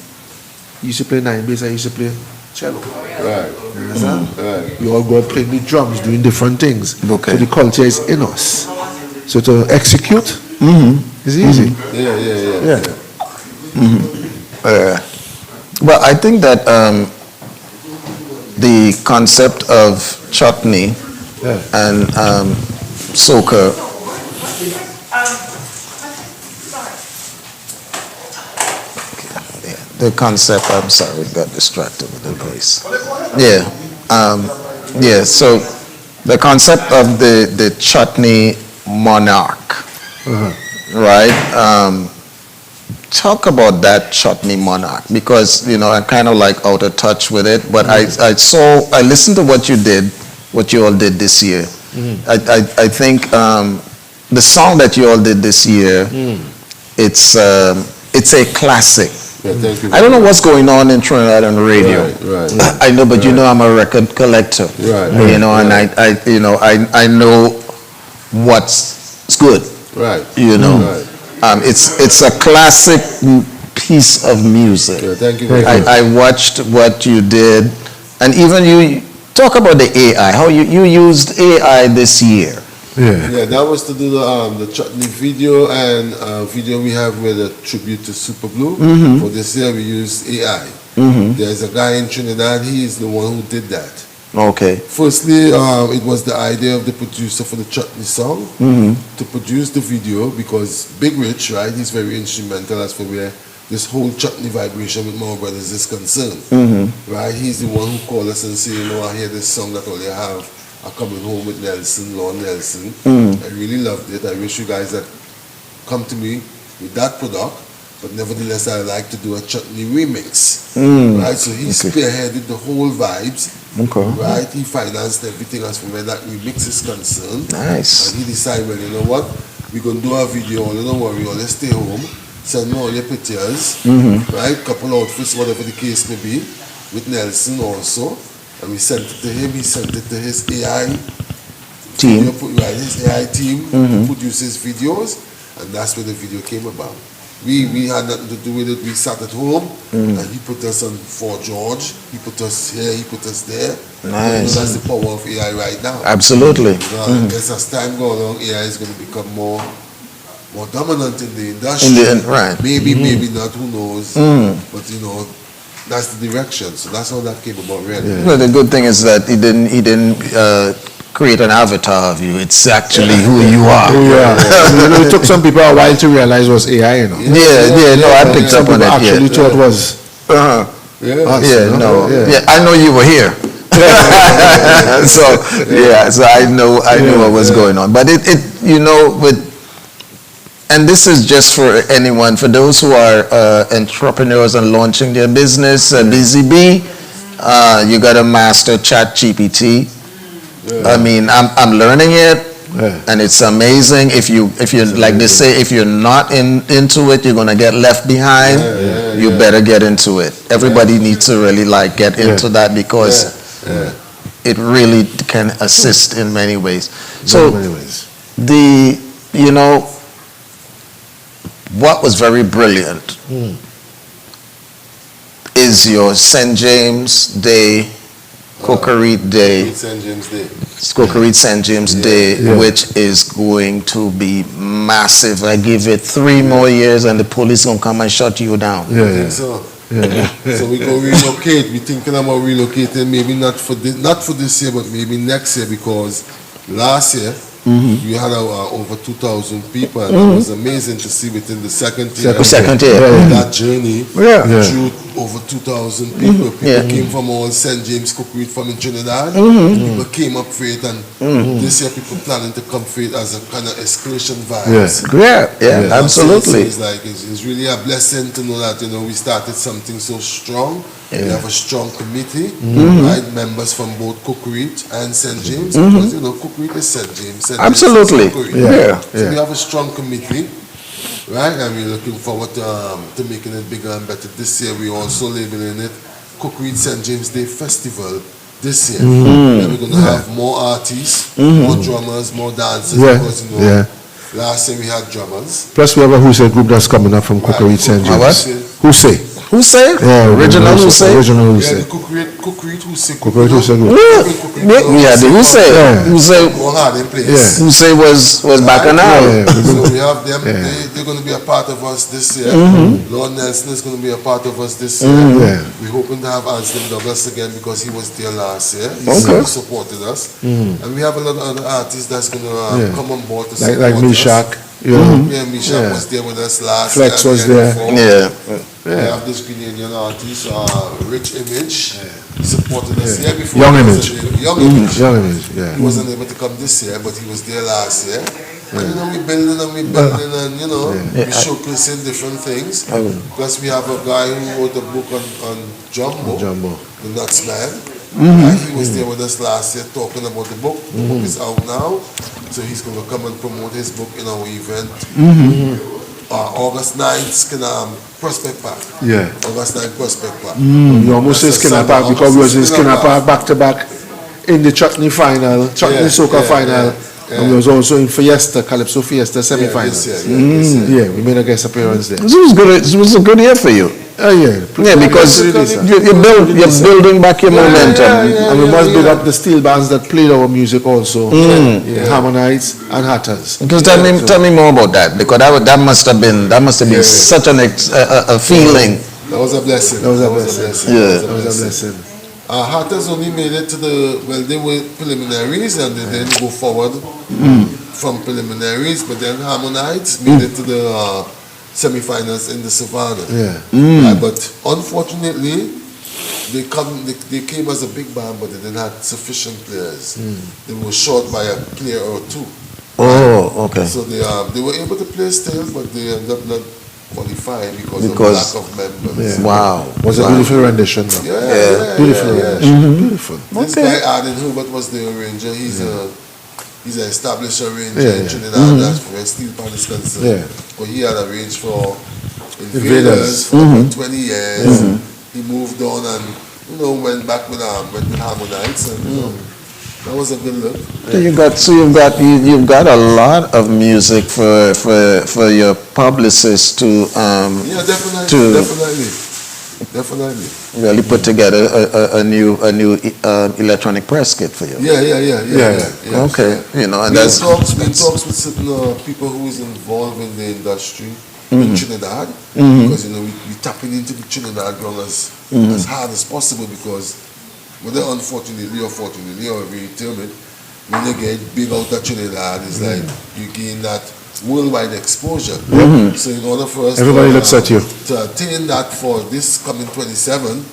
used to play 9-bass, I used to play cello. You understand? We all grew up playing the drums, doing different things. So the culture is in us. So to execute is easy. Well, I think that the concept of chutney and soca. The concept, I'm sorry, got distracted with the voice. So the concept of the chutney monarch, right? Talk about that chutney monarch, because I'm kind of like out of touch with it, but I listened to what you all did this year. I think the song that you all did this year, it's a classic. I don't know what's going on in Trinidad on radio. I know, but I'm a record collector. And I know what's good. It's a classic piece of music. Thank you. I watched what you did, and even you talk about the AI. How you used AI this year? That was to do the chutney video and video we have with a tribute to Super Blue. For this year we used AI. There's a guy in Trinidad, he is the one who did that. Okay. Firstly, it was the idea of the producer for the chutney song to produce the video, because Big Rich, right, he's very instrumental as for where this whole chutney vibration with my brothers is concerned. Right, he's the one who called us and said, I hear this song that all you have are coming home with Lord Nelson. I really loved it. I wish you guys had come to me with that product, but nevertheless I like to do a chutney remix. Right, so he spearheaded the whole vibes. Right, he financed everything as for where that remix is concerned. Nice. And he decided, well, you know what, we're going to do a video, don't worry, all let's stay home, send me all your pictures, right, couple outfits, whatever the case may be, with Nelson also. And we sent it to him, he sent it to his AI team. His AI team produces videos, and that's where the video came about. We had nothing to do with it. We sat at home, and he put us on Fort George. He put us here, he put us there. Nice. That's the power of AI right now. Absolutely. I guess as time goes along, AI is going to become more more dominant in the industry. Right. Maybe, maybe not, who knows. But you know, that's the direction. So that's how that came about, really. Well, the good thing is that he didn't create an avatar of you. It's actually who you are. You know, it took some people a while to realize was AI, you know. No, I picked up on it. Actually thought was us, you know? I know you were here. so I know what was going on. But it you know, and this is just for anyone, for those who are entrepreneurs and launching their business, Busy Bee, you got to master ChatGPT. I mean, I'm learning it, and it's amazing. If you like they say, if you're not into it, you're gonna get left behind. You better get into it. Everybody needs to really like get into that because it really can assist in many ways. So you know, what was very brilliant is your St. James Day, Cocoreet Day, Cocoreet St. James Day, which is going to be massive. I give it 3 more years and the police gonna come and shut you down. So we go relocate. We're thinking about relocating, maybe not for this year, but maybe next year, because last year we had over 2,000 people, and it was amazing to see within the second year. That journey drew over 2,000 people. People came from all St. James Cocoreet from Trinidad. People came up for it, and this year people planning to come for it as a kind of excursion vibes. Absolutely. So it's really a blessing to know that, you know, we started something so strong. We have a strong committee, right? Members from both Cocoreet and St. James, because you know Cocoreet is St. James. Absolutely. So we have a strong committee, right? And we're looking forward to making it bigger and better this year. We're also labeling it Cocoreet St. James Day Festival this year. And we're going to have more artists, more drummers, more dancers. Because you know, last year we had drummers. Plus we have a Who Say group that's coming up from Cocoreet St. James. Who Say? Who Say? Original Who Say? Original Who Yeah, Say. the Cocoreet Who Say. Cocoreet Who Say group. Yeah, the Who Say. Who Say? Who Say was Bacchanal. So we have them. They're going to be a part of us this year. Lord Nelson is going to be a part of us this year. We're hoping to have Anselm Douglas again because he was there last year. He supported us. And we have a lot of other artists that's going to come on board to support us. Like Mishak. Mishak was there with us last year. Flex was there. We have this Ghanaian artist, Rich Image, supported us here before. Young Image. Young Image. Yeah. He wasn't able to come this year, but he was there last year. And you know, we're building and you know, we're showcasing different things. Plus we have a guy who wrote a book on Jumbo, the Nuts Man. And he was there with us last year talking about the book. The book is out now, so he's going to come and promote his book in our event. August 9th, Prospect Park. August 9th, Prospect Park. You almost say Skinner Park because we was in Skinner Park back to back in the Chutney final, Chutney Soca final. And we was also in Fiesta, Calypso Fiesta semi-finals. We made a guest appearance there. This was good. This was a good year for you. Because you're building back your momentum. And we must build up the steel bands that played our music also. Harmonites and Hatters. Because tell me more about that, because that must have been such a feeling. That was a blessing. That was a blessing. Hatters only made it to they were preliminaries and they didn't go forward from preliminaries, but then Harmonites made it to the semi-finals in the Savannah. But unfortunately, they came as a big band, but they didn't have sufficient players. They were short by a player or two. So they were able to play still, but they ended up not qualifying because of lack of members. Was a beautiful rendition. Beautiful rendition. Beautiful. This guy Arden Hubert was the arranger. He's an established arranger in Trinidad as far as steel band is concerned. But he had arranged for Invaders for about 20 years. He moved on and went back with Harmonites, and that was a good look. You've got a lot of music for your publicist to definitely. definitely. Really put together a new electronic press kit for you. Yeah. Okay, you know, and we that's talks with certain people who is involved in the industry in Trinidad, because you know we tapping into the Trinidad ground as hard as possible, because whether unfortunately or fortunately, or we determined, when you get big out of Trinidad, it's like you gain that worldwide exposure. So in order for us Everybody looks at you. to attain that for this coming 27,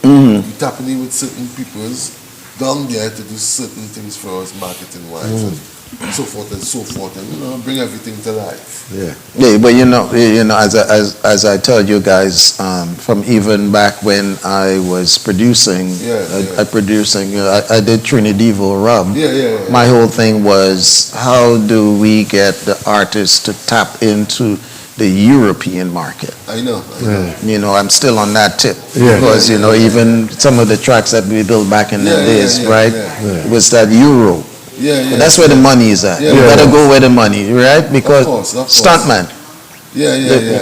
we tapping in with certain peoples down there to do certain things for us marketing wise and so forth and so forth, and you know, bring everything to life. Yeah, but you know, as I told you guys, from even back when I was producing, I did Trinidadivo Rum. My whole thing was, how do we get the artists to tap into the European market? I know. You know, I'm still on that tip, because you know, even some of the tracks that we built back in the days, right, it was that Euro. But that's where the money is at. You gotta go where the money, right? Because of course. stuntman.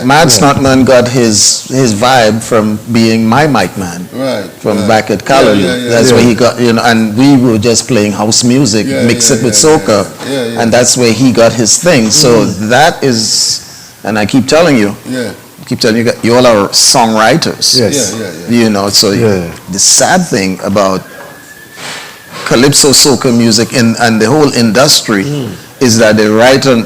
Mad Stuntman got his vibe from being my mic man. From back at Calais. That's where he got, you know, and we were just playing house music, mix it with soca, and that's where he got his thing. So that is, and I keep telling you, you all are songwriters. You know, so the sad thing about calypso soca music and the whole industry is that they write a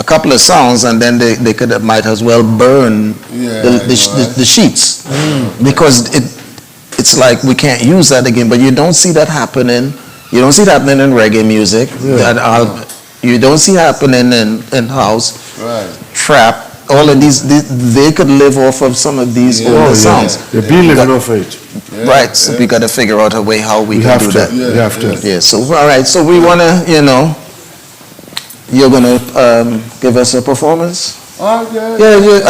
couple of songs, and then they might as well burn the sheets, because it's like we can't use that again. But you don't see that happening. You don't see it happening in reggae music. You don't see it happening in house, trap. All of these, they could live off of some of these older songs. They've been living off it. Right, so we got to figure out a way how we can do that. We have to. Yeah, so all right, so we want to, you know, you're going to give us a performance? As you're here, we're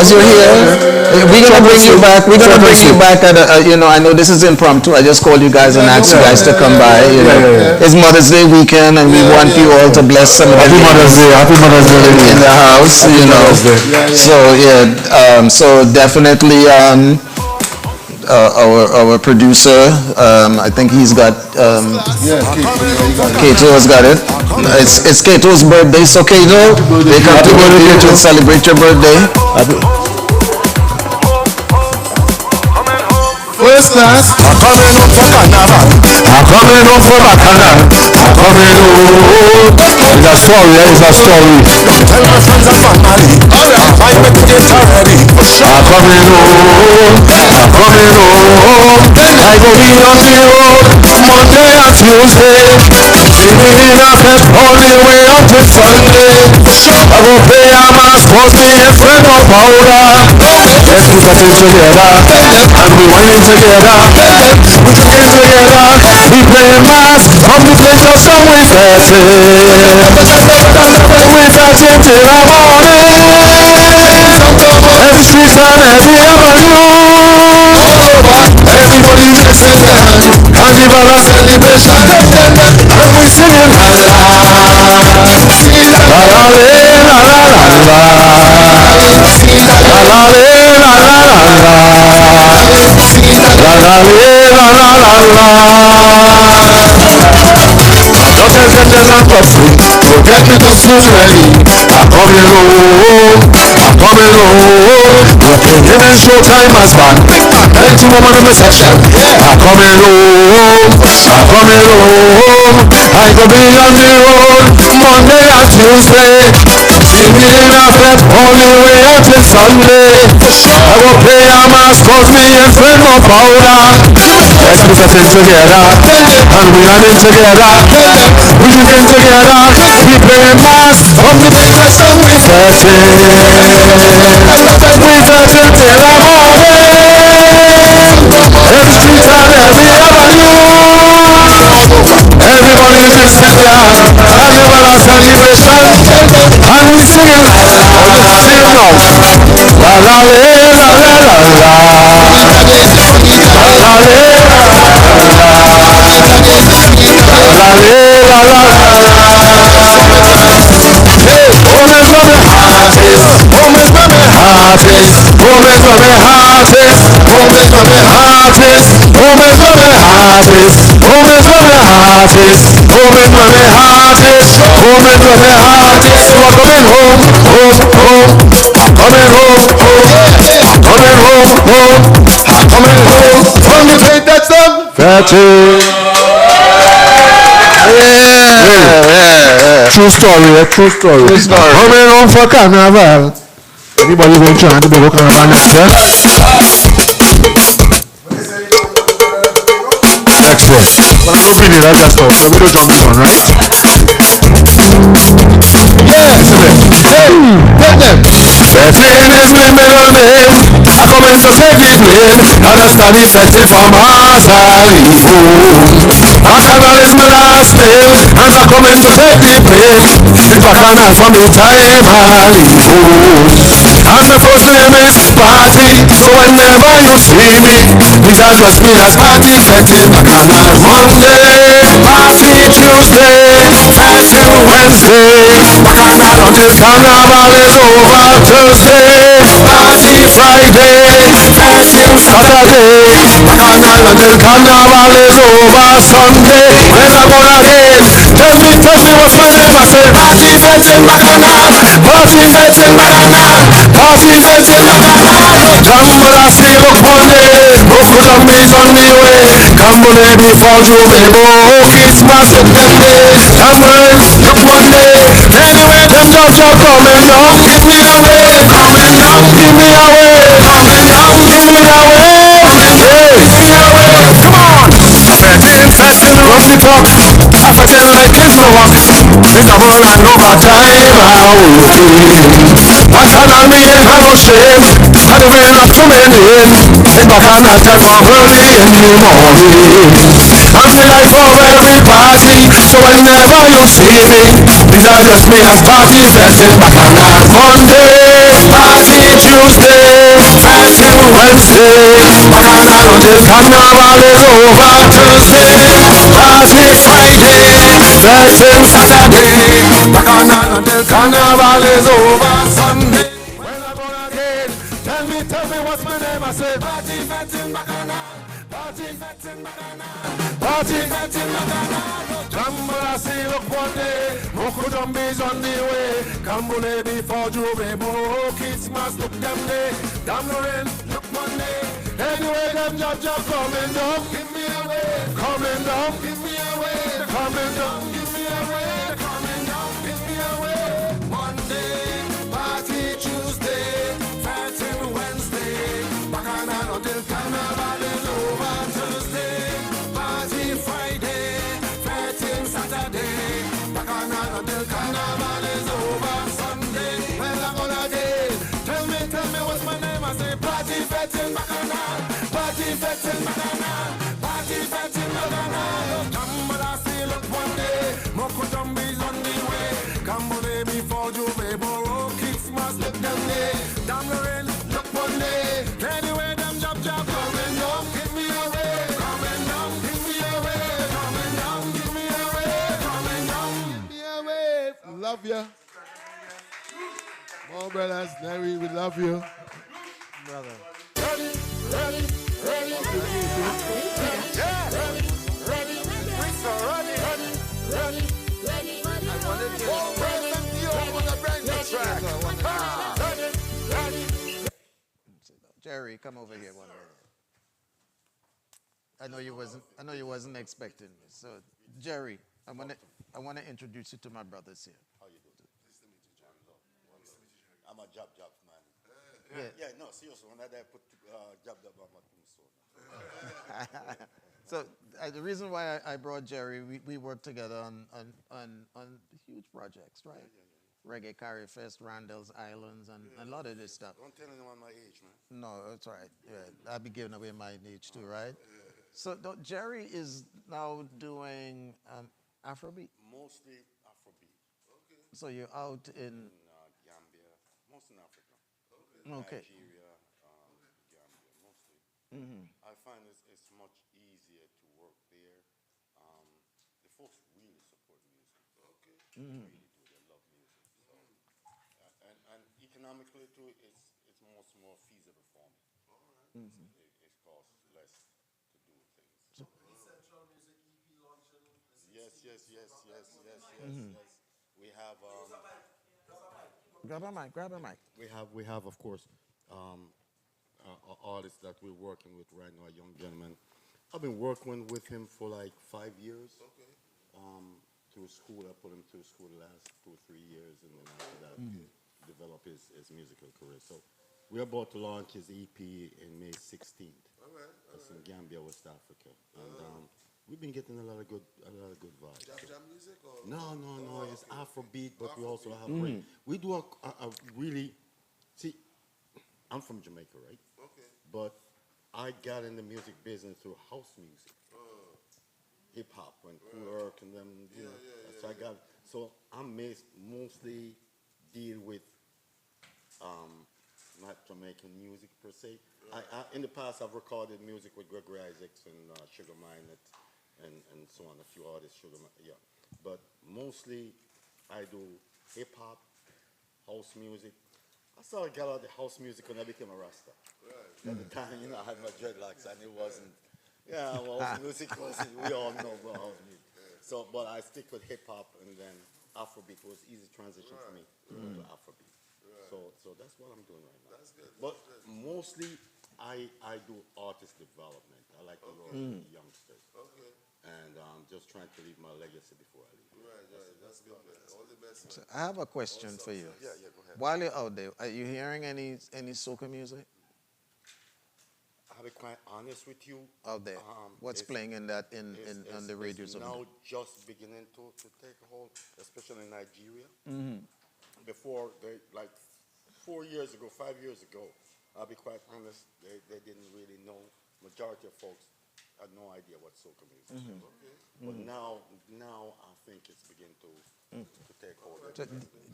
going to bring you back. We're going to bring you back at you know, I know this is impromptu. I just called you guys and asked you guys to come by. You know, it's Mother's Day weekend, and we want you all to bless some of the Happy Mother's Day in the house. You know, so definitely. Our producer, I think he's got, Cato's got it. It's Cato's birthday, so Cato, they come together to celebrate your birthday. First class, I'm coming home for Carnival. I'm coming home for Bacchanal. I'm coming home. It's a story, it's a story. Tell my friends and family. I'm fine with the get ready. I'm coming home. I'm coming home. I go be on the road Monday and Tuesday. Singing a fest all the way up to Sunday. I go pay a mass, cause me a friend of powder. Let's do something together, and we wine together. We drinking together, we playing mass. From the place of some we fetching. We fetching till the morning. Every street and every avenue. Everybody raising their hand. Carnival and celebration. And we singing la la la la la la la la la Doctors and the non-profit, go get me the food ready. I'm coming home, I'm coming home. Even showtime has gone. Plenty woman in the section. I'm coming home, I'm coming home. I go be on the road Monday and Tuesday. Singing a fest all the way until Sunday. I go pay a mass, cause me and friend of powder. Let's do something together, and we are in together. We drinking together, we playing mass. From the place of sun we fetching. We fetching till the morning. Every street and every avenue. Everybody is together, carnival and celebration. And we singing la la la la la la la la Woman from the heart is artist. Home is where my heart is. Home is where my heart is. Home is where my heart is. Home is where my heart is. So I'm coming home, home, home. Coming home, home. Coming home, home. Coming home. When you play that song, Fatty. Yeah. True story, true story. Coming home for carnival. Anybody going to try to be working on that, yeah? Next one. But I don't feel it, that's stuff. So we don't jump this one, right? Yeah, hey, get them. Betting is my middle name. I come in to save his name. And I study setting for Mars, I leave home. Bacchanal is my last name. And I come in to take the blame. The Bacchanal from the time I leave home. And my first name is Party. So whenever you see me, please address me as Party Fetting. Bacchanal Monday, Party Tuesday, Fetting Wednesday. Bacchanal until Carnival is over Thursday. Party Friday, Fetting Saturday. Bacchanal until Carnival is over Sunday. When I'm on again, tell me what's my name? I say Party Fetting Bacchanal. Party Fetting Bacchanal. Party Fetting Bacchanal. Jambola see look Monday. Boku zombies on the way. Cambone before Jumebo. Kids must look them day. Tambourines look Monday. Anyway, them jobs are coming down. Give me away. Coming down. Give me away. Coming down. Give me away. Hey, give me away. Come on. Fetting, rough it up. I fetting like it's no walk. It's a whole and over time. I will Bacchanal me ain't have no shame. I don't been up to many in. In Bacchanal time for early in the morning. I'm the life of every party. So whenever you see me, please address me as Party Fetting Bacchanal. Monday, Party Tuesday, Fetting Wednesday. Bacchanal until Carnival is over Thursday. Party Friday, Fetting Saturday. Bacchanal until Carnival is over Sunday. When I go again, tell me what's my name? I say Party Fetting Bacchanal. Party Fetting Bacchanal. Party Fetting Bacchanal. Jambola see look one day. Moku Dumbies on the way. Cambone before Jumebo. Kids must look them day. Damnorin look one day. Anyway, them job coming down. Give me away. Coming down. Give me away. Coming down. Give me away. Coming down. Give me away. Monday, Party Tuesday, Fetting Wednesday. Bacchanal until Carnival is over Thursday. Party Friday, Fetting Saturday. Bacchanal until Carnival is over Sunday. Well, I'm gonna again. Tell me what's my name? I say Party Fetting Bacchanal. Party Fetting Bacchanal. Party Fetting Bacchanal. Jambola see look one day. Moku Dumbies on the way. Cambone before Jumebo. Kids must look them day. Damnorin look one day. Anyway, them job coming down. Give me away. Coming down. Give me away. Coming down. Give me away. Coming down. Give me away. Love ya. More brothers, Larry, we love you. Brother. Ready, ready, ready. Yeah. Ready, ready. We so ready, ready, ready, ready. I want to get more brothers than you on the brand new track. Ready, ready. Jerry, come over here one minute. I know you wasn't expecting me. So, Jerry, I want to introduce you to my brothers here. How you doing? Nice to meet you, John. I'm a job man. Yeah, no, seriously. When I put job on my tombstone. So the reason why I brought Jerry, we work together on huge projects, right? Reggae Carry Fest, Randall's Islands, and a lot of this stuff. Don't tell anyone my age, man. No, that's right. Yeah, I'll be giving away my age too, right? So Jerry is now doing Afrobeat. Mostly Afrobeat. Okay. So you're out in Gambia, most in Africa. Okay. Nigeria, Gambia, mostly. I find it's much easier to work there. The folks really support music. Okay. They really do. They love music. So, and economically too, it's more feasible for me. All right. It costs less Mhm. yes. We have Grab a mic, grab a mic. we have of course artist that we're working with right now, a young gentleman. I've been working with him for like 5 years. Okay. Through school, I put him through school the last 2 or 3 years, and then after that, Mhm. develop his musical career. So we're about to launch his EP in May 16th. All right. That's in Gambia, West Africa, and we've been getting a lot of good vibes. Jam music or? No. It's okay. Afrobeat, but we also have Mm. we do a really see. I'm from Jamaica, right? Okay. But I got in the music business through house music, hip hop, and Cool Herc and them. You know, so I got. So I'm mostly deal with not Jamaican music per se. In the past, I've recorded music with Gregory Isaacs and Sugar Minott and so on, a few artists, yeah. But mostly, I do hip hop, house music. I started got out the house music when I became a Rasta. Right. At the time, I had my dreadlocks and it wasn't. Yeah, well, house music wasn't. We all know about house music. So, but I stick with hip hop, and then Afrobeat was easy transition for me to go to Afrobeat. So that's what I'm doing right now. That's good. But mostly, I do artist development. I like to work Mm. with youngsters. Okay. And I'm just trying to leave my legacy before I leave. Right. That's good, man. All the best. So Man. I have a question for you. Yeah, go ahead. While you're out there, are you hearing any soca music I'll be quite honest with you. out there? What's It's- playing in that on the radio it's zone? now just beginning to take a hold, especially in Nigeria. Mhm. Before, they like 4 years ago, 5 years ago, I'll be quite honest, they didn't really know. Majority of folks had no idea what soca music is. Mhm. But Mhm. now I think it's beginning to take hold. So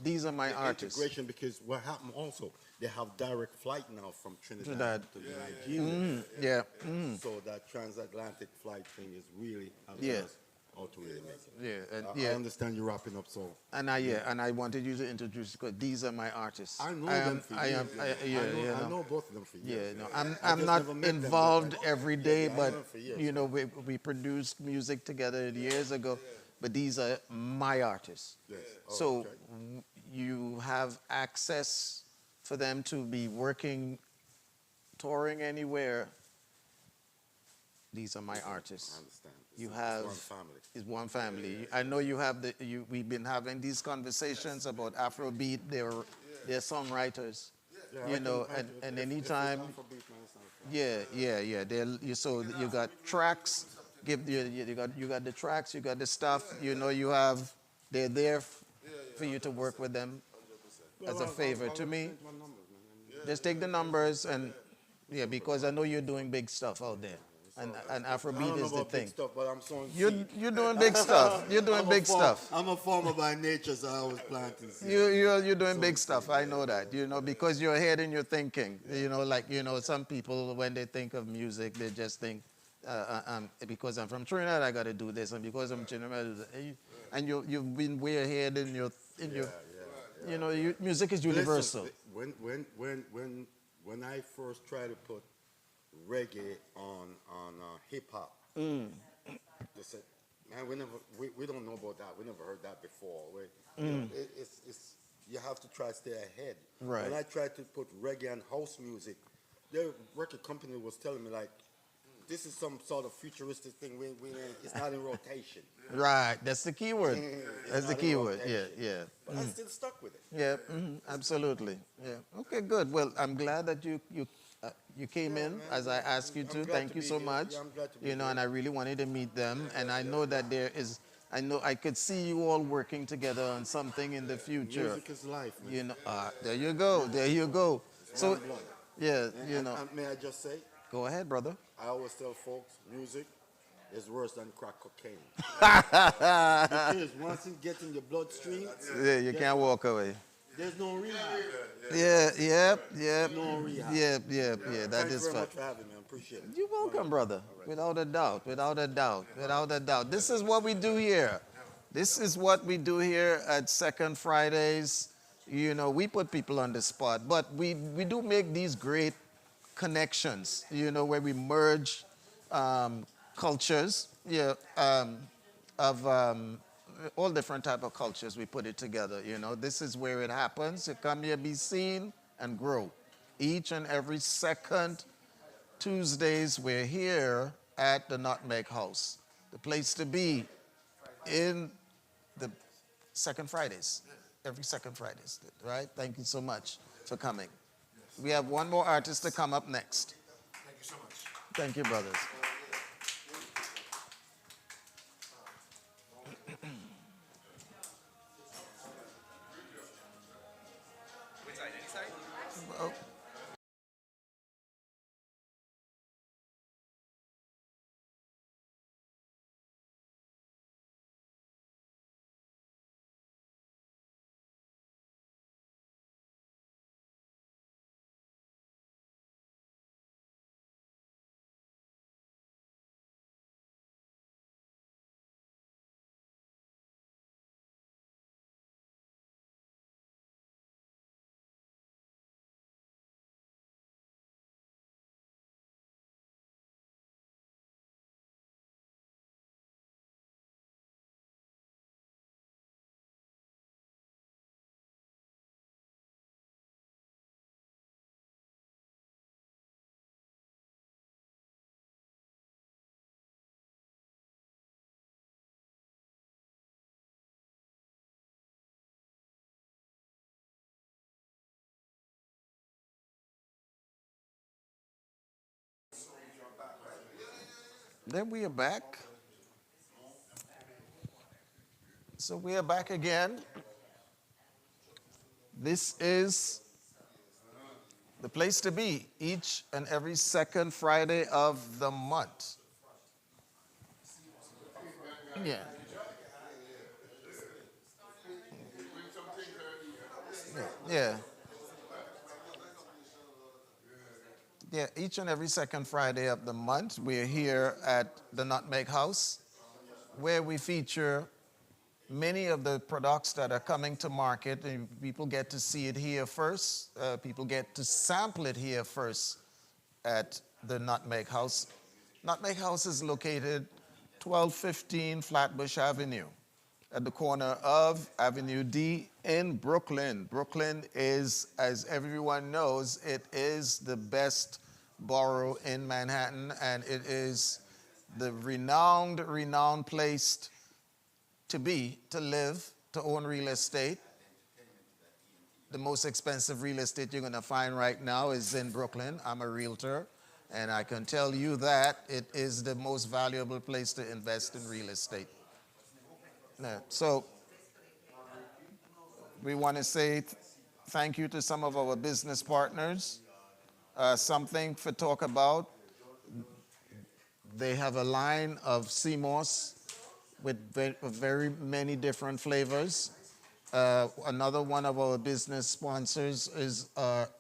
these are my The artists. Integration, because what happened also, they have direct flight now from Trinidad Trinidad. to Nigeria. Yeah. Mm. So that transatlantic flight thing is really helping Yeah. us out to really make it. Yeah, and I understand you're wrapping up, so. And I wanted you to introduce because these are my artists. I know them for years. I know both of them for years. Yeah, no, I I'm just not never met them, involved but every day, I know but them for years. you know we produced music together years ago. But these are my artists. Yes. So okay. you have access for them to be working, touring anywhere. These are my artists. I understand. You It's have one family. It's one family. I know you have we've been having these conversations about Afrobeat. They're songwriters. Yeah, You I know, can- and if it's anytime. Afrobeat, man, it's not Yeah. So you got tracks. You got the tracks. You got the stuff. You know, they're there for you to work with them as a favor. To me, just take the numbers and because I know you're doing big stuff out there, and Afrobeat I don't know is the about big thing. stuff, but I'm sowing You're doing big stuff. You're doing big stuff. I'm a farmer by nature, so I always planting seeds. You're doing big stuff. I know that. You know, because you're ahead in your thinking. You know, like some people when they think of music, they just think, because I'm from Trinidad, I got to do this, and because I'm Trinidad, and you've been way ahead in your. You know, music is universal. Listen, when I first tried to put reggae on hip hop, they said, "Man, we don't know about that. We never heard that before." It's you have to try to stay ahead. Right. When I tried to put reggae and house music, the record company was telling me like, "This is some sort of futuristic thing. It's not in rotation." Right. That's the key word. It's That's the not key in word. rotation. Yeah. But I still stuck with it. Yeah, absolutely. Yeah. Okay, good. Well, I'm glad that you came in as I asked you to. Thank you so much. Yeah, I'm glad to be You know, here. and I really wanted to meet them, and I know that I could see you all working together on something in the future. Music is life, man. You know, there you go. There you go. So, One blood. yeah, And may I just say? Go ahead, brother. I always tell folks, music is worse than crack cocaine. Because once it gets in your bloodstream, Yeah, you can't walk away. there's no rehab. Yeah. No rehab. Yeah. That Thanks is very fun. much for having me. I appreciate it. You're welcome, brother. Without a doubt. This is what we do here. This is what we do here at Second Fridays. You know, we put people on the spot, but we do make these great connections, you know, where we merge cultures. Yeah. of all different type of cultures. We put it together. You know, this is where it happens. You come here, be seen, and grow. Each and every second Tuesdays, we're here at the Nutmeg House, the place to be in the second Fridays, every second Fridays, right? Thank you so much for coming. We have one more artist to come up next. Thank you so much. Thank you, brothers. Which side? Any side? Oh. Then we are back. So we are back again. This is the place to be each and every second Friday of the month. Yeah. Yeah. Yeah, each and every second Friday of the month, we're here at the Nutmeg House, where we feature many of the products that are coming to market, and people get to see it here first. People get to sample it here first at the Nutmeg House. Nutmeg House is located 1215 Flatbush Avenue at the corner of Avenue D in Brooklyn. Brooklyn is, as everyone knows, it is the best borough in Manhattan, and it is the renowned place to be, to live, to own real estate. The most expensive real estate you're going to find right now is in Brooklyn. I'm a realtor, and I can tell you that it is the most valuable place to invest in real estate. Yeah. So we want to say thank you to some of our business partners. Something for talk about. They have a line of CMOS with very many different flavors. Another one of our business sponsors is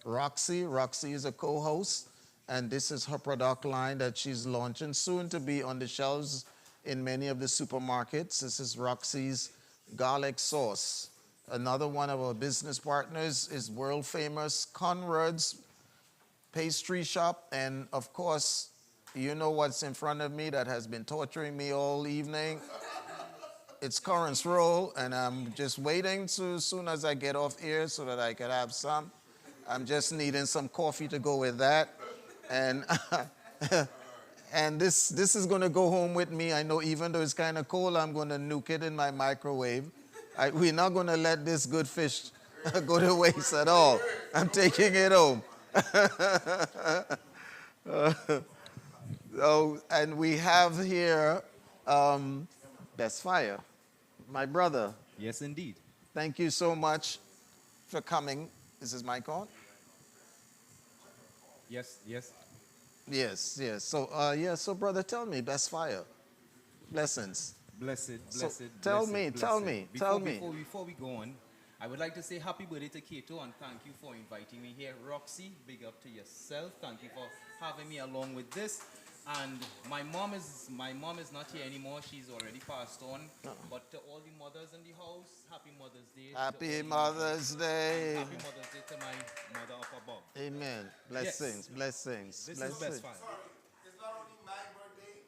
Roxy. Roxy is a co-host, and this is her product line that she's launching soon to be on the shelves in many of the supermarkets. This is Roxy's garlic sauce. Another one of our business partners is world famous Conrad's pastry shop, and of course, you know what's in front of me that has been torturing me all evening. It's currants roll, and I'm just waiting to as soon as I get off here so that I can have some. I'm just needing some coffee to go with that, and and this is going to go home with me. I know even though it's kind of cold, I'm going to nuke it in my microwave. We're not going to let this good fish go to waste at all. I'm taking it home. And we have here Best Fire, my brother. Yes, indeed. Thank you so much for coming. Is this mic on? Yes, yes. Yes, yes. So, so brother, tell me, Best Fire, blessings. Blessed, So, blessed, tell blessed, me, blessed. tell me. Before we go on, I would like to say happy birthday to Cato and thank you for inviting me here. Roxy, big up to yourself. Thank you for having me along with this. And my mom is not here anymore. She's already passed on. But to all the mothers in the house, happy Mother's Day. Happy Mother's Day. Happy Mother's Day to my mother up above. Amen. Blessings, Yes. blessings. This blessings. is Best Fire. It's not only my birthday,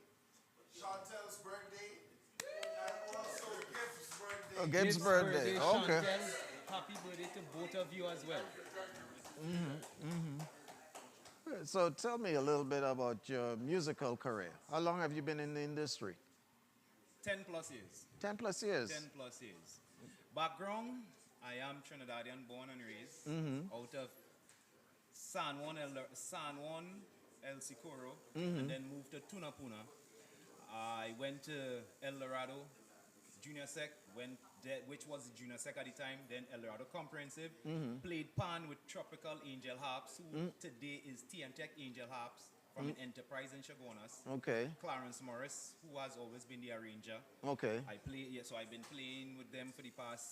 but Chantel's birthday. Oh, Gibbs' birthday. Okay. Chantel, happy birthday to both of you as well. So tell me a little bit about your musical career. How long have you been in the industry? 10 plus years. 10 plus years. 10 plus years. Background, I am Trinidadian born and raised out of San Juan, El Socorro, and then moved to Tunapuna. I went to El Dorado Junior Sec, which was Junior Sec at the time, then El Dorado Comprehensive. Played pan with Tropical Angel Harps, who today is Tech Angel Harps from an enterprise in Chagonas. Okay. Clarence Morris, who has always been the arranger. Okay. So I've been playing with them for the past,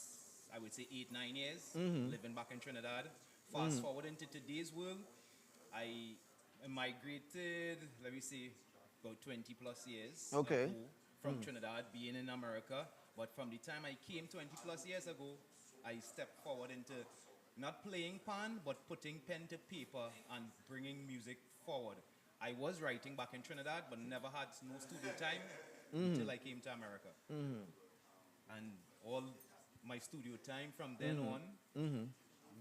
I would say, 8-9 years, living back in Trinidad. Fast forward into today's world, I migrated, let me see, about 20 plus years ago from Trinidad, being in America. But from the time I came 20 plus years ago, I stepped forward into not playing pan, but putting pen to paper and bringing music forward. I was writing back in Trinidad, but never had no studio time until I came to America. And all my studio time from then on,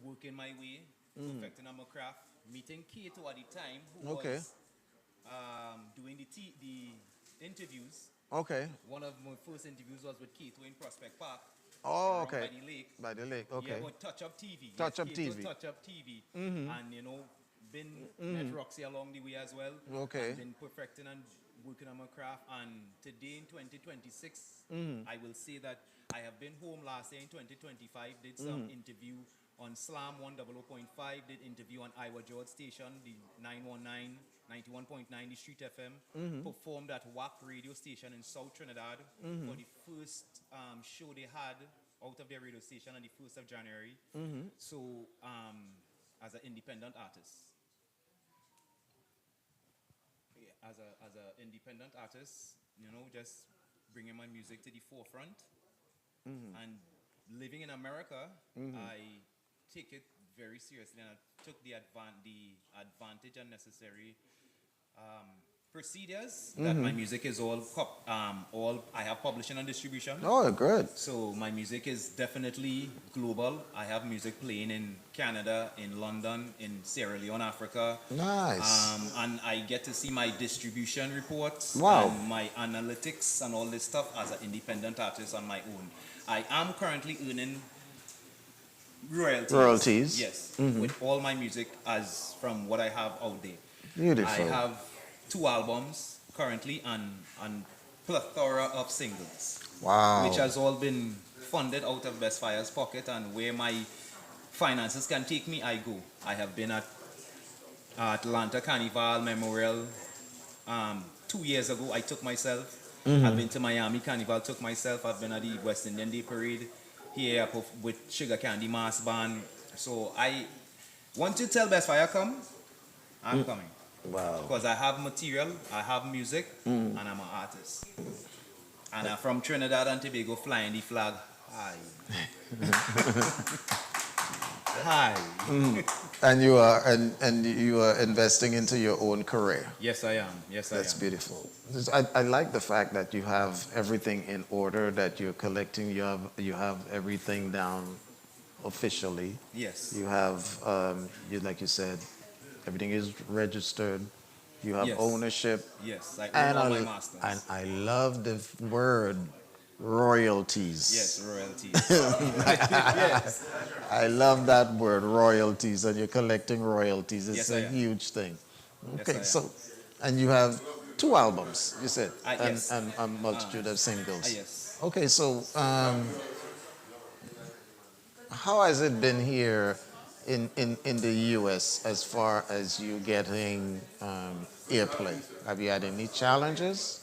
working my way, perfecting my craft, meeting Kato at the time, who was doing the interviews. Okay. One of my first interviews was with Kato in Prospect Park. Oh, okay. By the lake. By the lake, okay. Yeah, but Touch Up TV. Touch Up Kato TV. Touch Up TV. And, been met Roxy along the way as well. Okay. And been perfecting and working on my craft. And today in 2026, I will say that I have been home last year in 2025, did some interview on Slam 100.5, did interview on Iowa George Station, the 919, 91.9, the Street FM, performed at WAC radio station in South Trinidad for the first show they had out of their radio station on the 1st of January. So, as an independent artist. Yeah, as a independent artist, just bringing my music to the forefront. And living in America, I take it very seriously, and I took the advantage and necessary procedures that my music is all I have publishing and distribution. Oh, good. So my music is definitely global. I have music playing in Canada, in London, in Sierra Leone, Africa. Nice. And I get to see my distribution reports Wow. and my analytics and all this stuff as an independent artist on my own. I am currently earning royalties. Yes, with all my music as from what I have out there. Beautiful. I have 2 albums currently and plethora of singles. Wow. Which has all been funded out of Best Fire's pocket, and where my finances can take me, I go. I have been at Atlanta Carnival Memorial 2 years ago. I took myself. I've been to Miami Carnival, took myself. I've been at the West Indian Day Parade here with Sugar Candy Mass Band. So once you tell Best Fire come, I'm coming. Wow. Because I have material, I have music, and I'm an artist. And I'm from Trinidad and Tobago, flying the flag high. High. And you are investing into your own career. Yes, I am. That's beautiful. I like the fact that you have everything in order, that you're collecting. You have everything down officially. Yes. You have like you said, everything is registered. You have ownership. Yes, I own all my masters. And I love the word royalties. Yes, royalties. Yes. I love that word, royalties, and you're collecting royalties. It's a huge thing. Okay, and you have 2 albums, you said, and a multitude of singles. Yes. Okay, so how has it been here in the U.S. as far as you getting airplay? Have you had any challenges?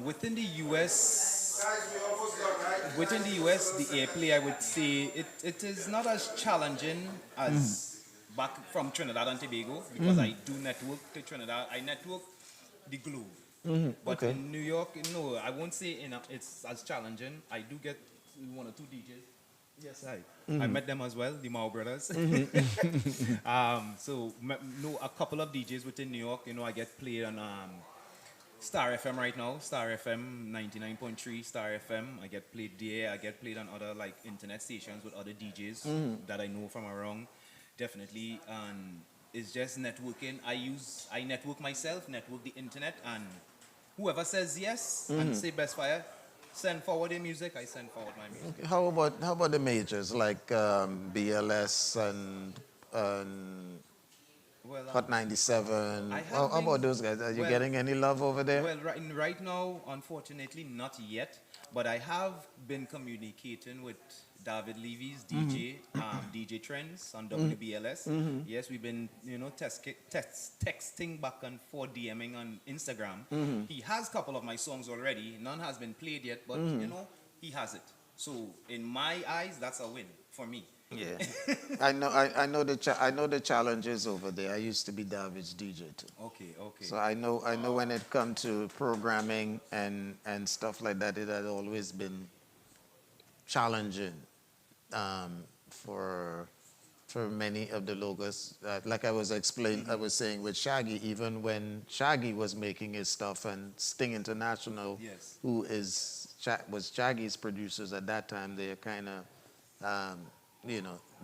Within the U.S., the airplay, I would say it is not as challenging as back from Trinidad and Tobago, because I do network to Trinidad. I network the globe. But in New York, no, I won't say it's as challenging. I do get 1 or 2 DJs. Yes, I met them as well, the Mao brothers. So, a couple of DJs within New York, I get played on Star FM right now, Star FM 99.3, Star FM. I get played there. I get played on other like internet stations with other DJs that I know from around. Definitely, and it's just networking. I network myself, network the internet, and whoever says yes and say best fire, send forward their music. I send forward my music. Okay, how about the majors like BLS and Well, Hot 97? I How have about been- those guys? Are you well- getting any love over there? Well, right now, unfortunately, not yet. But I have been communicating with David Levy's DJ Trends on WBLS. Yes, we've been, texting back and forth, DMing on Instagram. He has a couple of my songs already. None has been played yet, but he has it. So in my eyes, that's a win for me. Yeah, I know the challenges over there. I used to be David's DJ too. Okay. So I know when it comes to programming and stuff like that, it had always been challenging for many of the logos. Like I was saying with Shaggy, even when Shaggy was making his stuff and Sting International, Yes. who was Shaggy's producers at that time, they kind of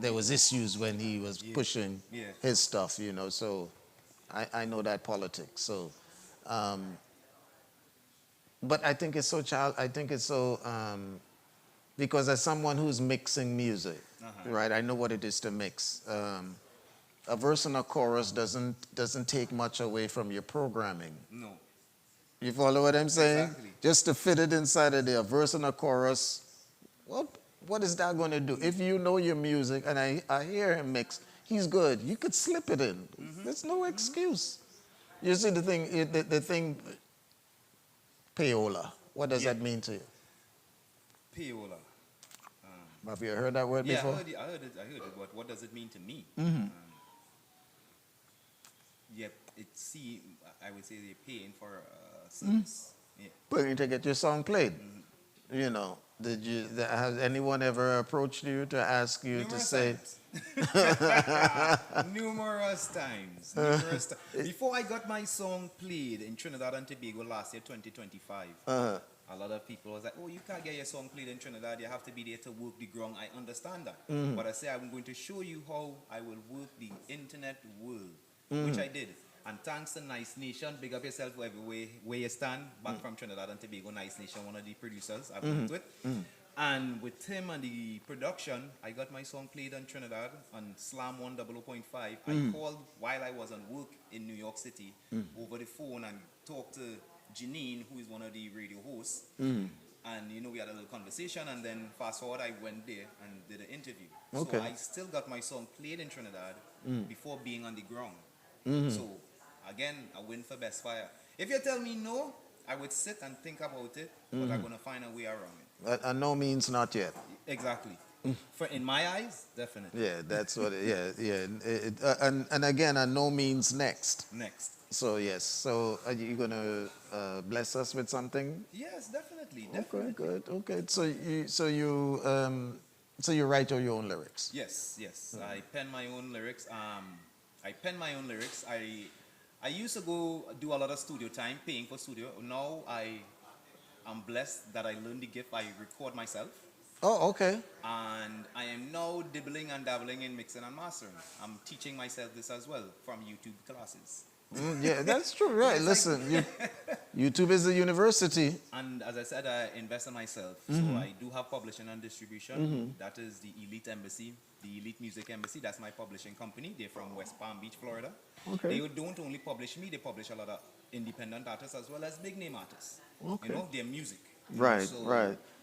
there was issues when he was pushing his stuff, so I know that politics. So, but I think it's so because as someone who's mixing music, right, I know what it is to mix. A verse and a chorus doesn't take much away from your programming. No. You follow what I'm saying? Exactly. Just to fit it inside of there, a verse and a chorus, what is that going to do? If you know your music, and I hear him mix, he's good. You could slip it in. There's no excuse. You see the thing, payola. What does that mean to you? Payola. Have you heard that word Yeah, before? I heard it, but what does it mean to me? Yep, I would say they're paying for service. Yeah. But you to get your song played. Has anyone ever approached you to ask you to say? Numerous times. Before I got my song played in Trinidad and Tobago last year, 2025, a lot of people was like, "Oh, you can't get your song played in Trinidad. You have to be there to work the ground." I understand that, but I say I'm going to show you how I will work the internet world, which I did. And thanks to Nice Nation, big up yourself where you stand, back from Trinidad and Tobago, Nice Nation, one of the producers I've worked with. And with him and the production, I got my song played on Trinidad on Slam 100.5. I called while I was on work in New York City over the phone and talked to Janine, who is one of the radio hosts. And we had a little conversation, and then fast forward, I went there and did an interview. Okay. So I still got my song played in Trinidad before being on the ground. So again, a win for Best Fire. If you tell me no, I would sit and think about it, but I'm going to find a way around it. And no means not yet. Exactly. In my eyes, definitely. Yeah, that's what. And again, a no means next. Next. So yes. So are you gonna bless us with something? Yes, definitely. Okay, good. Okay. So you write your own lyrics. Yes. I pen my own lyrics. I used to go do a lot of studio time, paying for studio. Now I'm blessed that I learned the gift. I record myself. Oh, okay. And I am now dibbling and dabbling in mixing and mastering. I'm teaching myself this as well from YouTube classes. Yeah, that's true, right? Listen, YouTube is a university. And as I said, I invest in myself. So I do have publishing and distribution. That is the Elite Embassy, the Elite Music Embassy. That's my publishing company. They're from West Palm Beach, Florida. Okay. They don't only publish me, they publish a lot of independent artists as well as big name artists. Okay. Their music. Right.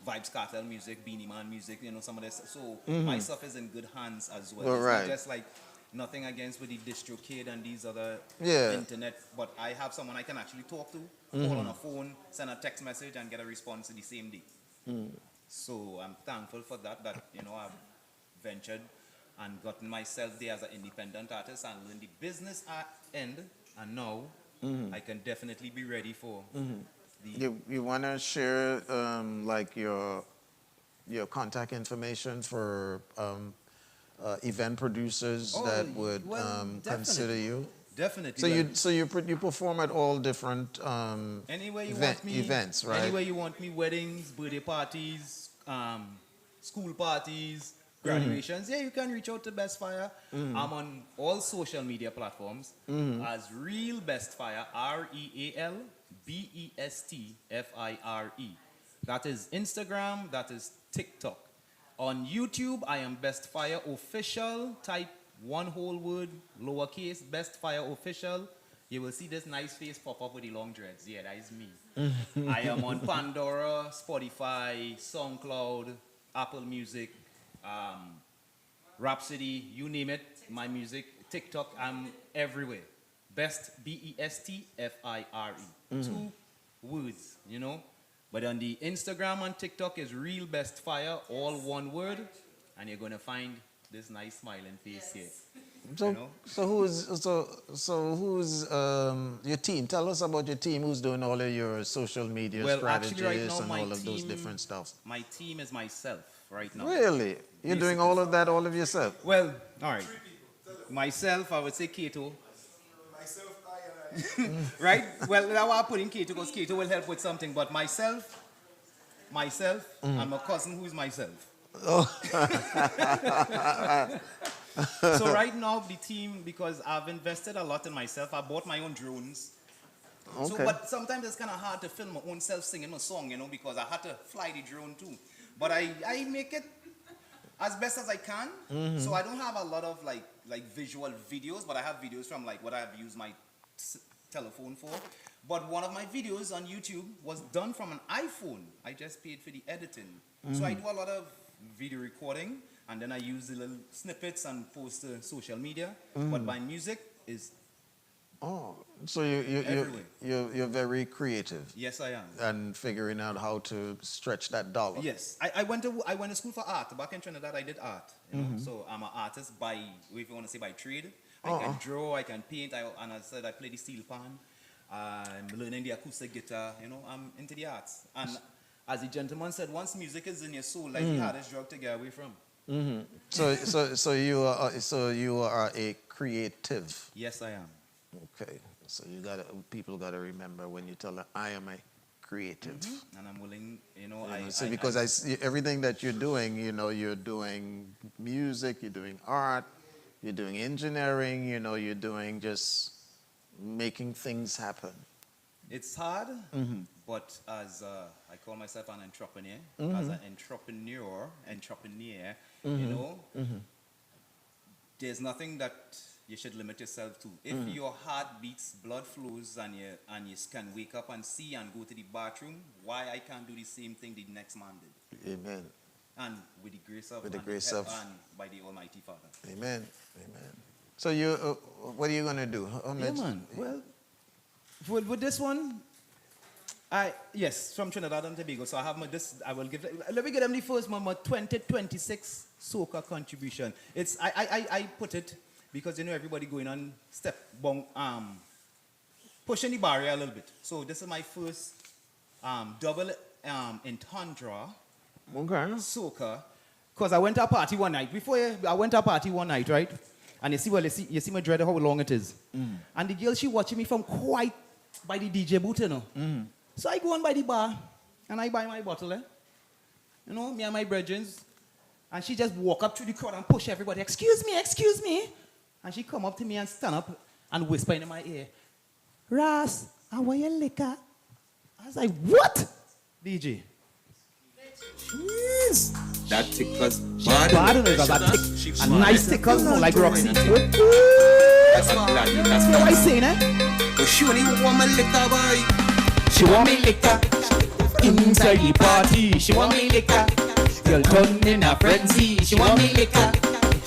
Vibes Cartel music, Beanie Man music, some of this. So my stuff is in good hands as well. It's Right. not just like nothing against with the DistroKid and these other Yeah. internet, but I have someone I can actually talk to, call on a phone, send a text message, and get a response the same day. So I'm thankful for that. I've ventured and gotten myself there as an independent artist and learned the business end, and now I can definitely be ready for. You want to share like your contact information for event producers that would consider you? Definitely. So you perform at all different anywhere you want me, events, right? Anywhere you want me, weddings, birthday parties, school parties, graduations. Yeah, you can reach out to Best Fire. I'm on all social media platforms as Real Best Fire, RealBestFire. That is Instagram, that is TikTok. On YouTube, I am Best Fire Official. Type one whole word, lowercase, Best Fire Official. You will see this nice face pop up with the long dreads. Yeah, that is me. I am on Pandora, Spotify, SoundCloud, Apple Music, Rhapsody, you name it, my music, TikTok, I'm everywhere. Best, BESTFIRE. 2 words, you know. But on the Instagram and TikTok is Real Best Fire, all one word, and you're gonna find this nice smiling face here. So, you know? who's your team? Tell us about your team. Who's doing all of your social media strategies actually right now, and all of those different stuff? My team is myself right now. Really? You're doing all of that all of yourself? Well, all right. Myself, I would say Cato. Right? Well, now I put in Cato because Cato will help with something. But myself, and my cousin who is myself. Oh. So right now the team, because I've invested a lot in myself, I bought my own drones. Okay. So, but sometimes it's kind of hard to film my own self singing a song, you know, because I had to fly the drone too. But I make it as best as I can. So I don't have a lot of like visual videos, but I have videos from like what I've used my telephone for. But one of my videos on YouTube was done from an iPhone. I just paid for the editing. So I do a lot of video recording, and then I use the little snippets and post to social media. But my music is so you're very creative. Yes, I am. And figuring out how to stretch that dollar. Yes, I went to school for art. Back in Trinidad, I did art. You know? So I'm an artist by, if you want to say by trade. I can draw, I can paint, and I said I play the steel pan. I'm learning the acoustic guitar. You know, I'm into the arts. And as the gentleman said, once music is in your soul, like the hardest drug to get away from. So you are a creative. Yes, I am. Okay, so people gotta remember when you tell them I am a creative. And I'm willing, you know, because I see everything that you're doing. You know, you're doing music, you're doing art, you're doing engineering. You know, you're doing just making things happen. It's hard, but as I call myself an entrepreneur, as an entrepreneur, you know, there's nothing that you should limit yourself to. If your heart beats, blood flows, and you can wake up and see and go to the bathroom, why I can't do the same thing the next man did? Amen. And with the grace of, and by the Almighty Father. Amen. Amen. So what are you gonna do? Yeah, man. Well, with this one, yes, from Trinidad and Tobago. So I have I will give. Let me get them the first one. My 2026 soca contribution. It's I put it because you know everybody going on pushing the barrier a little bit. So this is my first double entendre. Okay. Soca. Because I went to a party one night. I went to a party one night, right? And you see my dread how long it is. And the girl, she watching me from quite by the DJ booth, you know. So I go on by the bar and I buy my bottle, You know, me and my brethren. And she just walk up through the crowd and push everybody, excuse me. And she come up to me and stand up and whisper in my ear, Ras, I want your liquor. I was like, what? DJ. Jeez. That tickles bad. A nice tickle, more like Roxy. That's what I say, eh? But she only want my liquor, boy. She want me liquor inside the party. She want me liquor. Girl turn in a frenzy. She want me liquor.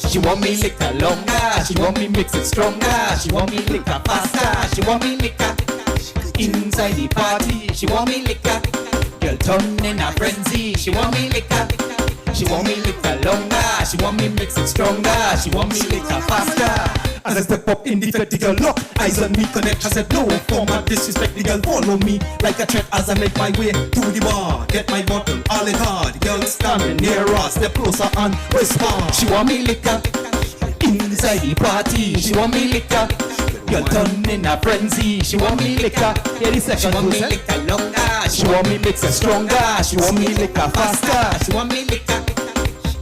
She want me liquor longer. She want me mix it stronger. She want me liquor faster. She want me liquor inside the party. She want me liquor. Girl turn in a frenzy. She want me liquor. She want me liquor longer. She want me mix it stronger. She want me liquor faster. As I step up in the threat, the girl lock eyes on me, connect. I said no format disrespect. The girl follow me like a threat as I make my way to the bar. Get my bottle, all it hard. The girl standing near us, step closer and whisper. She want me liquor inside the party. She want me liquor. Girl turn in a frenzy. She want me liquor. Here the second verse. She want me liquor longer. She want me mix it stronger. She want me liquor faster. She want me liquor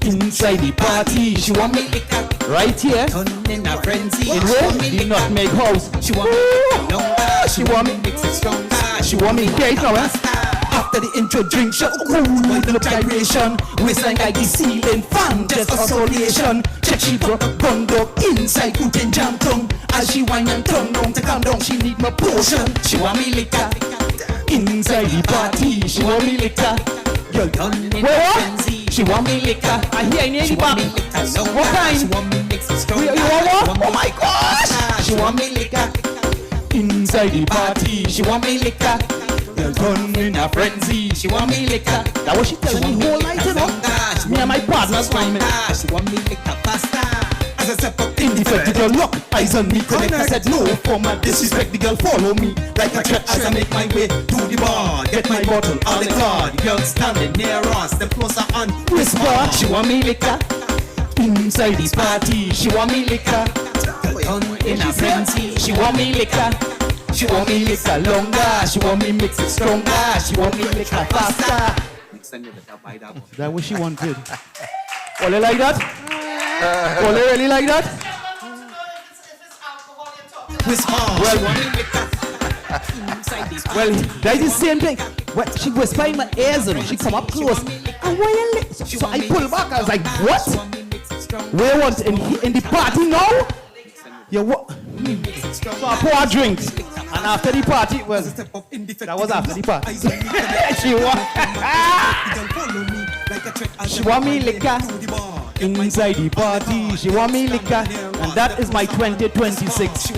inside the party. She want me liquor. Right here. Turn in a frenzy. In where? The nutmeg house. She want me liquor longer. She want me mix it stronger. She want me here it now, After the intro drink, she cool with the gyration. Waistline like the ceiling fan, just oscillation. Check she broke bund up inside Putin jam tongue. As she whine and turn down to calm down, she need my potion. She want me liquor inside the party. She want me liquor. Girl, done in a frenzy. She want me liquor. I hear in any back. What kind? She want me mix it strong. You want what? Oh my gosh! She want me liquor inside the party. She want me liquor. Girl done in a frenzy. She want me liquor. That what she telling me whole night, you know. Me and my partners find me. She want me liquor faster. As I step up in the bed, the girl lock eyes on me. Connect. I said no for my disrespect. The girl follow me like a threat as I make my way to the bar. Get my bottle out the car. The girl standing near us. Step closer and whisper. She want me liquor inside this party. She want me liquor. Girl done in a frenzy. She want me liquor. She want me liquor longer. She want me mix it stronger. She want me liquor faster. Next time you better buy that one. That what she wanted. Well, you like that? Well, you really like that? Well, that's the same thing. Well, she whisper in my ears and she come up close. And why you lick? So I pull back. I was like, what? Where was in the party now? Yeah, what? So I pour a drink, and after the party, well, that was after the party. She want me liquor inside the party. She want me liquor, and that is my 2026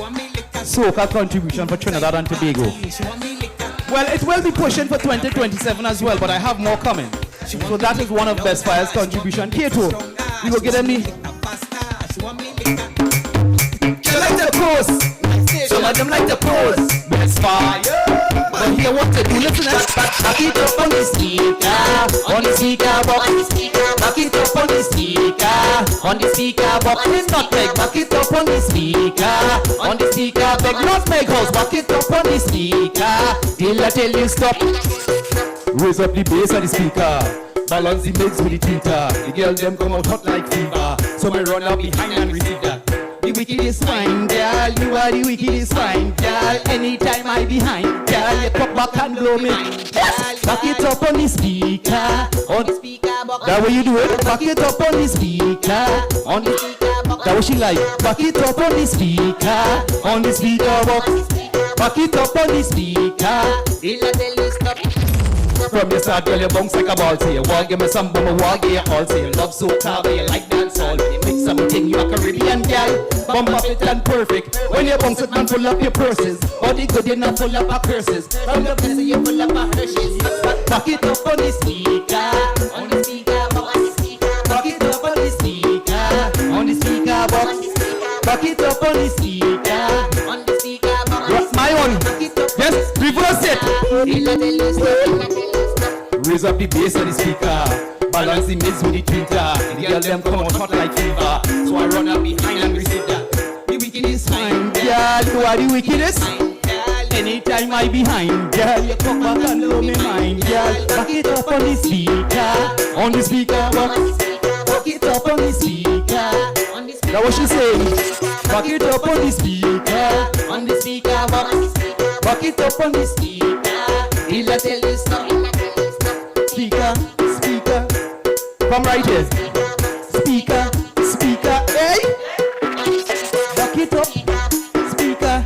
soca contribution for Trinidad and Tobago. Well, it will be pushing for 2027 as well, but I have more coming. So that is one of Best Fire's contribution. Kato, you go get them me. You like the pose. Some of them like the pose. Best Fire. But here what to do, listen up. Back it up on the speaker. On the speaker box. Back it up on the speaker. On the speaker box. It's not make. Back it up on the speaker. On the speaker beg. Not make house. Back it up on the speaker. Till I tell you stop. Raise up the bass on the speaker. Balance the mix with the tweeter. The girl them come out hot like fever. So me run up behind and receive that. The wickedest fine girl, you are the wickedest fine girl. Anytime I behind, girl, you come back and blow me. Yes. Back it up on the speaker, on the speaker box. That way you do it. Back it up on the speaker, on the speaker box. That what she like. Back it up on the speaker, on the speaker box. Back it up on the speaker. Till I tell you stop. From your start, girl, you bounce like a ball. Say you want, give me some, but me want, give you all. Say you love soca, but you like dancehall. When you mix something, you a Caribbean girl. Bump up it and perfect. When you bounce it, man, full up your purses. Body good, you not full up of curses. From the place, you full up of Hershey's. Back it up on the speaker, on the speaker box. Back it up on the speaker, on the speaker box. Back it up on the speaker, on the speaker box. What's my own? Yes, reverse it. Raise up the bass on the speaker. Balance the mix with the tweeter. The girl them come out hot like fever. So I run up behind and receive that. The wickedest fine girl, you are the wickedest. Anytime I behind, girl, you come back and blow me mind, girl. Back it up on the speaker, on the speaker box. Back it up on the speaker, on the speaker. That what she saying. Back it up on the speaker, on the speaker box. Back it up on the speaker. Till I tell you stop. Speaker, speaker, come right here. Speaker, speaker, hey. Back it up. Speaker,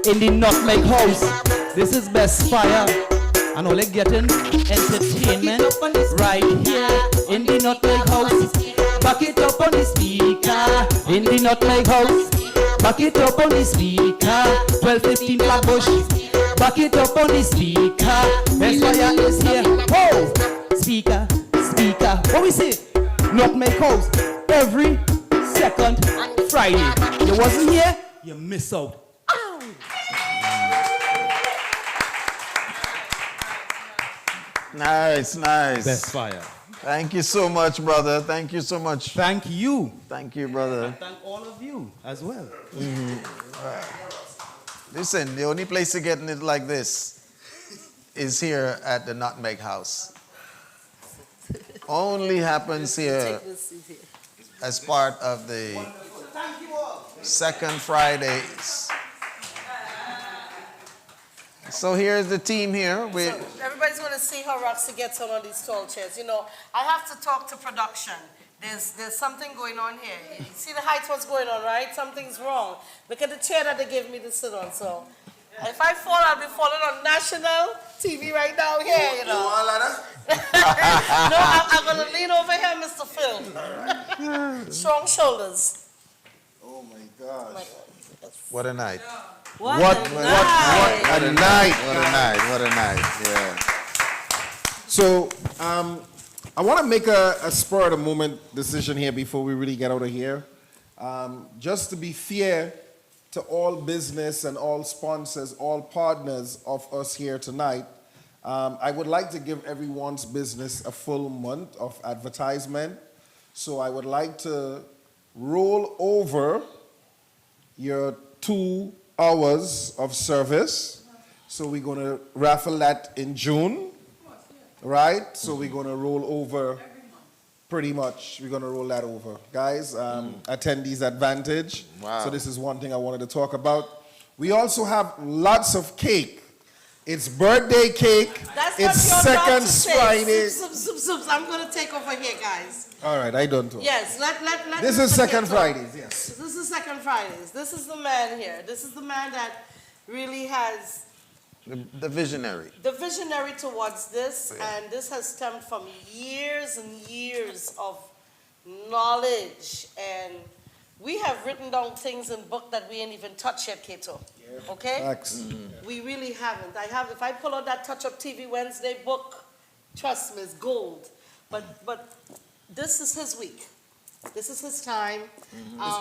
in the Nutmeg House. This is Best Fire. And all getting entertainment right here in the Nutmeg House. Back it up on the speaker in the Nutmeg House. Back it up on the speaker. 1215 Flatbush. Back it up on the speaker. Best Fire is here. Oh, speaker, speaker. What we say? Nutmeg House. Every second Friday. You wasn't here, you miss out. Nice, nice. Best Fire. Thank you so much, brother. Thank you so much. Thank you. Thank you, brother. And thank all of you as well. Listen, the only place to get it like this is here at the Nutmeg House. Only happens here Take this seat here. as part of the second Fridays. So here's the team here. So everybody's going to see how Roxy gets on these tall chairs. You know, I have to talk to production. There's something going on here. You see the height, what's going on, right? Something's wrong. Look at the chair that they gave me to sit on. So if I fall, I'll be falling on national TV right now here, you know. No, I'm going to lean over here, Mr. Phil. Strong shoulders. Oh my gosh. What a night. What a night. What a night. What a night. What a night. Yeah. So, I want to make a spur of the moment decision here before we really get out of here. Just to be fair to all business and all sponsors, all partners of us here tonight, I would like to give everyone's business a full month of advertisement. So I would like to roll over your 2 hours of service. So we're going to raffle that in June, right? So we're going to roll over pretty much. We're going to roll that over. Guys, attendees advantage. Wow. So this is one thing I wanted to talk about. We also have lots of cake. It's birthday cake. That's it's what you're about second to say. Friday. Soups. I'm going to take over here, guys. All right, I don't talk. Yes, let This Mr. is second Kid talk. Fridays, yes. This is second Fridays. This is the man here. This is the man that really has The visionary. the visionary towards this, and this has stemmed from years and years of knowledge, and we have written down things in book that we ain't even touched yet, Kato. Okay? Facts. We really haven't. If I pull out that Touch Up TV Wednesday book, trust me, it's gold. But this is his week. This is his time.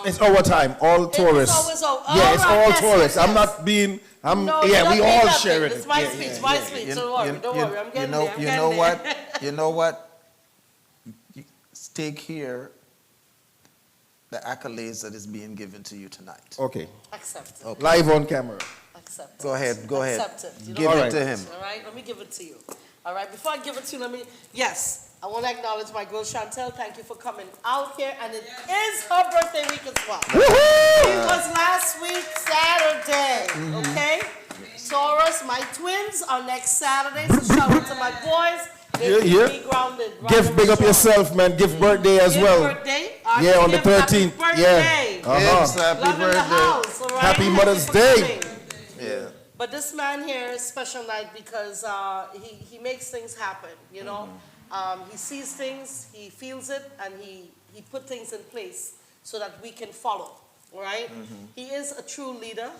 It's our time, all tourists. always our- yeah, it's all right, all yes, tourists. yes, I'm yes. not being, No, yeah, you're we not being all nothing. share it. It's my Yeah, speech, yeah, my yeah. speech. Don't worry, I'm getting there. I'm You getting know there. what? You know what? You take here the accolades that is being given to you tonight. Okay. Accept it. Okay. Live on camera. Accept it. Go ahead. Go ahead. Accept it. You know Give what? it to him. All right, let me give it to you. All right, before I give it to you, yes, I want to acknowledge my girl Chantel. Thank you for coming out here, and it is her birthday week as well. It was last week, Saturday, okay? Taurus, my twins are next Saturday, so shout out to my boys. They keep me grounded. Give big up yourself, man. Give birthday as Give well. birthday. Yeah, on the Give happy 13th. birthday. Yeah. Yes, happy Love in the birthday. house, all right? Happy Thank Mother's you for Day. coming. Yeah. But this man here is special night because he makes things happen, you know. He sees things, he feels it, and he put things in place so that we can follow, all right? He is a true leader.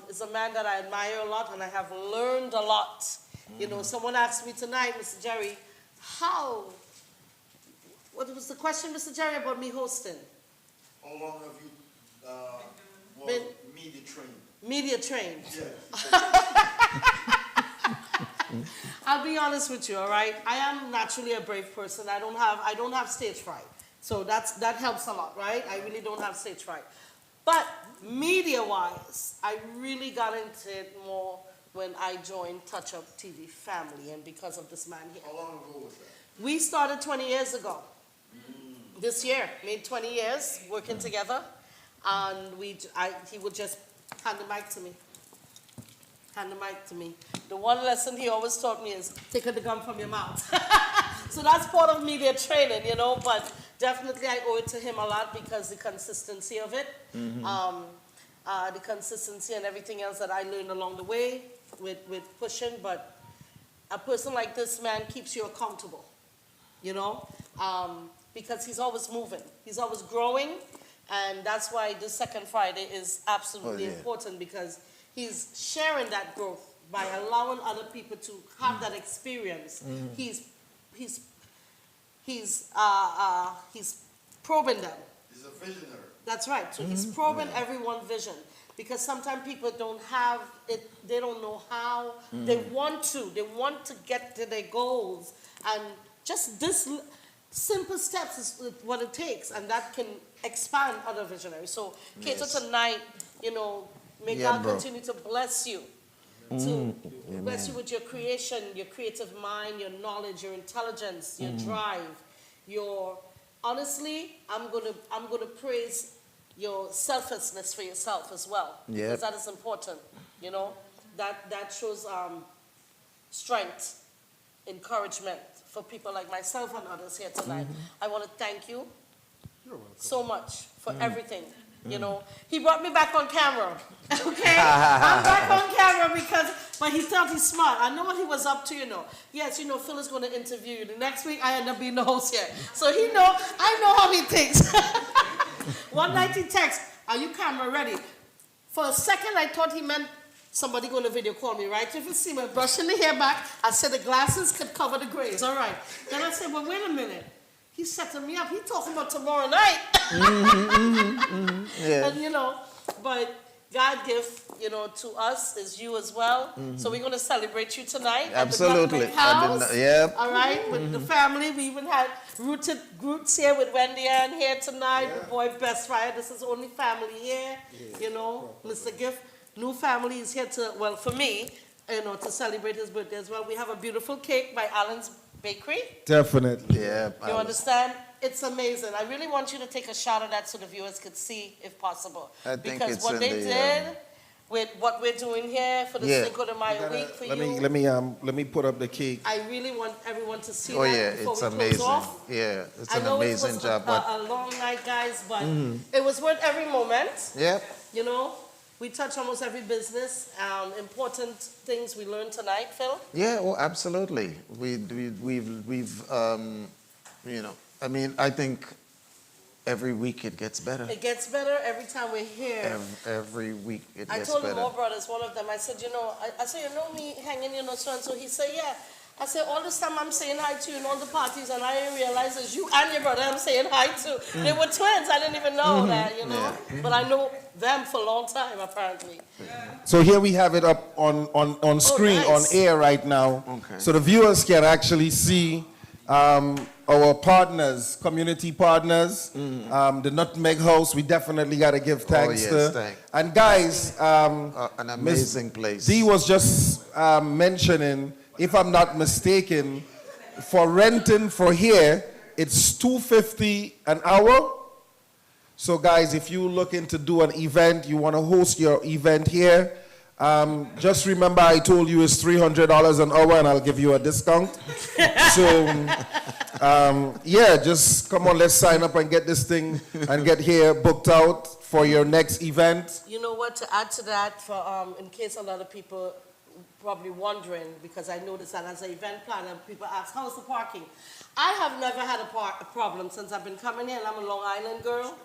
Is a man that I admire a lot, and I have learned a lot. You know, someone asked me tonight, Mr. Jerry, what was the question, Mr. Jerry, about me hosting? How long have you Been media trained? media trained. Yes. I'll be honest with you, all right? I am naturally a brave person. I don't have stage fright. So that helps a lot, right? I really don't have stage fright. But media-wise, I really got into it more when I joined Touch Up TV family, and because of this man here. How long ago was that? We started 20 years ago. This year, made 20 years working together, and he would just hand the mic to me. Hand the mic to me. The one lesson he always taught me is take the gum from your mouth. So that's part of media training, you know, but definitely I owe it to him a lot because the consistency of it, the consistency and everything else that I learned along the way with pushing. But a person like this man keeps you accountable, you know, because he's always moving, he's always growing, and that's why this second Friday is absolutely important, because he's sharing that growth by allowing other people to have that experience. He's probing them. He's a visionary. That's right. So he's probing everyone's vision, because sometimes people don't have it. They don't know how. They want to get to their goals, and Just this simple steps is what it takes, and that can expand other visionaries. So, Kato, tonight, you know, may God continue to bless you. To bless you with your creation, your creative mind, your knowledge, your intelligence, your drive, your honestly, I'm gonna praise your selflessness for yourself as well. Because that is important, you know. That shows strength, encouragement for people like myself and others here tonight. I want to thank you so much for everything. You know, he brought me back on camera. Okay, I'm back on camera but he thought he's smart. I know what he was up to. You know, yes, you know, Phil is going to interview you. The next week I end up being the host here, so I know how he thinks. One night he texts, "Are you camera ready?" For a second I thought he meant somebody going to video call me, right? If you see me brushing the hair back, I said the glasses could cover the grays. All right. Then I said, well, wait a minute. He's setting me up. He's talking about tomorrow night. Yeah. And, you know, but God gift, you know, to us is you as well. So we're going to celebrate you tonight. Absolutely. At the house. Yep. All right, with the family. We even had roots here with Wendy Ann here tonight. The boy best friend. This is only family here. You know, Mr. Gift. New family is here to, well, for me, you know, to celebrate his birthday as well. We have a beautiful cake by Alan's Bakery. Definitely. Yeah. You understand? It's amazing. I really want you to take a shot of that so the viewers could see, if possible. I think because it's what in they the, did with what we're doing here for the Cinco de Mayo week for you. Let me put up the cake. I really want everyone to see Oh that yeah, before it's we close amazing. off. Yeah, it's I an know amazing it was job. But a long night, guys, but it was worth every moment. yeah, You know, we touch almost every business. Important things we learned tonight, Phil. yeah, well, absolutely. We've you know, I mean, I think every week it gets better. It gets better every time we're here. Every week it I gets told better. more brothers, one of them, I said, you know, I said, you know me hanging, you know, so and so. He said, yeah. I said, all this time I'm saying hi to you in all the parties, and I didn't realize it's you and your brother I'm saying hi to. They were twins. I didn't even know that, you know. But I know them for a long time, apparently. So here we have it up on screen, nice. on air right now. Okay. So the viewers can actually see our partners, community partners, the Nutmeg House. We definitely got to give thanks to. And guys, an amazing place. Dee was just mentioning, if I'm not mistaken, for renting for here, it's $2.50 an hour. So guys, if you're looking to do an event, you want to host your event here, just remember I told you it's $300 an hour and I'll give you a discount. So, yeah, just come on, let's sign up and get this thing and get here booked out for your next event. You know what, to add to that, for in case a lot of people probably wondering, because I noticed that as an event planner, people ask, how's the parking? I have never had a problem since I've been coming here, and I'm a Long Island girl.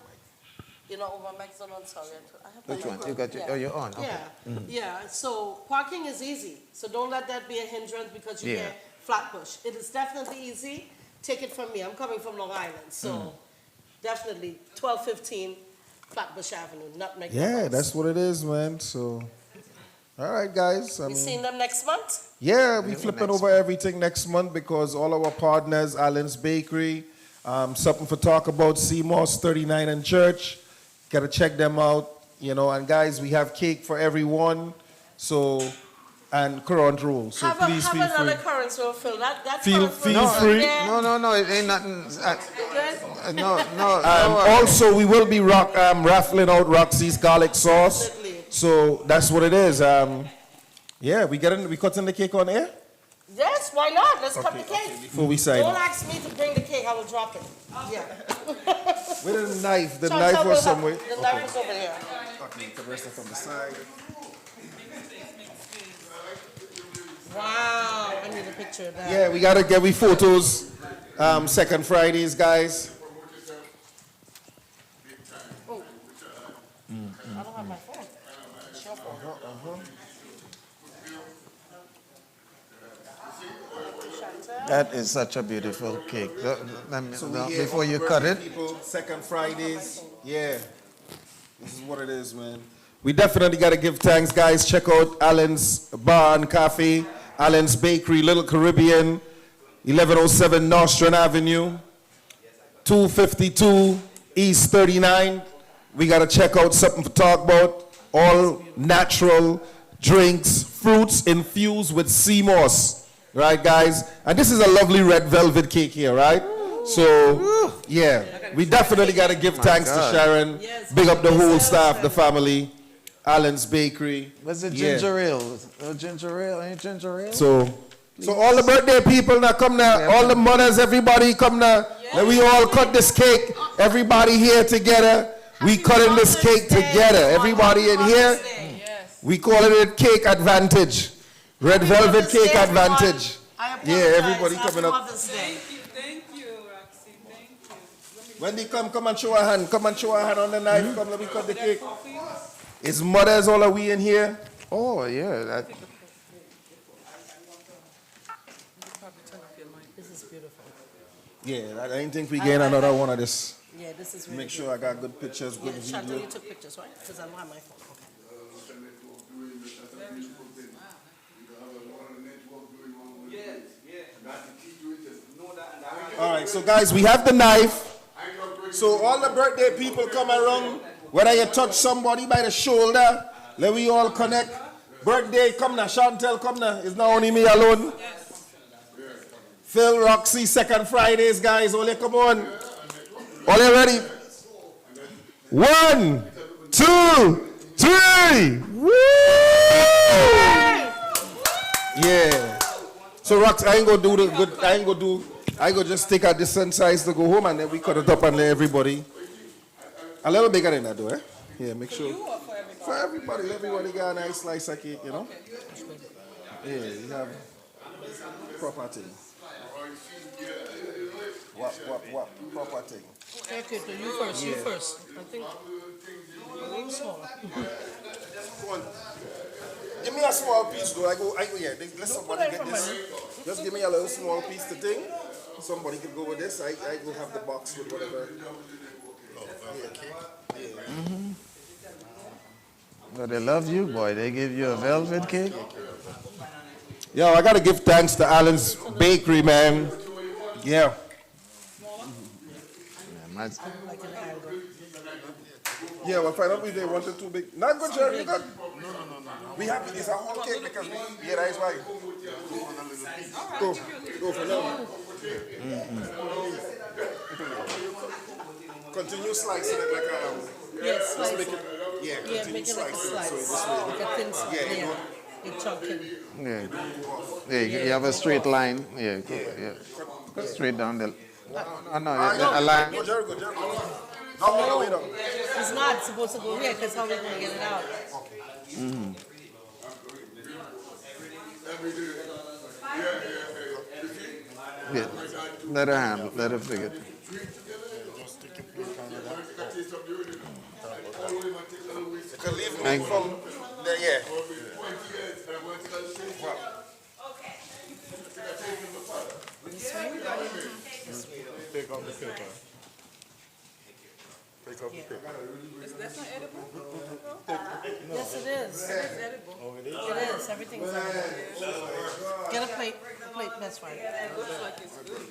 You know, over McDonald's, sorry. I have Which one? my You got your, oh, you're on. Okay. Yeah, yeah. So parking is easy. So don't let that be a hindrance because you Yeah. get Flatbush. It is definitely easy. Take it from me. I'm coming from Long Island, so definitely 1215 Flatbush Avenue, Nutmeg. Yeah, that's what it is, man. So, all right, guys. We seeing them next month? Yeah, we flipping over everything next month because all our partners, Allen's Bakery, something for talk about, CMOS 39 and Church. Gotta check them out, you know. And guys, we have cake for everyone. So, and current roll. So Have please feel another free. current roll, Phil. That's Feel free. No, it ain't nothing. No. Also, we will be raffling out Roxy's garlic sauce. So that's what it is. Yeah, we cutting the cake on air? Yes, why not? Let's cut the cake. Before we sign Don't off. ask me to bring the cake, I will drop it. Yeah. With a knife. The Chop, knife chop was it up. somewhere. The knife is over here. Okay, the rest is on the side. Wow, I need a picture of that. Yeah, we gotta get photos. Second Fridays, guys. Oh. I don't have my phone. It's your phone. That is such a beautiful cake. So we here Before you for cut it, people, Second Fridays. Yeah. This is what it is, man. We definitely got to give thanks, guys. Check out Allen's Bar and Cafe, Allen's Bakery, Little Caribbean. 1107 Nostrand Avenue, 252 East 39. We got to check out something to talk about. All natural drinks, fruits infused with sea moss. Right, guys? And this is a lovely red velvet cake here, right? So, yeah, we definitely got to give thanks to Sharon. Big up the whole staff, the family. Allen's Bakery. What's it, ginger ale? Ginger ale? Ain't ginger ale? So all the birthday people now come now, all the mothers, everybody come now. Let we all cut this cake. Everybody here together. We cutting this cake together. Everybody in here. We calling it cake advantage. Red velvet cake advantage. Yeah, everybody coming up. Thank you, Roxy. Thank you. Wendy, come and show a hand. Come and show a hand on the knife. Come, let me cut the cake. It's mothers, all are we in here? Oh, yeah. This is beautiful. Yeah, I didn't think we gain another one of this. Yeah, this is really Make sure I got good pictures, good Chantal, video. you took pictures, right? Because I don't have my phone. All right, so guys, we have the knife. So all the birthday people come around. Whether you touch somebody by the shoulder, let we all connect. Birthday, come now. Chantel, come now. It's not only me alone. Phil, Roxy, second Fridays, guys. All you come on. All you ready? 1, 2, 3. Woo! Yeah. So Rox, I ain't gonna do the good. I ain't gonna just take a decent size to go home, and then we cut it up and let everybody. A little bigger than that, though, eh? Yeah, make sure. For everybody, everybody got a nice slice of cake, you know. Yeah, you have proper thing. What proper thing. Okay, so you first. You first. I think a little smaller. Give me a small piece, though. Yeah. Let somebody get this. Just give me a little small piece to thing. Somebody could go with this. I go have the box with whatever. Mm-hmm. But they love you, boy. They give you a velvet cake. Yo, I gotta give thanks to Allen's Bakery, man. Yeah. Yeah, we'll find out if they wanted too big. Not good, Jerry. You good? No. We have it's a whole cake because yeah, that is why. Go for now. Continue slicing it like a. Yes, slice make it. it. Yeah, continue make it like a slicing slice. it so this way. Like a thin slice. Yeah. It's chunking. Yeah, you have a straight line. Yeah. Straight down the. A line. Go, Jerry. No, it's not supposed to go here because how are we going to get it out? Mm-hmm. Yeah. Let her handle. Let her figure it. You can leave me from there, yeah. Take off the paper. That's not edible? Yes, it is. It is edible. Oh, it is? It is. Everything's edible. Get a plate. That's fine. It looks like it's good.